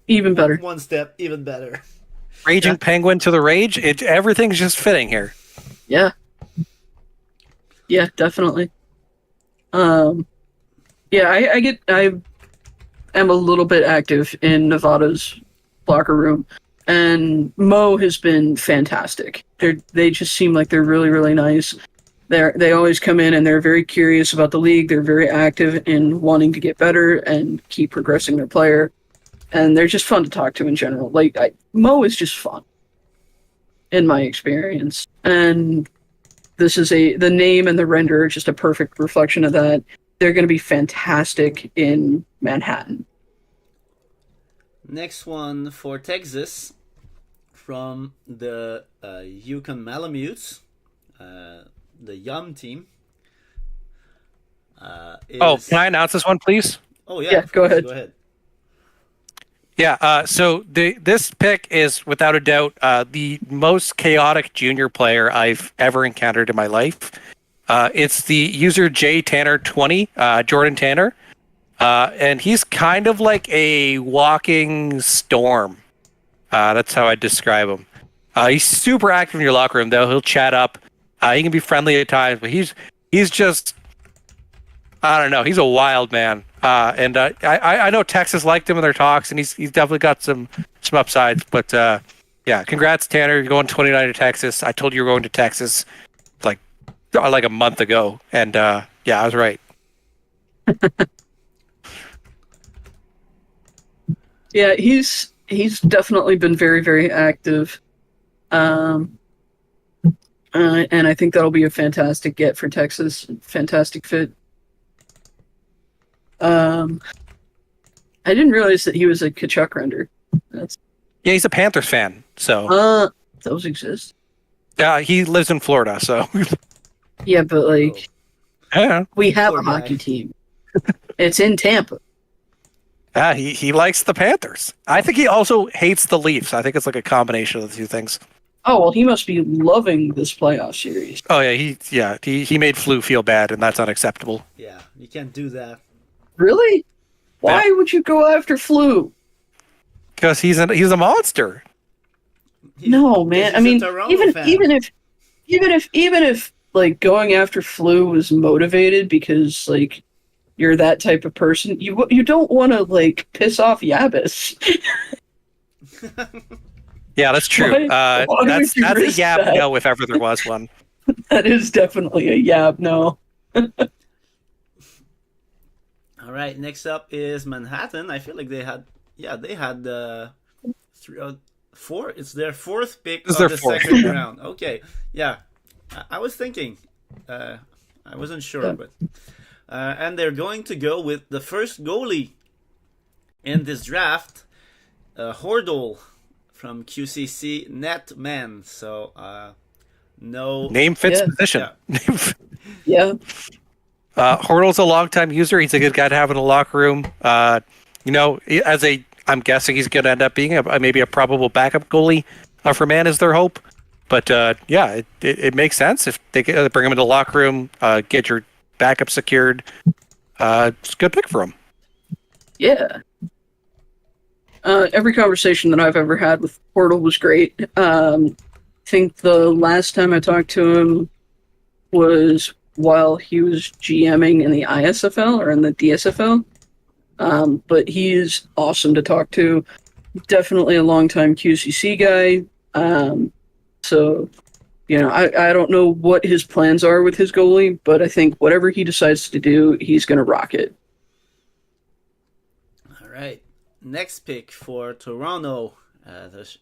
even better. One step even better. Raging penguin to the rage. Everything's just fitting here. Yeah. Yeah, definitely. I am a little bit active in Nevada's locker room, and Mo has been fantastic. They just seem like they're really, really nice. They always come in and they're very curious about the league. They're very active in wanting to get better and keep progressing their player, and they're just fun to talk to in general. Like Mo is just fun, in my experience, and this is the name and the render are just a perfect reflection of that. They're going to be fantastic in Manhattan. Next one for Texas, from the Yukon Malamutes, the Yum team. Can I announce this one, please? Oh, yeah. Go ahead. Go ahead. Yeah, so this pick is, without a doubt, the most chaotic junior player I've ever encountered in my life. It's the user JTanner20, Jordan Tanner. And he's kind of like a walking storm. That's how I describe him. He's super active in your locker room, though. He'll chat up. He can be friendly at times, but he's just, I don't know. He's a wild man. And I know Texas liked him in their talks, and he's definitely got some upsides. But yeah, congrats, Tanner. You're going 29 to Texas. I told you you were going to Texas like a month ago, and yeah, I was right. Yeah, he's definitely been very, very active, and I think that'll be a fantastic get for Texas. Fantastic fit. I didn't realize that he was a Kachuk render. Yeah, he's a Panthers fan. So those exist. Yeah, he lives in Florida, so. Yeah, but we have a hockey team. It's in Tampa. Yeah, he likes the Panthers. I think he also hates the Leafs. I think it's like a combination of the two things. Oh well, he must be loving this playoff series. Oh yeah, he made Flu feel bad, and that's unacceptable. Yeah, you can't do that. Really? Why would you go after Flu? Because he's a monster. No, man. I He's a mean, Toronto fan. even if like going after Flu was motivated because like you're that type of person, you don't want to like piss off Yabis. Yeah, that's true. Why That's would you a risk Yab that? no if ever there was one. That is definitely a Yab no. All right, next up is Manhattan. I feel like they had four. It's their fourth pick of the second round. Okay, yeah, I was thinking, I wasn't sure, but and they're going to go with the first goalie in this draft, Hordle from QCC Netman. So no Name fits position. Yeah. Hordle's a longtime user. He's a good guy to have in the locker room. I'm guessing he's going to end up being maybe a probable backup goalie for Man is their hope. But it makes sense if they bring him into the locker room, get your backup secured. It's a good pick for him. Yeah. Every conversation that I've ever had with Portal was great. I think the last time I talked to him was while he was GMing in the ISFL or in the DSFL. But he is awesome to talk to. Definitely a longtime QCC guy. So, I don't know what his plans are with his goalie, but I think whatever he decides to do, he's going to rock it. All right. Next pick for Toronto,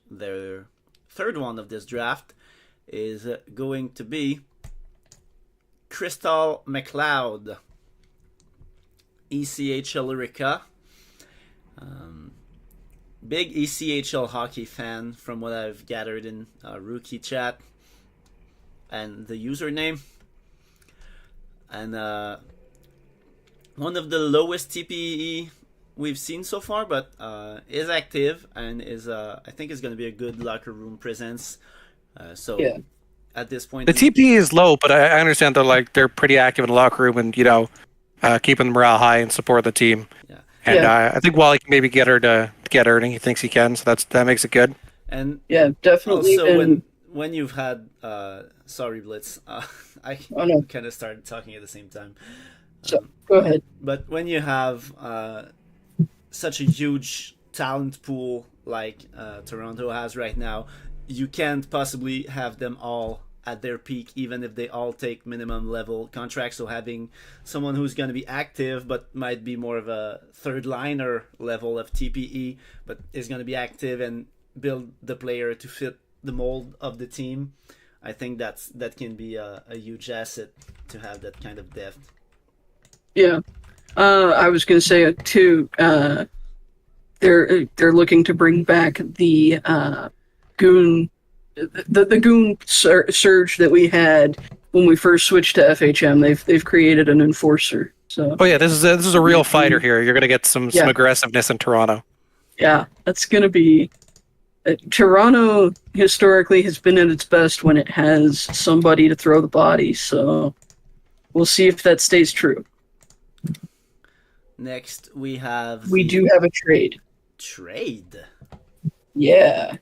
their third one of this draft, is going to be Crystal McLeod, ECHL Rica. Big ECHL hockey fan from what I've gathered in rookie chat and the username. And one of the lowest TPE we've seen so far, but is active and is I think is going to be a good locker room presence. At this point, the TP is low, but I understand they're pretty active in the locker room and keeping the morale high and support the team. Yeah, and I think Wally can maybe get her to get earning. He thinks he can, so that makes it good. And definitely. Also, when you've had sorry Blitz, I kind of started talking at the same time. So go ahead. But when you have such a huge talent pool like Toronto has right now, you can't possibly have them all at their peak, even if they all take minimum level contracts. So having someone who's going to be active but might be more of a third liner level of TPE, but is going to be active and build the player to fit the mold of the team, I think that can be a huge asset to have that kind of depth. Yeah. I was going to say too. They're looking to bring back the goon, the goon surge that we had when we first switched to FHM. They've created an enforcer. So. Oh yeah, this is a real fighter here. You're going to get some aggressiveness in Toronto. Yeah, that's going to be. Toronto historically has been at its best when it has somebody to throw the body. So we'll see if that stays true. Next, we have... We do have a trade. Trade? Yeah.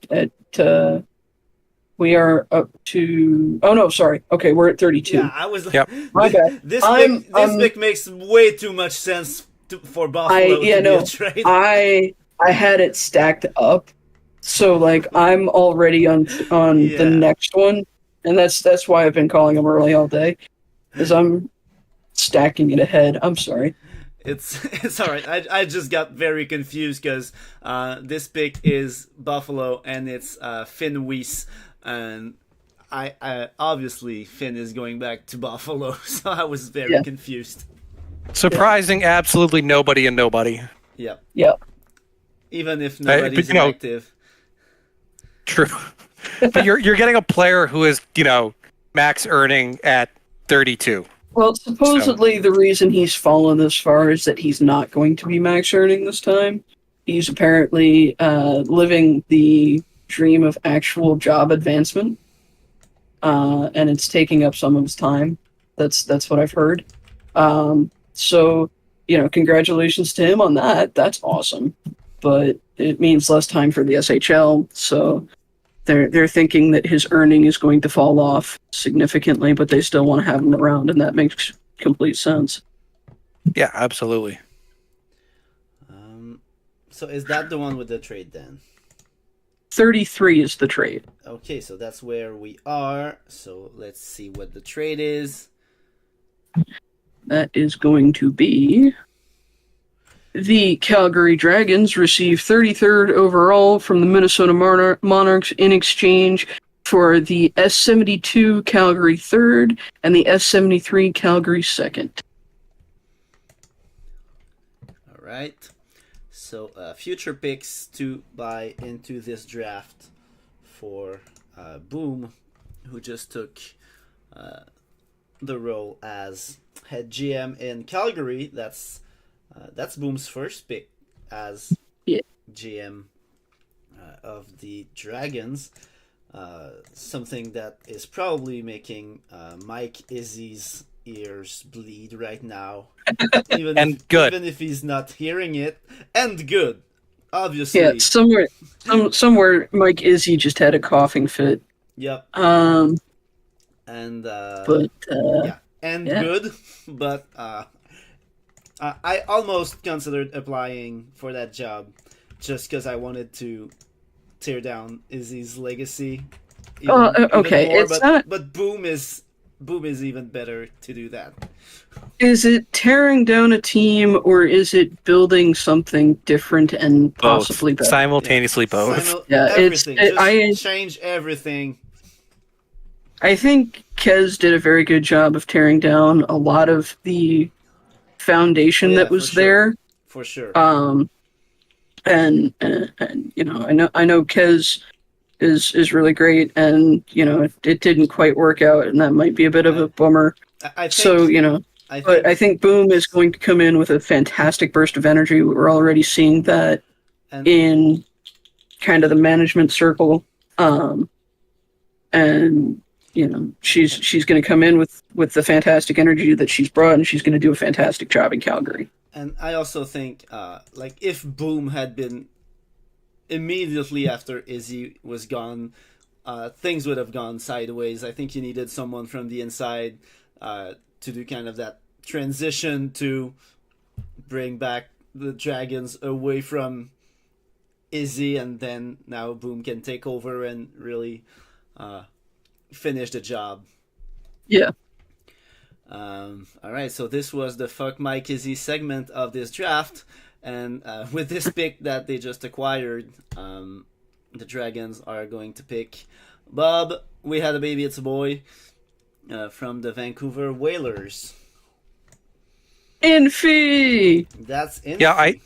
We are up to... Oh, no, sorry. Okay, we're at 32. Yeah, I was like... Yep. My bad. This pick makes way too much sense for Buffalo be a trade. I had it stacked up. So, I'm already on the next one. And that's why I've been calling them early all day. Because I'm stacking it ahead. I'm sorry. It's all right. I just got very confused because this pick is Buffalo and it's Finn Weiss, and I obviously Finn is going back to Buffalo, so I was very confused. Surprising, absolutely nobody and nobody. Yep. Yep. Even if nobody's active. True, but you're getting a player who is max earning at 32. Well, supposedly the reason he's fallen this far is that he's not going to be max earning this time. He's apparently living the dream of actual job advancement, and it's taking up some of his time. That's what I've heard. So, congratulations to him on that. That's awesome. But it means less time for the SHL, so they're thinking that his earning is going to fall off significantly, but they still want to have him around, and that makes complete sense. Yeah, absolutely. So is that the one with the trade then? 33 is the trade. Okay, so that's where we are. So let's see what the trade is. That is going to be the Calgary Dragons receive 33rd overall from the Minnesota Monarchs in exchange for the S72 Calgary 3rd and the S73 Calgary 2nd. All right. So future picks to buy into this draft for Boom, who just took the role as head GM in Calgary. That's Boom's first pick as GM of the Dragons. Something that is probably making Mike Izzy's ears bleed right now. Even if he's not hearing it. And good. Obviously. Yeah, somewhere Mike Izzy just had a coughing fit. Yep. Good. But I almost considered applying for that job just because I wanted to tear down Izzy's legacy. Okay, But Boom is even better to do that. Is it tearing down a team, or is it building something different and possibly better? Simultaneously both. Everything. Change everything. I think Kez did a very good job of tearing down a lot of the foundation that was there. For sure. And I know Kez is really great, and it didn't quite work out, and that might be a bit of a bummer. I think Boom is going to come in with a fantastic burst of energy. We're already seeing that in kind of the management circle, and she's going to come in with the fantastic energy that she's brought, and she's going to do a fantastic job in Calgary. And I also think, if Boom had been immediately after Izzy was gone, things would have gone sideways. I think you needed someone from the inside to do kind of that transition to bring back the Dragons away from Izzy, and then now Boom can take over and really finish the job. Yeah. All right, so this was the Fuck Mike Izzy segment of this draft, and with this pick that they just acquired, the Dragons are going to pick Bob. We had a baby, it's a boy, from the Vancouver Whalers. Infy. That's Infy.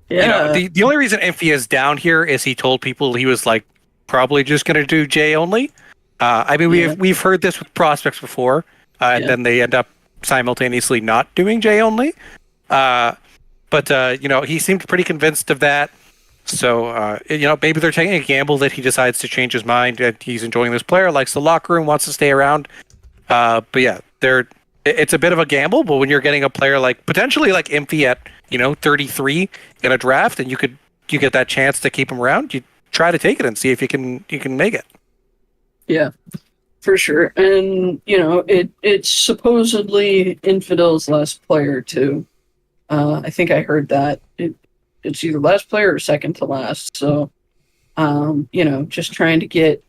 Yeah. The only reason Infy is down here is he told people he was probably just going to do J only. We've heard this with prospects before, and then they end up simultaneously not doing J only. But he seemed pretty convinced of that. So maybe they're taking a gamble that he decides to change his mind. That he's enjoying this player, likes the locker room, wants to stay around. But yeah, it's a bit of a gamble. But when you're getting a player potentially like Infy at 33 in a draft, and you get that chance to keep him around, you try to take it and see if you can make it. Yeah, for sure. And it's supposedly Infidel's last player too. I think I heard that it's either last player or second to last. So, just trying to get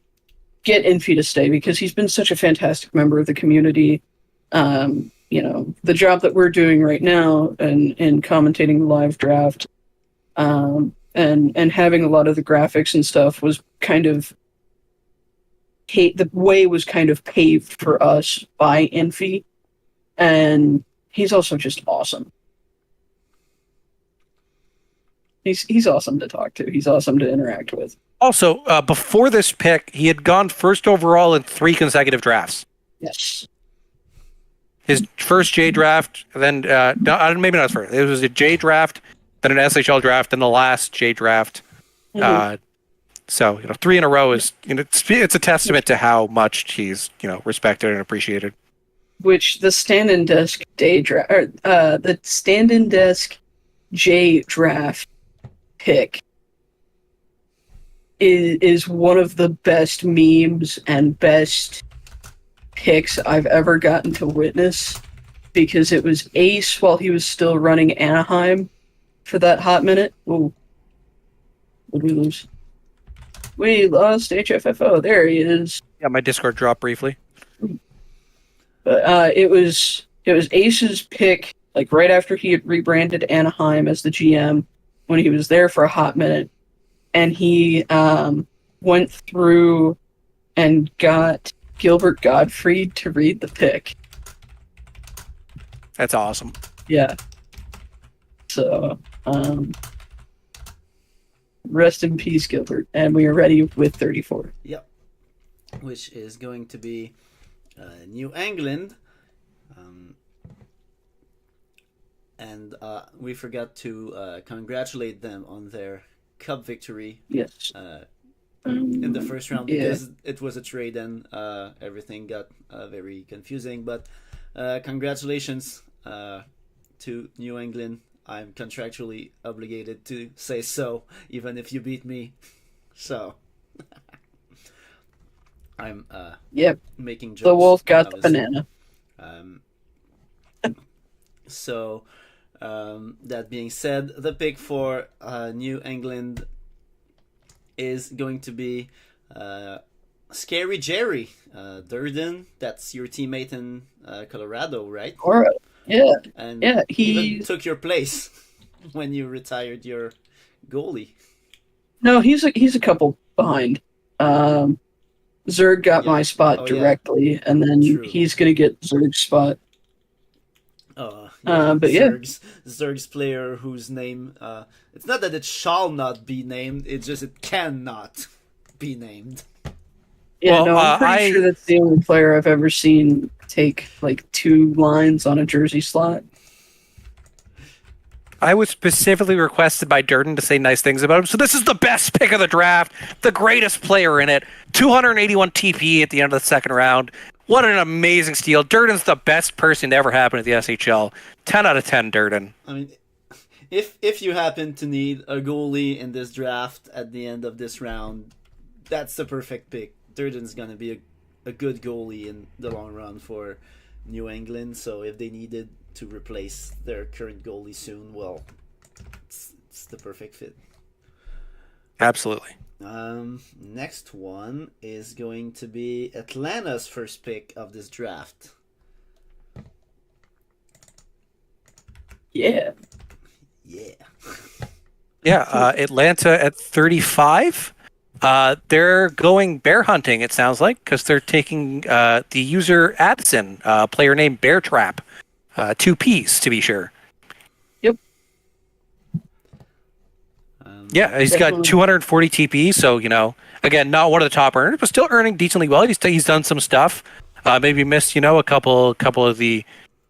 Infy to stay because he's been such a fantastic member of the community. The job that we're doing right now and commentating the live draft, and having a lot of the graphics and stuff was kind of the way was kind of paved for us by Infy, and he's also just awesome. He's awesome to talk to. He's awesome to interact with. Also, before this pick, he had gone first overall in 3 consecutive drafts. Yes. His first J draft, then maybe not his first. It was a J draft, then an SHL draft, and the last J draft. So 3 in a row is it's a testament to how much he's respected and appreciated. Which the stand-in desk the stand-in desk J draft pick is one of the best memes and best picks I've ever gotten to witness, because it was Ace while he was still running Anaheim for that hot minute. Oh, what did we lose? We lost HFFO. There he is. Yeah, my Discord dropped briefly. But it was Ace's pick, like right after he had rebranded Anaheim as the GM, when he was there for a hot minute, and he went through and got Gilbert Gottfried to read the pick. That's awesome. Yeah. So, rest in peace, Gilbert. And we are ready with 34. Yep. Which is going to be New England. And we forgot to congratulate them on their cup victory. Yes. In the first round, because it was a trade and everything got very confusing. But congratulations to New England. I'm contractually obligated to say so, even if you beat me. So I'm making jokes. The wolf got the banana. So that being said, the pick for New England is going to be Scary Jerry Durden. That's your teammate in Colorado, right? All right. Yeah. And he even took your place when you retired your goalie. No, he's a couple behind. Zerg got my spot directly, and then he's gonna get Zerg's spot. But Zerg's player whose name it's not that it shall not be named, it's just it cannot be named. Yeah, I'm pretty sure that's the only player I've ever seen take like 2 lines on a jersey slot. I was specifically requested by Durden to say nice things about him. So this is the best pick of the draft, the greatest player in it. 281 TP at the end of the second round. What an amazing steal. Durden's the best person to ever happen at the SHL. 10 out of 10, Durden. I mean, if you happen to need a goalie in this draft at the end of this round, that's the perfect pick. Durden's going to be a good goalie in the long run for New England. So if they needed to replace their current goalie soon, well, it's the perfect fit. Absolutely. Next one is going to be Atlanta's first pick of this draft. Yeah. Atlanta at 35. They're going bear hunting, it sounds like, because they're taking the user Addison, player named Bear Trap. 2 Ps, to be sure. Yep. He's got 240 TP, so, again, not one of the top earners, but still earning decently well. He's done some stuff. Maybe missed, a couple of the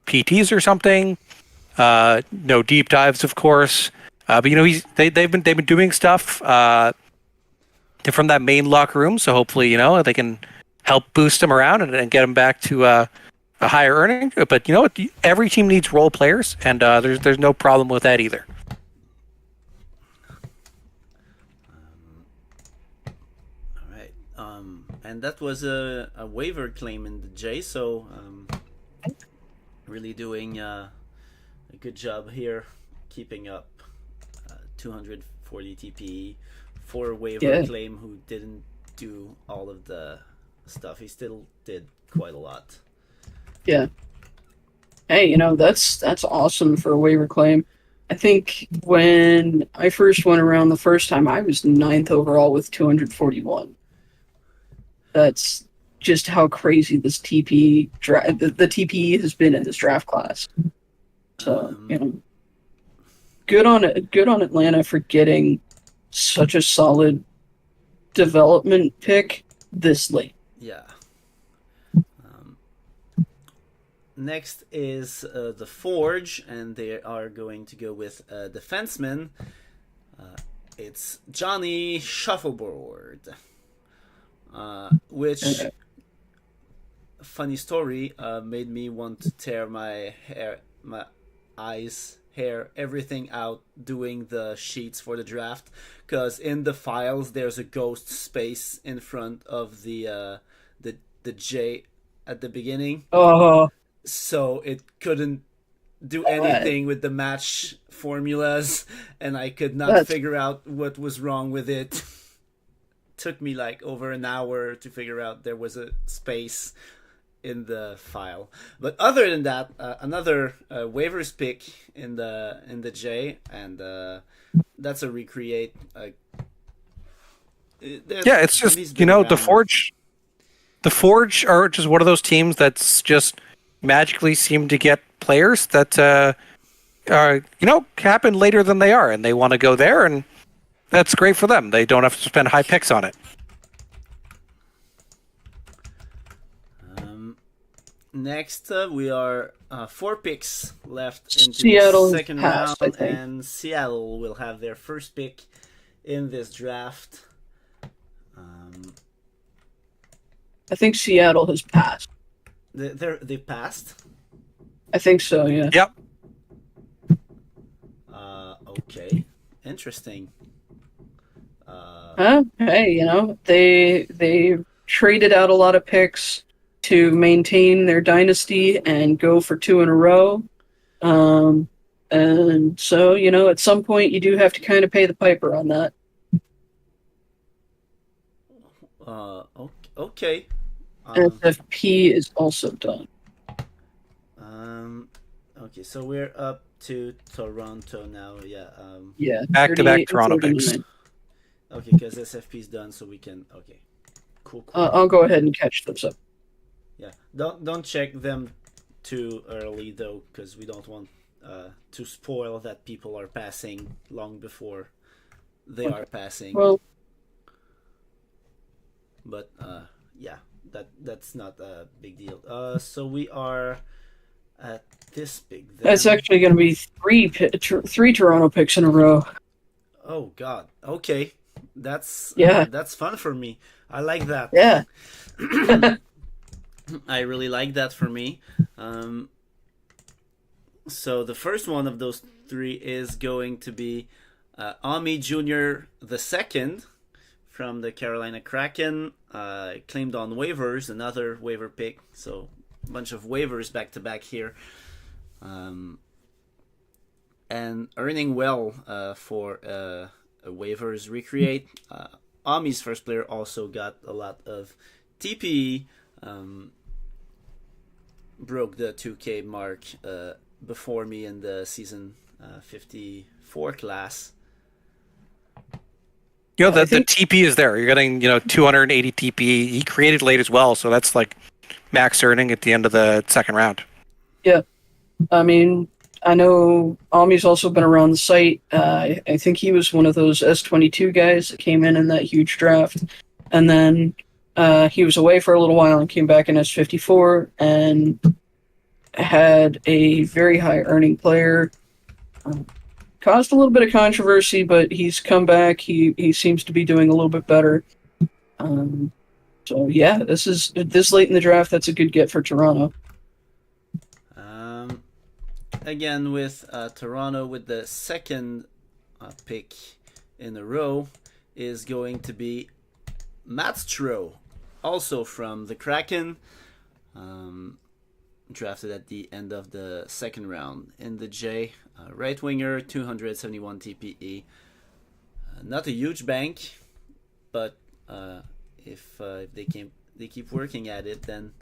PTs or something. No deep dives, of course. But they've been doing stuff from that main locker room, so hopefully, they can help boost him around and get him back to a higher earning. But every team needs role players, and there's no problem with that either. All right. And that was a waiver claim in the J, so really doing a good job here, keeping up 240 TP for a waiver claim who didn't do all of the stuff. He still did quite a lot. Yeah. Hey, that's awesome for a waiver claim. I think when I first went around the first time, I was 9th overall with 241. That's just how crazy this TP the TP has been in this draft class. So, good on Atlanta for getting such a solid development pick this late. Yeah. Next is the Forge, and they are going to go with a defenseman. it's Johnny Shuffleboard, which, funny story, made me want to tear my hair, my eyes, hair, everything out doing the sheets for the draft, because in the files there's a ghost space in front of the J at the beginning. Oh, So it couldn't do anything with the match formulas, and I could not figure out what was wrong with it. Took me like over an hour to figure out there was a space in the file. But other than that, another waivers pick in the J, and that's a recreate. It's just, the Forge are just one of those teams that's just magically seem to get players that happen later than they are, and they want to go there, and that's great for them. They don't have to spend high picks on it. Next, we are 4 picks left into Seattle the second passed, round, and Seattle will have their first pick in this draft. I think Seattle has passed. They passed? I think so, yeah. Yep. Okay. Interesting. Hey, they traded out a lot of picks to maintain their dynasty and go for 2 in a row. And so, at some point you do have to kind of pay the piper on that. Okay. SFP is also done. Okay, so we're up to Toronto now. Yeah. Back-to-back Toronto picks. Okay, because SFP's done, so we can. Okay, cool. I'll go ahead and catch those up. Yeah, don't check them too early though, because we don't want to spoil that people are passing long before they are passing. Well, but that's not a big deal. So we are at this big. That's actually going to be three Toronto picks in a row. Oh God. Okay, that's fun for me. I like that. Yeah. I really like that for me. So the first one of those 3 is going to be Ami Jr. the second from the Carolina Kraken, claimed on waivers, another waiver pick. So a bunch of waivers back to back here, and earning well for a waivers recreate. Ami's first player also got a lot of TPE. Broke the 2K mark before me in the season 54 class. The TP is there. You're getting 280 TP. He created late as well, so that's like max earning at the end of the second round. Yeah, I mean, I know Ami's also been around the site. I think he was one of those S72 guys that came in that huge draft, and then he was away for a little while and came back in S54 and had a very high earning player. Caused a little bit of controversy, but he's come back. He seems to be doing a little bit better. So yeah, this late in the draft, that's a good get for Toronto. Again with Toronto with the second pick in a row is going to be Matt Stroh, also from the Kraken, drafted at the end of the second round in the J. Right winger, 271 TPE. Not a huge bank, but if they keep working at it, then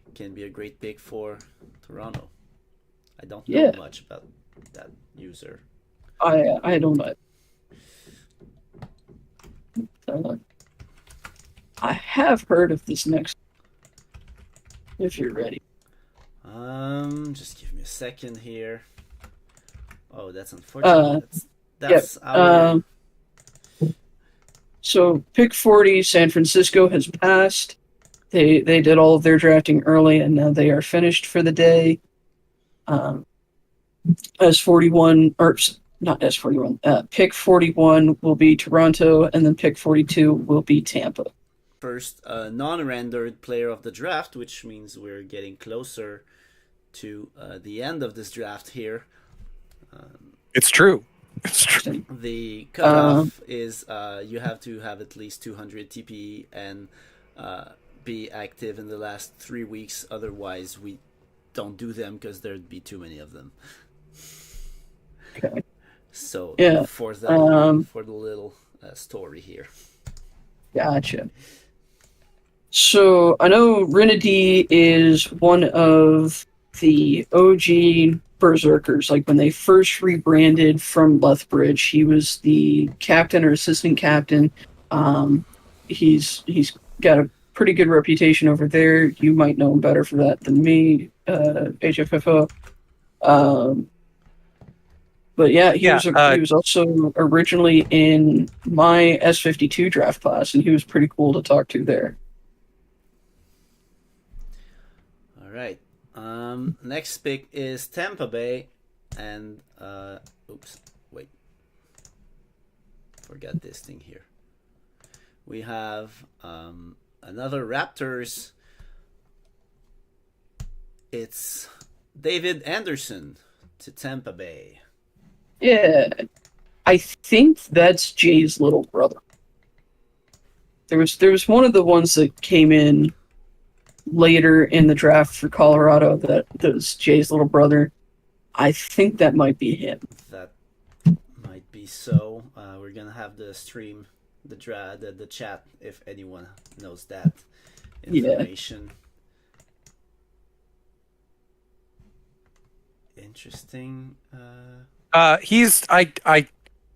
it can be a great pick for Toronto. I don't know much about that user. I don't know. I have heard of this next. If you're ready. Just give me a second here. Oh, that's unfortunate. That's So pick 40, San Francisco has passed. They did all of their drafting early, and now they are finished for the day. As 41, or not S41. Pick 41 will be Toronto, and then pick 42 will be Tampa. First non-rendered player of the draft, which means we're getting closer to the end of this draft here. It's true. It's true. The cutoff is you have to have at least 200 TP and be active in the last 3 weeks. Otherwise, we don't do them because there'd be too many of them. Okay. So yeah, for the little story here. Gotcha. So I know Renedy is one of the OG Berserkers. Like when they first rebranded from Lethbridge, he was the captain or assistant captain. He's got a pretty good reputation over there. You might know him better for that than me, HFFO. But yeah, he was also originally in my S52 draft class, and he was pretty cool to talk to there. All right. Next pick is Tampa Bay, and forgot this thing here. We have another Raptors. It's David Anderson to Tampa Bay. Yeah, I think that's Jay's little brother. There was one of the ones that came in later in the draft for Colorado that was Jay's little brother. I think that might be him. That might be so. We're gonna have the stream, the chat, if anyone knows that information. Yeah. Interesting. He's I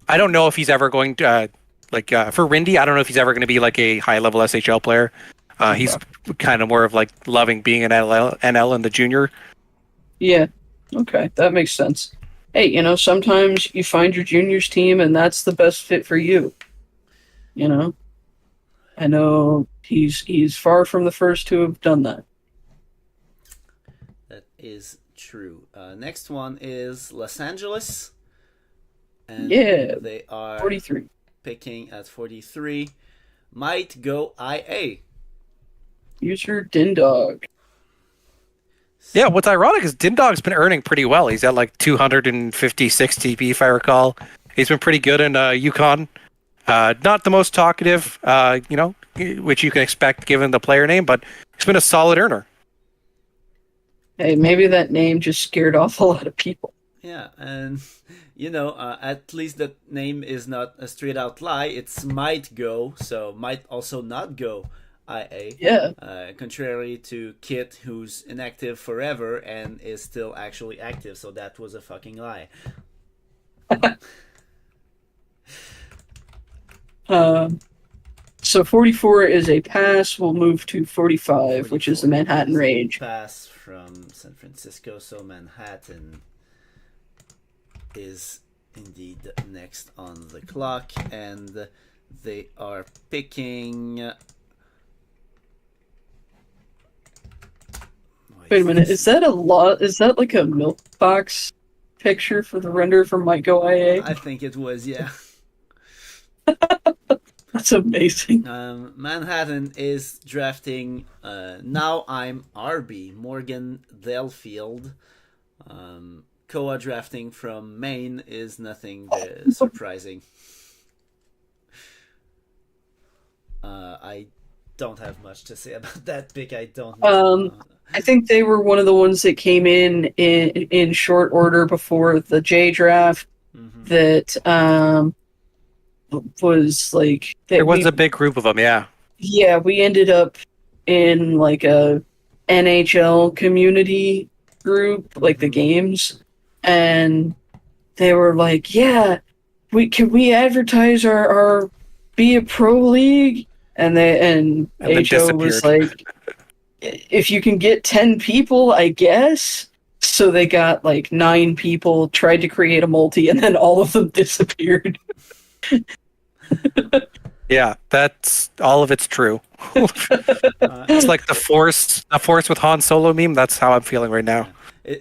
don't know if he's ever going to for Rindy. I don't know if he's ever going to be like a high level SHL player. He's kind of more of like loving being an NL in the junior. Yeah, okay, that makes sense. Hey, sometimes you find your juniors team and that's the best fit for you. I know he's far from the first to have done that. That is true. Next one is Los Angeles. And they are 43. Picking at 43. Might go IA. User Dindog. Yeah, what's ironic is Dindog's been earning pretty well. He's at like 256 TP, if I recall. He's been pretty good in Yukon. Not the most talkative, which you can expect given the player name, but he's been a solid earner. Hey, maybe that name just scared off a lot of people. Yeah, and at least that name is not a straight out lie. It's might go, so might also not go IA. Yeah. Contrary to Kit, who's inactive forever and is still actually active, so that was a fucking lie. So 44 is a pass. We'll move to 45, which is the Manhattan range. Pass from San Francisco, so Manhattan is indeed next on the clock, and they are picking. Wait a minute, is that like a milk box picture for the render from Might Go IA? I think it was, yeah. That's amazing. Manhattan is drafting Now I'm RB, Morgan Delfield. Koa drafting from Maine is nothing surprising. I don't have much to say about that pick. I don't know. I think they were one of the ones that came in short order before the J draft. Mm-hmm. That was like there was a big group of them. Yeah, we ended up in like a NHL community group, like the games, and they were like, "Yeah, can we advertise our be a pro league?" And HO was like, "If you can get 10 people, I guess." So they got like 9 people, tried to create a multi, and then all of them disappeared. Yeah, that's all of it's true. It's like the force with Han Solo meme. That's how I'm feeling right now. Yeah.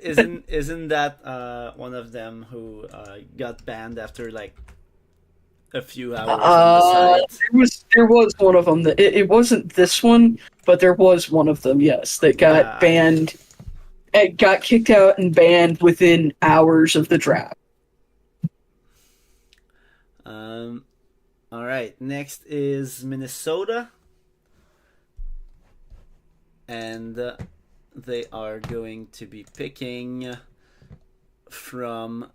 Isn't that one of them who got banned after like a few hours on the site? There was one of them that it wasn't this one, but there was one of them, yes, that got Yeah. banned. It got kicked out and banned within hours of the draft. All right. Next is Minnesota, and they are going to be picking from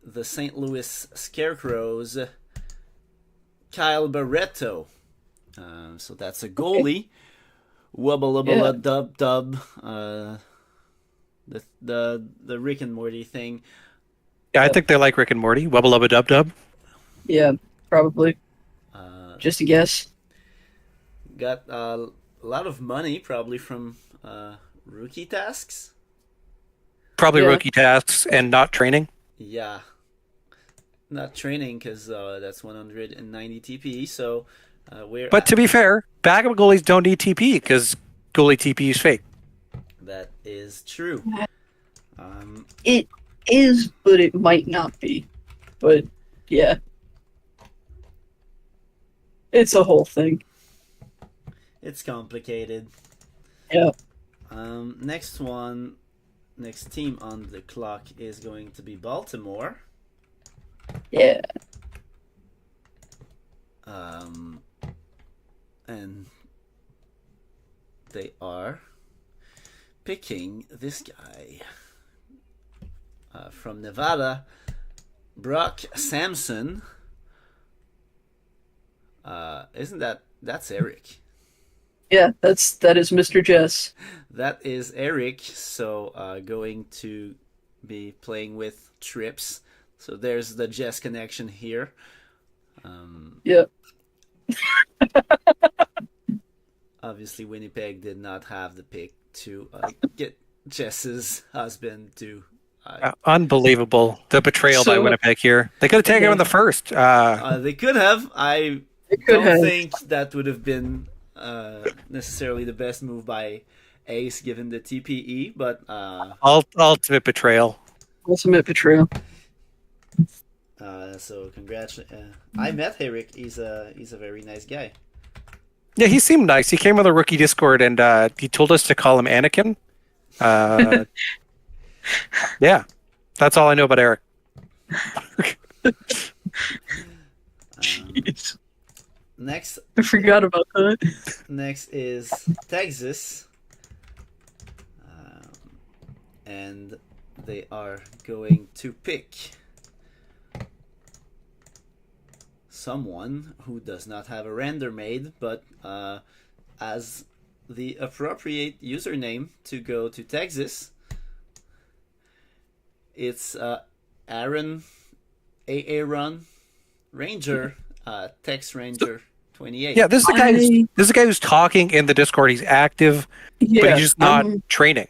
the St. Louis Scarecrows, Kyle Barreto. So that's a goalie. Wubba lubba dub dub. The Rick and Morty thing. Yeah, I think they like Rick and Morty. Wubba lubba dub dub. Yeah, probably. Just a guess. Got a lot of money probably from rookie tasks. Probably Yeah. rookie tasks and not training. Yeah, not training because that's 190 TP. So we're But to be fair, backup goalies don't need TP because goalie TP is fake. that is true. It is, but it might not be. But yeah, it's a whole thing. It's complicated. Yeah. Next team on the clock is going to be Baltimore. Yeah. And they are picking this guy from Nevada, Brock Samson. Isn't that's Eric? Yeah, that is Mr. Jess. That is Eric. So going to be playing with Trips. So there's the Jess connection here. Yeah. Obviously, Winnipeg did not have the pick to get Jess's husband to. Unbelievable. The betrayal by Winnipeg here. They could have taken him in the first. They could have. I don't think that would have been necessarily the best move by Ace given the TPE, but ultimate betrayal. Ultimate betrayal. So congratulations. I met Eric. He's a very nice guy. Yeah, he seemed nice. He came on the rookie Discord and he told us to call him Anakin. Yeah, that's all I know about Eric. Jeez. Next, I forgot about that. Next is Texas, and they are going to pick someone who does not have a render made, but as the appropriate username to go to Texas. It's Aaron Ranger, Tex Ranger 28. Yeah, this is the guy who's talking in the Discord. He's active, but he's just not training.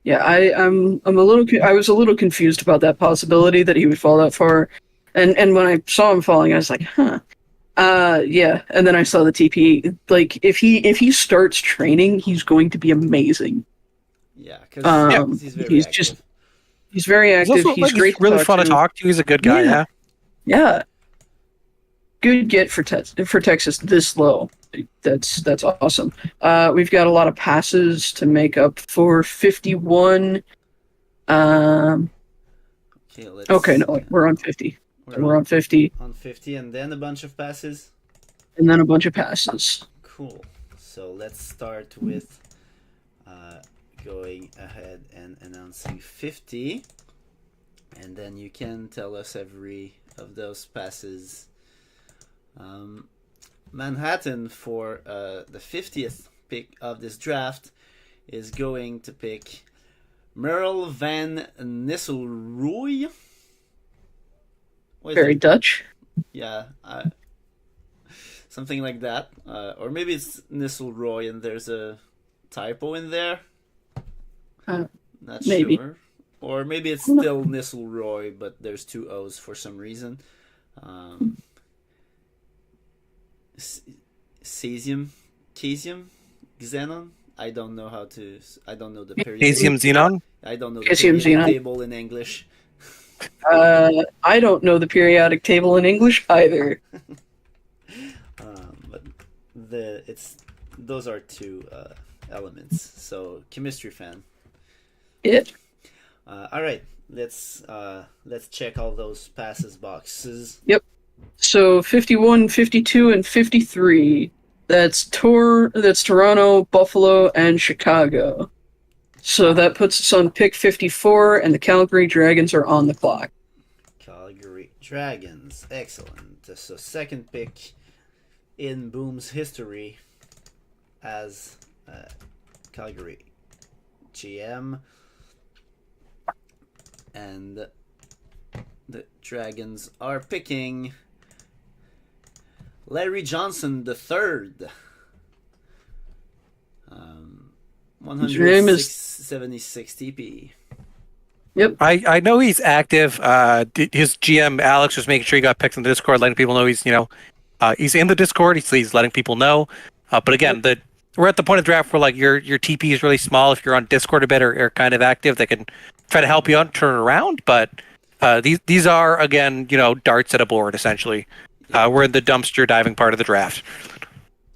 Yeah, I'm a little. I was a little confused about that possibility that he would fall that far, and when I saw him falling, I was like, huh. Yeah, and then I saw the TP. Like, if he starts training, he's going to be amazing. Yeah, because he's very active. He's very active. He's great. Really fun to talk to. He's a good guy. Yeah. Yeah. Good get for Texas this low. That's awesome. We've got a lot of passes to make up for 51. Okay, no, we're on 50. We're on 50. On 50, and then a bunch of passes. And then a bunch of passes. Cool. So let's start with going ahead and announcing 50, and then you can tell us every of those passes. Manhattan for the 50th pick of this draft is going to pick Merle Van Nistelrooy. Very Dutch. Yeah, something like that. Or maybe it's Nistelrooy and there's a typo in there. Not maybe. sure. Or maybe it's still Nistelrooy, but there's two O's for some reason. cesium, xenon. I don't know the Cesium xenon. I don't know the Cesium periodic xenon. table in English. I don't know the periodic table in English either. But those are two elements. So chemistry fan. Yeah. All right, let's check all those passes boxes. Yep. So 51, 52, and 53. That's Toronto, Buffalo, and Chicago. So that puts us on pick 54, and the Calgary Dragons are on the clock. Calgary Dragons, excellent. So second pick in Boom's history as Calgary GM, and the Dragons are picking Larry Johnson III. 176 TP. Yep. I know he's active. His GM Alex was making sure he got picked in the Discord, letting people know he's he's in the Discord. He's letting people know. But again, we're at the point of draft where like your TP is really small. If you're on Discord a bit or kind of active, they can try to help you out and turn it around. But these are again darts at a board essentially. We're in the dumpster diving part of the draft.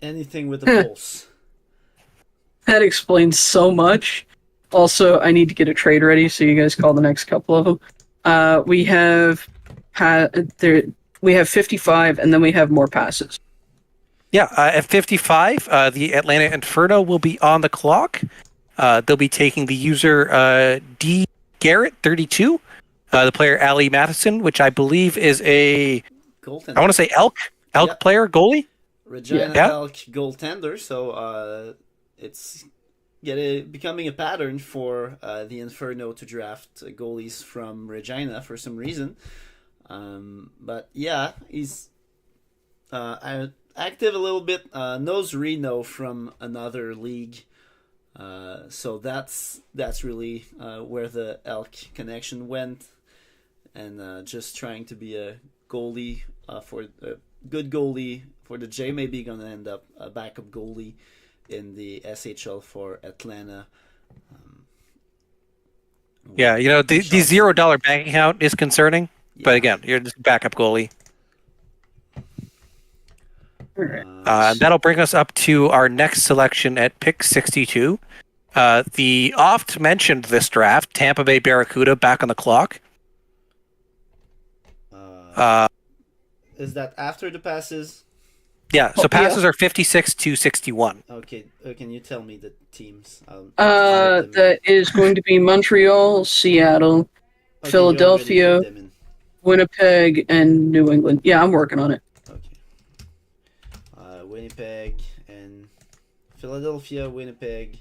Anything with a pulse. That explains so much. Also, I need to get a trade ready, so you guys call the next couple of them. We have 55, and then we have more passes. Yeah, at 55, the Atlanta Inferno will be on the clock. They'll be taking the user D. Garrett, 32, the player Ali Matheson, which I believe is a goaltender. I want to say elk player, goalie. Regina Elk goaltender. So it's becoming a pattern for the Inferno to draft goalies from Regina for some reason. But yeah, he's active a little bit. Knows Reno from another league. So that's really where the Elk connection went, and just trying to be a goalie for a good goalie for the J. Maybe gonna end up a backup goalie in the SHL for Atlanta. Yeah, the $0 bank account is concerning, but again, you're just backup goalie. That'll bring us up to our next selection at pick 62. The oft mentioned this draft, Tampa Bay Barracuda back on the clock. Is that after the passes? Yeah, so passes are 56 to 61. Okay, can you tell me the teams? That is going to be Montreal, Seattle, Philadelphia, Winnipeg, and New England. Yeah, I'm working on it. Okay. Winnipeg and Philadelphia, Winnipeg,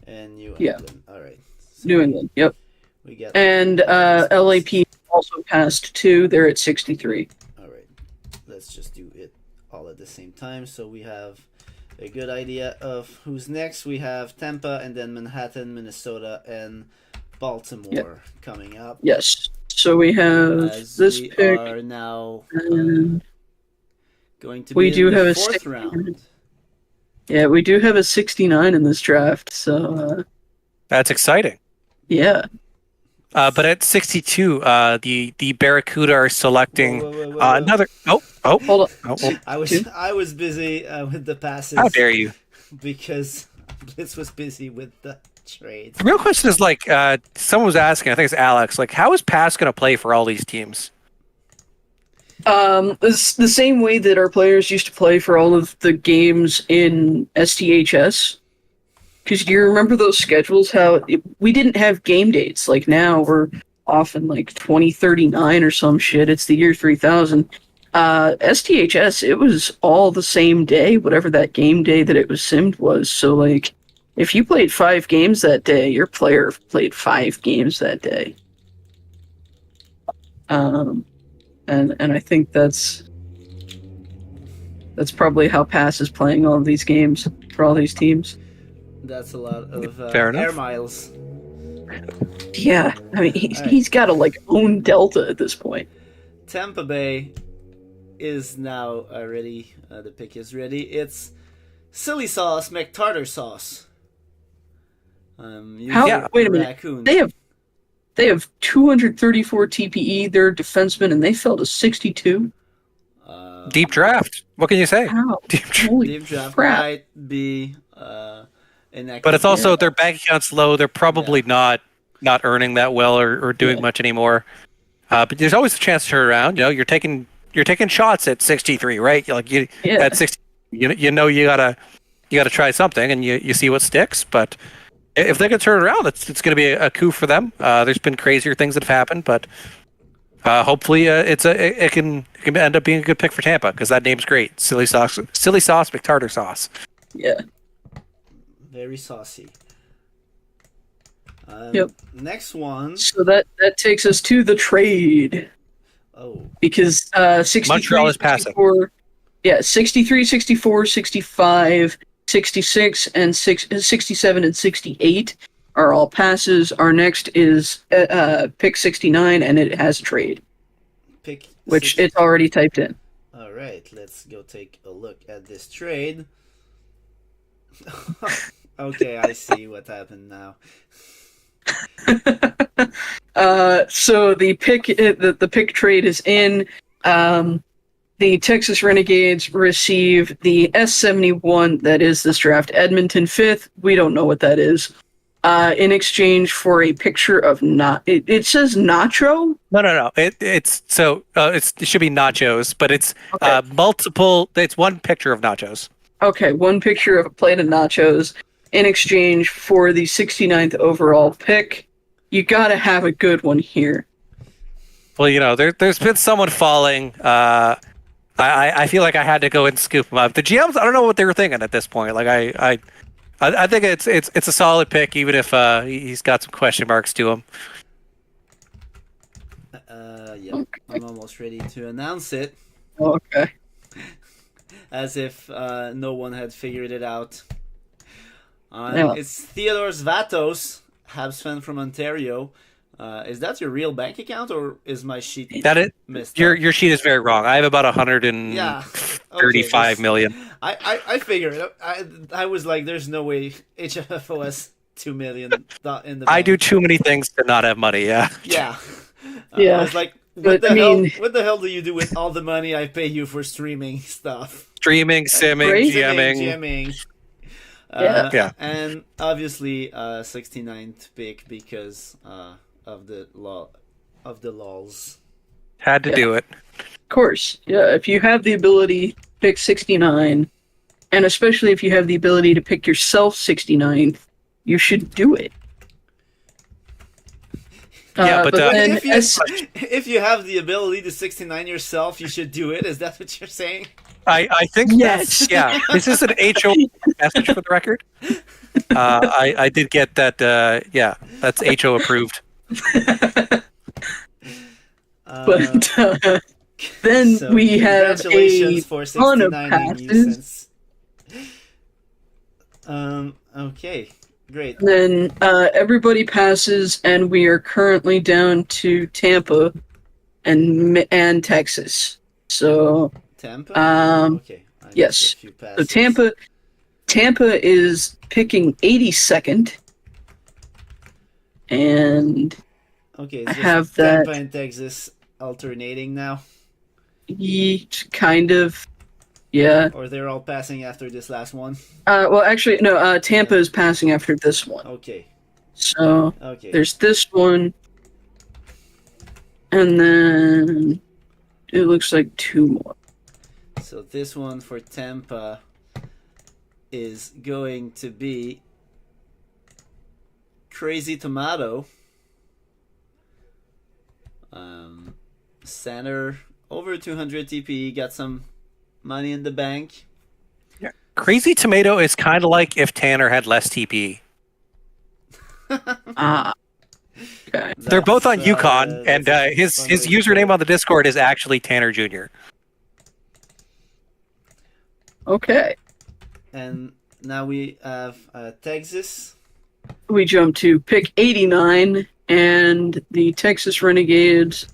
and New England. All right. So New England. Yep. We get and LAP also passed 2. They're at 63. All right. Let's just do it all at the same time, so we have a good idea of who's next. We have Tampa, and then Manhattan, Minnesota, and Baltimore coming up. Yes. So we have this we pick. Are now going to we be do in have the a fourth round. Yeah, we do have a 69 in this draft. So that's exciting. Yeah. But at 62, the Barracuda are selecting Whoa. another. Oh, hold on. I was busy with the passes. How dare you? Because Blitz was busy with the trades. The real question is someone was asking. I think it's Alex. How is Pass going to play for all these teams? It's the same way that our players used to play for all of the games in STHS. Because do you remember those schedules? How we didn't have game dates. Like now, we're often 2039 or some shit. It's the year 3000. STHS, it was all the same day, whatever that game day that it was simmed was. So if you played 5 games that day, your player played 5 games that day. And I think that's probably how Pass is playing all of these games for all these teams. That's a lot of air miles. Yeah, I mean he's got to own Delta at this point. Tampa Bay is now ready. The pick is ready. It's Silly Sauce McTartar Sauce. Wait a minute. Raccoon. They have 234 TPE. They're a defenseman, and they fell to 62. Deep draft. What can you say? Wow. Deep draft crap. might be inactive. But it's also their bank account's low. They're probably not earning that well or doing much anymore. But there's always a chance to turn around. You know, you're taking shots at 63, right? At 60, you gotta try something, and you see what sticks. But if they can turn it around, it's going to be a coup for them. There's been crazier things that have happened, but hopefully it can end up being a good pick for Tampa because that name's great. Silly sauce, McTartar sauce. Yeah. Very saucy. Yep. Next one. So that takes us to the trade. Oh. Because 63, Montreal is passing. 64, 63, 64, 65, 66, and 67 and 68 are all passes. Our next is pick 69, and it has a trade. Which it's already typed in. All right, let's go take a look at this trade. Okay, I see what happened now. So the pick trade is in. The Texas Renegades receive the S71, that is this draft, Edmonton 5th. We don't know what that is. In exchange for a picture of it says Nacho? No. It should be nachos, but it's multiple. It's one picture of nachos. Okay, one picture of a plate of nachos in exchange for the 69th overall pick. You got to have a good one here. Well, you know, there's been someone falling. I feel like I had to go and scoop him up. The GMs, I don't know what they were thinking at this point. Like I think it's a solid pick, even if he's got some question marks to him. Yeah, okay. I'm almost ready to announce it. Okay. As if no one had figured it out. Yeah. It's Theodore Zvatos, Habs fan from Ontario. Is that your real bank account, or is my sheet missed? Your sheet is very wrong. I have about 135 million. I figured. I was like, there's no way HFFO has 2 million in the bank. I do too many things to not have money. Yeah. Yeah. Yeah. I was like, what the hell do you do with all the money I pay you for streaming stuff? Streaming, simming, GMing. Yeah. And obviously 69th pick because of the laws. Had to do it. Of course. Yeah, if you have the ability to pick 69, and especially if you have the ability to pick yourself 69th, you should do it. Yeah, but then if you have the ability to 69 yourself, you should do it. Is that what you're saying? I think yes. This is an HO message for the record. I did get that. That's HO approved. But then so we have a for ton of passes. Okay, great. And then everybody passes, and we are currently down to Tampa and Texas. So Tampa. Okay. Yes. So Tampa is picking 82nd, and okay, I have that. Tampa and Texas alternating now. Kind of, yeah. Or they're all passing after this last one. Well, actually, no. Tampa is passing after this one. Okay. So there's this one, and then it looks like two more. So this one for Tampa is going to be Crazy Tomato. Center over 200 TPE, got some money in the bank. Yeah. Crazy Tomato is kind of like if Tanner had less TPE. Okay. They're both on Yukon, and his username on the Discord is actually Tanner Jr. Okay. And now we have Texas. We jump to pick 89, and the Texas Renegades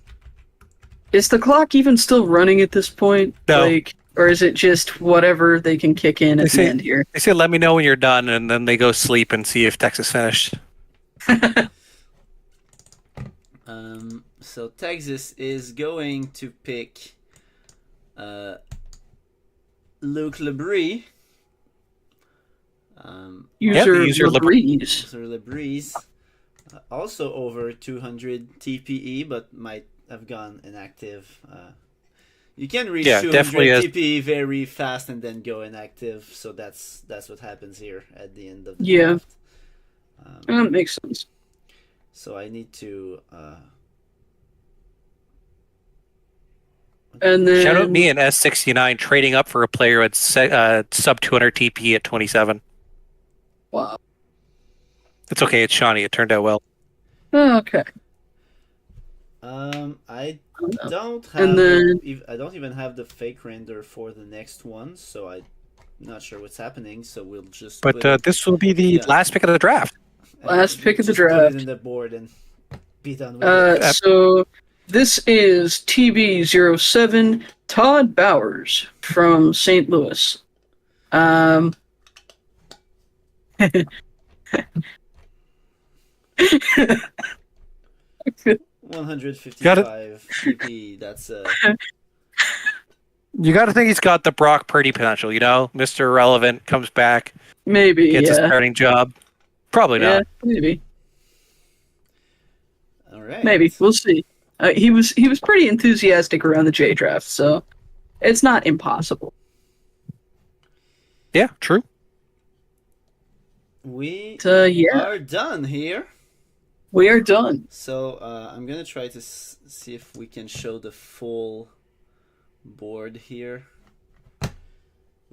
Is the clock even still running at this point? No. Or is it just whatever they can kick in at the end here? They say, let me know when you're done, and then they go sleep and see if Texas finished. So Texas is going to pick Luke Labrie. User Labrie. Also over 200 TPE, but might have gone inactive. You can reach 200 TPE very fast and then go inactive, so that's what happens here at the end of the draft. That makes sense. So I need to and then shout out me and S69 trading up for a player at sub 200 TP at 27. Wow. It's okay. It's Shawnee. It turned out well. Okay. I don't even have the fake render for the next one, so I'm not sure what's happening. So we'll just. But this will be the last pick of the draft. Last pick of the Put draft. it in the board and be done with it. So this is TB07 Todd Bowers from St. Louis. 155 TP. That's You got to think he's got the Brock Purdy potential. Mr. Irrelevant comes back, maybe gets a starting job. Probably not. Maybe. All right. Maybe we'll see. He was pretty enthusiastic around the J draft, so it's not impossible. Yeah, true. We yeah. are done here. We are done. So I'm gonna try to see if we can show the full board here, but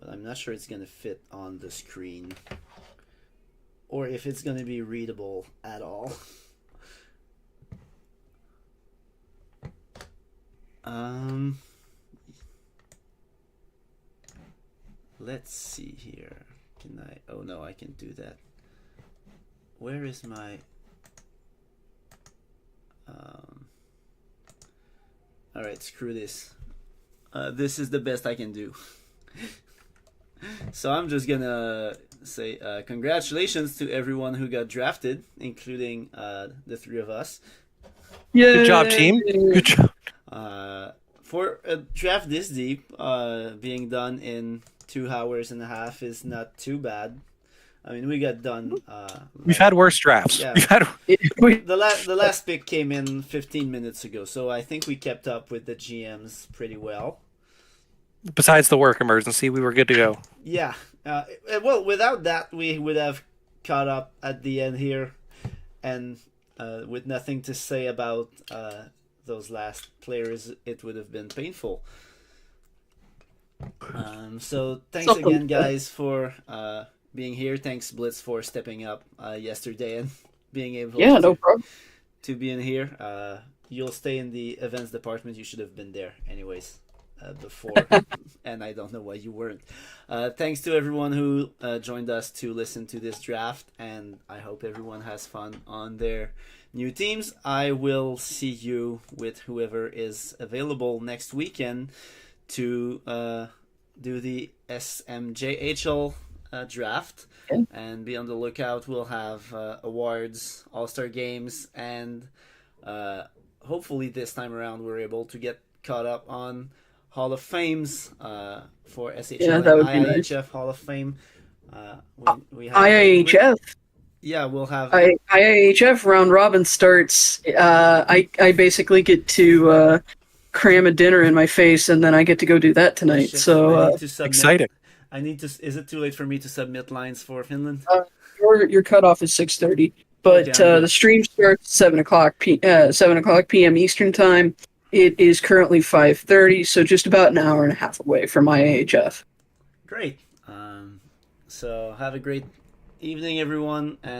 I'm not sure it's gonna fit on the screen or if it's gonna be readable at all. Let's see here. Can I? Oh no, I can do that. Where is my? All right, screw this. This is the best I can do. So I'm just gonna say congratulations to everyone who got drafted, including the three of us. Yay! Good job, team. Good job. For a draft this deep, being done in 2 hours and a half is not too bad. I mean, we got done. We've had worse drafts. Yeah. The last pick came in 15 minutes ago, so I think we kept up with the GMs pretty well. Besides the work emergency, we were good to go. Yeah. Well, without that, we would have caught up at the end here, and with nothing to say about those last players, it would have been painful. So thanks again, guys, for being here. Thanks, Blitz, for stepping up yesterday and being able no problem. to be in here. You'll stay in the events department. You should have been there anyways before, and I don't know why you weren't. Thanks to everyone who joined us to listen to this draft, and I hope everyone has fun on their new teams. I will see you with whoever is available next weekend to do the SMJHL draft, and be on the lookout. We'll have awards, all-star games, and hopefully this time around we're able to get caught up on Hall of Fames for SHL that would and be IIHF nice. Hall of Fame. We have IIHF. Yeah, we'll have IIHF round robin starts. I basically get to cram a dinner in my face, and then I get to go do that tonight. Shit, So exciting. I need to. Is it too late for me to submit lines for Finland? your cutoff is 6:30, but Okay, the stream starts 7:00 p.m. Eastern time. It is currently 5:30, so just about an hour and a half away from IIHF. Great. So have a great evening, everyone. And